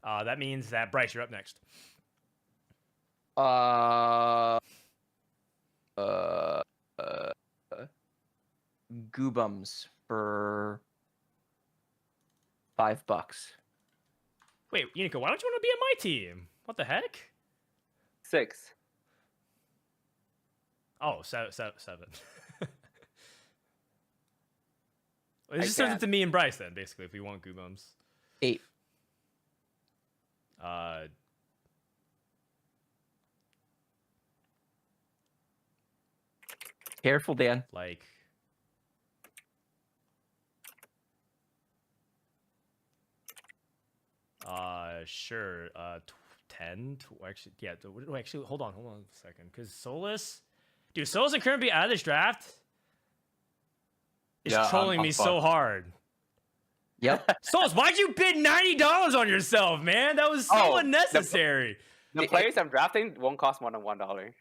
That means that Bryce, you're up next. Goobums for $5. Wait, Iniko, why don't you want to be on my team? What the heck? 6. Oh, 7. It I just turns can't. it to me and Bryce then, basically, if we want Goobums. 8. Careful, Dan. Like, sure. 10. Actually, yeah. Actually, hold on a second, because Souless, dude, Souless and Kurum be out of this draft. It's Yeah, trolling I'm me so fucked. hard. Yep. Souless, why'd you bid $90 on yourself, man? That was so Oh, unnecessary. The players I'm drafting won't cost more than $1.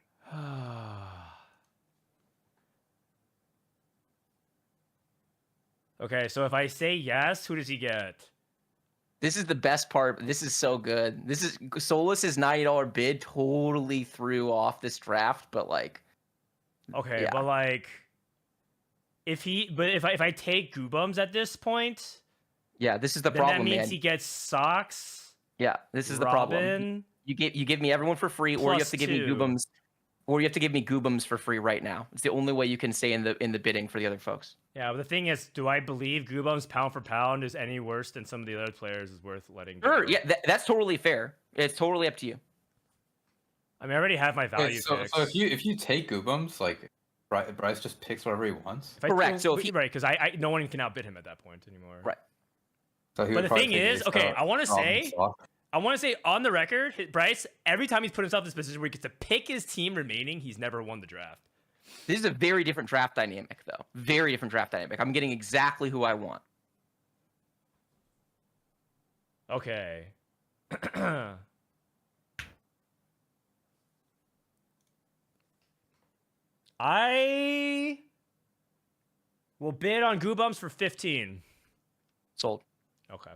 Okay, so if I say yes, who does he get? This is the best part. This is so good. This is Souless's $90 bid totally threw off this draft, but like, Okay, yeah. but like, if I take Goobums at this point, Yeah, this is the then problem, that means man. he gets Socks. Yeah, this is the problem. Robin, You give me everyone for free, or you have to give me +2. Goobums, or you have to give me Goobums for free right now. It's the only way you can stay in the bidding for the other folks. Yeah, but the thing is, do I believe Goobums pound for pound is any worse than some of the other players is worth letting go? Sure, yeah, that's totally fair. It's totally up to you. I mean, I already have my value Wait, so picks. if you take Goobums, like Bryce just picks whatever he wants. If I- Correct, so if he- right, because I no one can outbid him at that point anymore. Right. So he But would the probably thing take is, Ace okay, Out, I want to Robin, say, Sock. on the record, Bryce, every time he's put himself in this position where he gets to pick his team remaining, he's never won the draft. This is a very different draft dynamic, though. Very different draft dynamic. I'm getting exactly who I want. Okay. I will bid on Goobums for 15. Sold. Okay.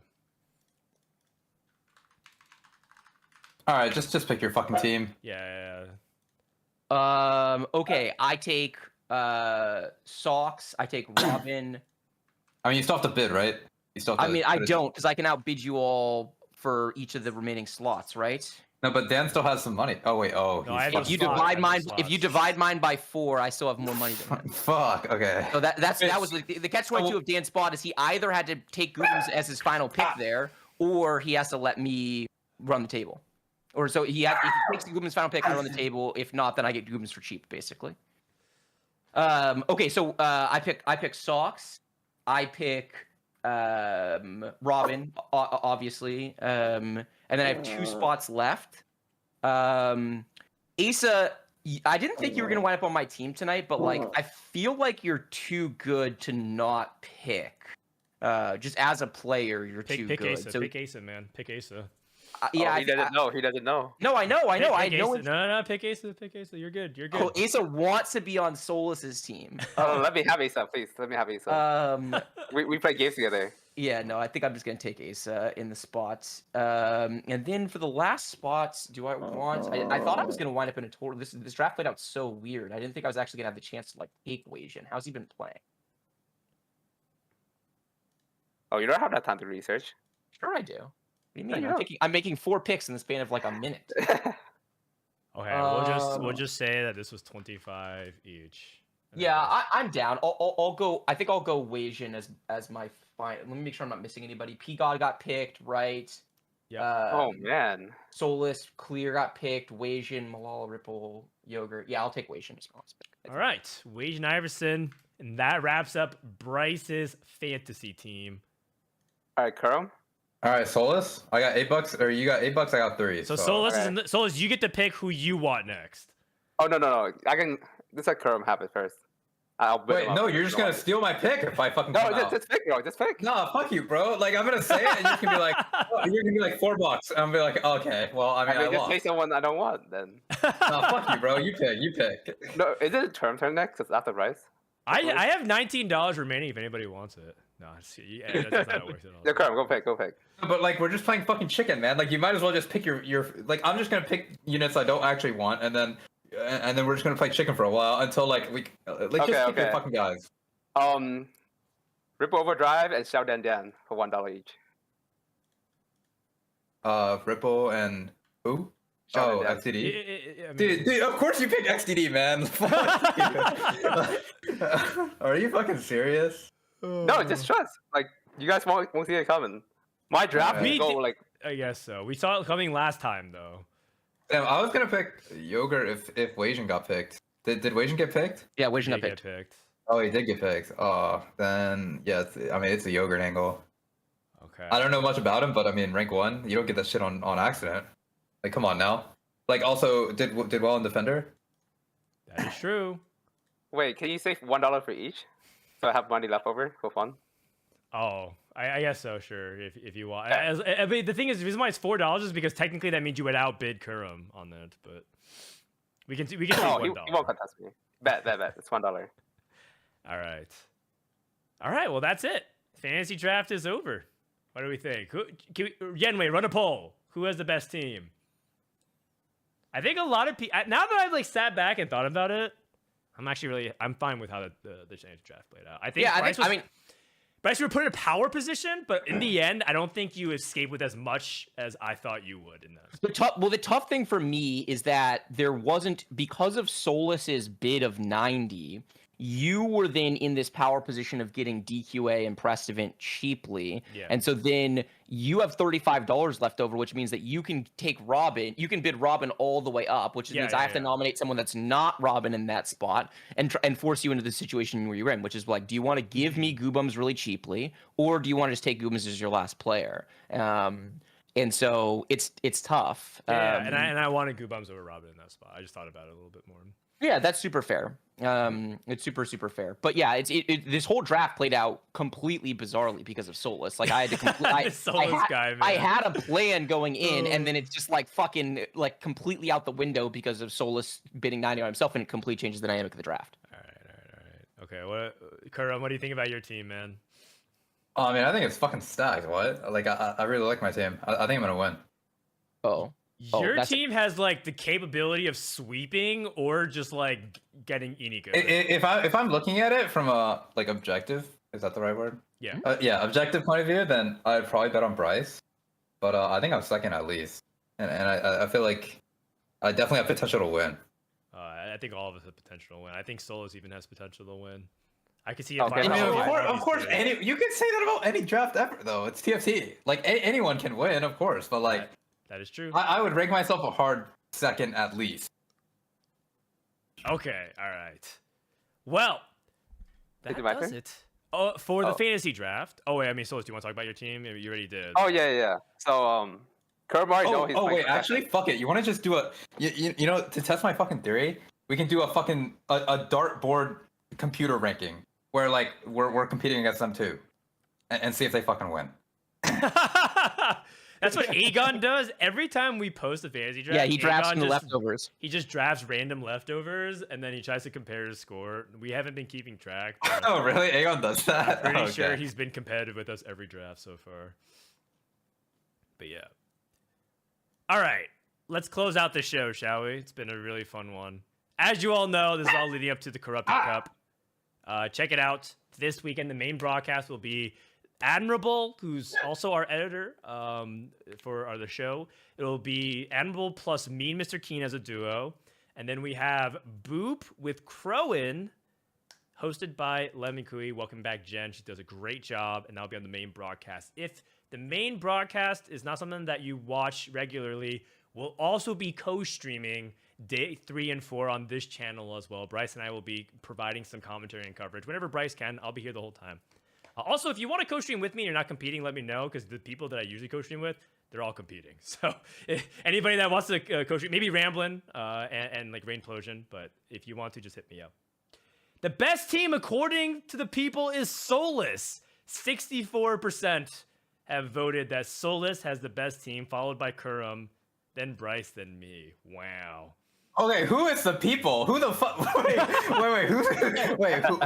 All right, just pick your fucking team. Yeah. Okay, I take Socks. I take Robin. I mean, you still have to bid, right? You still have I to mean, I bid. don't, because I can outbid you all for each of the remaining slots, right? No, but Dan still has some money. Oh wait, No, I have If you divide mine by 4, I still have more money than him. Fuck. Okay. So that was the catch-22 of Dan's spot is he either had to take Gooms as his final pick there, or he has to let me run the table. Or so if he takes Gooms' final pick, I run the table. If not, then I get Gooms for cheap, basically. Okay, so I pick Socks. I pick Robin, obviously. And then I have 2 spots left. Asa, I didn't think you were gonna wind up on my team tonight, but like I feel like you're too good to not pick. Just as a player, you're too good. Asa, pick Asa, man. Pick Asa. Yeah, he doesn't know. He doesn't know. No, I know. Pick I know. Asa. No, pick Asa. Pick Asa. You're good. You're good. Oh, Asa wants to be on Solus's team. Oh, let me have Asa, please. Let me have Asa. We play games together. Yeah, no, I think I'm just gonna take Asa in the spots. And then for the last spots, do I want? I thought I was gonna wind up in a total. This draft played out so weird. I didn't think I was actually gonna have the chance to like take Wasian. How's he been playing? Oh, you don't have that time to research. Sure, I do. What do you mean? Yeah. I'm making 4 picks in the span of like a minute. Okay, we'll just say that this was 25 each. Yeah, I'm down. I'll go. I think I'll go Wasian as my final. Let me make sure I'm not missing anybody. P God got picked, right? Yeah. Oh man. Soulless, Clear got picked. Wasian, Malala, Ripple, Yogurt. Yeah, I'll take Wasian as my last pick. All right, Wasian Iverson, and that wraps up Bryce's fantasy team. All right, Kurumx. All right, Souless. I got $8, or you got $8. I got 3. So Souless okay. is in the, Souless, you get to pick who you want next. Oh no. I can. This let Kurumx have it first. I'll bid Wait, him no, up. you're just gonna steal my pick if I fucking No, come out. just pick. Just pick. No, fuck you, bro. Like I'm gonna say it, and you're gonna be like, oh, you're gonna be like $4. And I'm gonna be like, okay, well, I mean, I just lost. say someone I don't want then. No, fuck you, bro. You pick. No, is it a turn next? Because after Rice. I have $19 remaining if anybody wants it. No, yeah, that's not how it works at all. Yeah, Kurumx, go pick. But like, we're just playing fucking chicken, man. Like, you might as well just pick your. Like, I'm just gonna pick units I don't actually want, and then we're just gonna play chicken for a while until like we. Let's just pick your fucking guys. Ripple Overdrive and Xiao Dan for $1 each. Ripple and who? Xiao Oh, Dan. XDD. Dude, of course you pick XDD, man. Fuck you. Are you fucking serious? No, just trust. Like you guys won't see it coming. My draft We will go like. I guess so. We saw it coming last time, though. Damn, I was gonna pick Yogurt if Wasian got picked. Did Wasian get picked? Yeah, Wasian Did got get picked. Oh, he did get picked. Oh, then yeah. It's a Yogurt angle. Okay. I don't know much about him, but I mean, rank 1, you don't get that shit on accident. Like, come on now. Like, also, did well in Defender. That is true. Wait, can you save $1 for each? So I have money left over for fun. Oh, I guess so. Sure, if you want. I mean, the thing is, the reason why it's $4 is because technically that means you would outbid Kurumx on that. But we can take No, $1. he won't contest me. Bet. It's $1. All right. Well, that's it. Fantasy draft is over. What do we think? Yenwei, run a poll. Who has the best team? I think a lot of people. Now that I've like sat back and thought about it, I'm fine with how the fantasy draft played out. I think. Yeah, Bryce, you were put in a power position, but in the end, I don't think you escaped with as much as I thought you would in this. The tough thing for me is that there wasn't, because of Soulless's bid of 90, you were then in this power position of getting DQA and Press Event cheaply. Yeah. And so then you have $35 left over, which means that you can take Robin. You can bid Robin all the way up, which means I have to nominate someone that's not Robin in that spot and force you into the situation where you're in, which is like, do you want to give me Goobums really cheaply, or do you want to just take Goobums as your last player? And so it's tough. Yeah, and I wanted Goobums over Robin in that spot. I just thought about it a little bit more. Yeah, that's super fair. It's super fair. But yeah, this whole draft played out completely bizarrely because of Soulless. Like I had to I had a plan going in, and then it's just like fucking like completely out the window because of Soulless bidding 90 on himself, and it completely changes the dynamic of the draft. All right. Okay, Kurumx, what do you think about your team, man? Oh, I mean, I think it's fucking stacked. What? Like, I really like my team. I think I'm gonna win. Oh. Your team has like the capability of sweeping or just like getting any good. If I'm looking at it from a like objective, is that the right word? Yeah. Yeah, objective point of view, then I'd probably bet on Bryce. But I think I'm second at least, and I feel like I definitely have potential to win. I think all of us have potential to win. I think Souless even has potential to win. I can see it. Okay. I mean, viral of course, obviously. you can say that about any draft ever, though. It's TFT. Like anyone can win, of course, but like That is true. I would rank myself a hard second at least. Okay, all right. Well, that Is it my does turn? it. Oh, for the Oh. fantasy draft. Oh wait, I mean, Souless, do you want to talk about your team? Maybe you already did. Oh yeah. So Kurumx already know he's Oh playing wait, for actually, fuck it. You want to just do a you know to test my fucking theory? We can do a fucking a dartboard computer ranking where like we're competing against them too, and see if they fucking win. That's what Aegon does every time we post a fantasy draft. Yeah, he drafts Aegon from the just- leftovers. He just drafts random leftovers, and then he tries to compare his score. We haven't been keeping track. but Oh really? Aegon does that? I'm pretty Okay. sure he's been competitive with us every draft so far. But yeah. All right, let's close out the show, shall we? It's been a really fun one. As you all know, this is all leading up to the Corrupted Cup. Check it out. This weekend, the main broadcast will be Admirable, who's also our editor for the show. It'll be Admirable plus me and Mr. Keen as a duo. And then we have Boop with Crowin, hosted by Lemon Kui. Welcome back, Jen. She does a great job, and that'll be on the main broadcast. If the main broadcast is not something that you watch regularly, we'll also be co-streaming day 3 and 4 on this channel as well. Bryce and I will be providing some commentary and coverage. Whenever Bryce can, I'll be here the whole time. Also, if you want to co-stream with me and you're not competing, let me know, because the people that I usually co-stream with, they're all competing. So anybody that wants to co-stream, maybe Ramblin' and like Rainplosion, but if you want to, just hit me up. The best team, according to the people, is Souless. 64% have voted that Souless has the best team, followed by Kurumx, then Bryce, then me. Wow. Okay, who is the people? Who the fuck? Wait,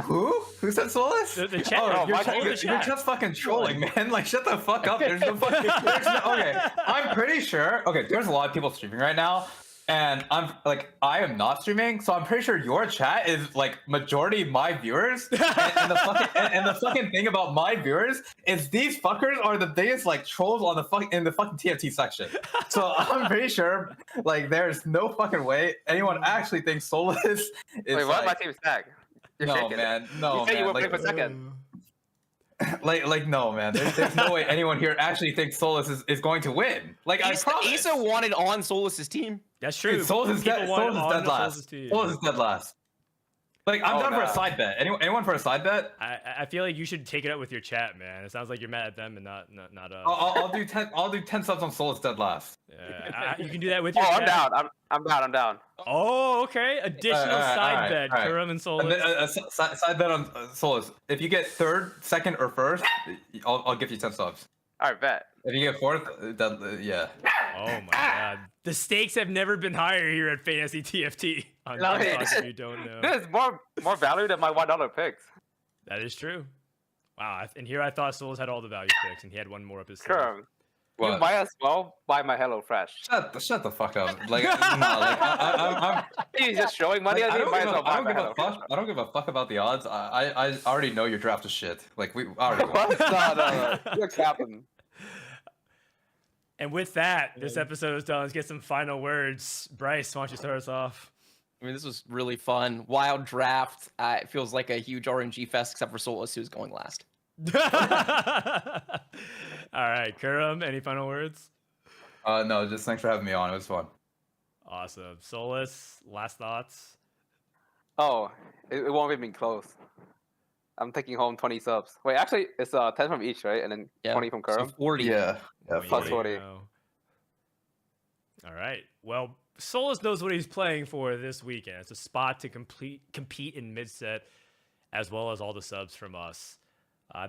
who said Souless? The chat. Oh, you're, you're just fucking trolling, man. Like, shut the fuck up. There's no fucking. Okay, I'm pretty sure. Okay, there's a lot of people streaming right now, and I am not streaming, so I'm pretty sure your chat is like majority my viewers. And the fucking thing about my viewers is these fuckers are the biggest like trolls on in the fucking TFT section. So I'm pretty sure like there's no fucking way anyone actually thinks Souless is. Wait, what? My team's stack. You're No, shaking. man. No, You said man. you were Like, playing for second. no, man. There's no way anyone here actually thinks Souless is going to win. Like, I promise. Issa wanted on Souless's team. That's true. Souless is People dead. want Souless is on dead the last. Souless team. Souless is dead last. Like, I'm Oh, down for a no. side bet. Anyone for a side bet? I feel like you should take it up with your chat, man. It sounds like you're mad at them and not us. I'll do 10. I'll do 10 subs on Souless dead last. Yeah, you can do that with your Oh, chat. I'm down. I'm down. Oh, okay. Additional side bet, all right. Kurumx and And Souless. then a side bet on Souless. If you get third, second, or first, I'll give you 10 subs. All right, bet. If you get fourth, then yeah. Oh my god. The stakes have never been higher here at Fantasy TFT. On No, TikTok, it- if you don't know. This is more value than my $1 picks. That is true. Wow. And here I thought Souless had all the value picks, and he had one more up his sleeve. Sure. You What? might as well buy my Hello Fresh. Shut the fuck up. Like, no, like I'm He's just showing money like, at me. Might as well buy my Hello Fresh. I don't give a fuck about the odds. I already know your draft is shit. Like we already won. What? No. You're capping. And with that, this episode is done. Let's get some final words. Bryce, why don't you start us off? I mean, this was really fun. Wild draft. It feels like a huge RNG fest, except for Souless, who's going last. All right, Kurumx, any final words? No, just thanks for having me on. It was fun. Awesome. Souless, last thoughts? Oh, it won't even be close. I'm taking home 20 subs. Wait, actually, it's 10 from each, right? And then Yeah. 20 from So Kurumx. 40. Yeah. Plus 40. All right. Well, Souless knows what he's playing for this weekend. It's a spot to compete in mid-set, as well as all the subs from us.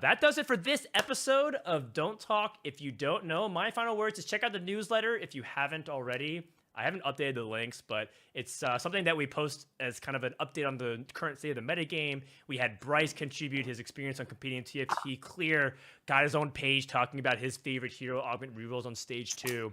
That does it for this episode of Don't Talk If You Don't Know. My final words is check out the newsletter if you haven't already. I haven't updated the links, but it's something that we post as kind of an update on the current state of the metagame. We had Bryce contribute his experience on competing in TFT. Clear got his own page talking about his favorite hero augment rerolls on stage 2.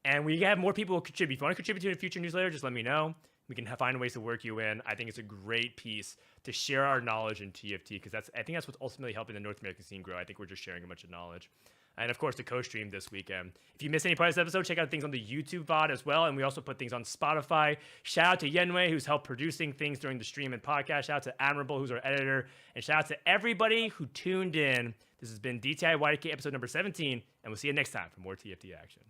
And we have more people who contribute. If you want to contribute to a future newsletter, just let me know. We can find ways to work you in. I think it's a great piece to share our knowledge in TFT because I think that's what's ultimately helping the North American scene grow. I think we're just sharing a bunch of knowledge. And of course, the co-stream this weekend. If you missed any part of this episode, check out things on the YouTube VOD as well. And we also put things on Spotify. Shout out to Yenwei, who's helped producing things during the stream and podcast. Shout out to Admirable, who's our editor. And shout out to everybody who tuned in. This has been DTIYDK episode number 17. And we'll see you next time for more TFT action.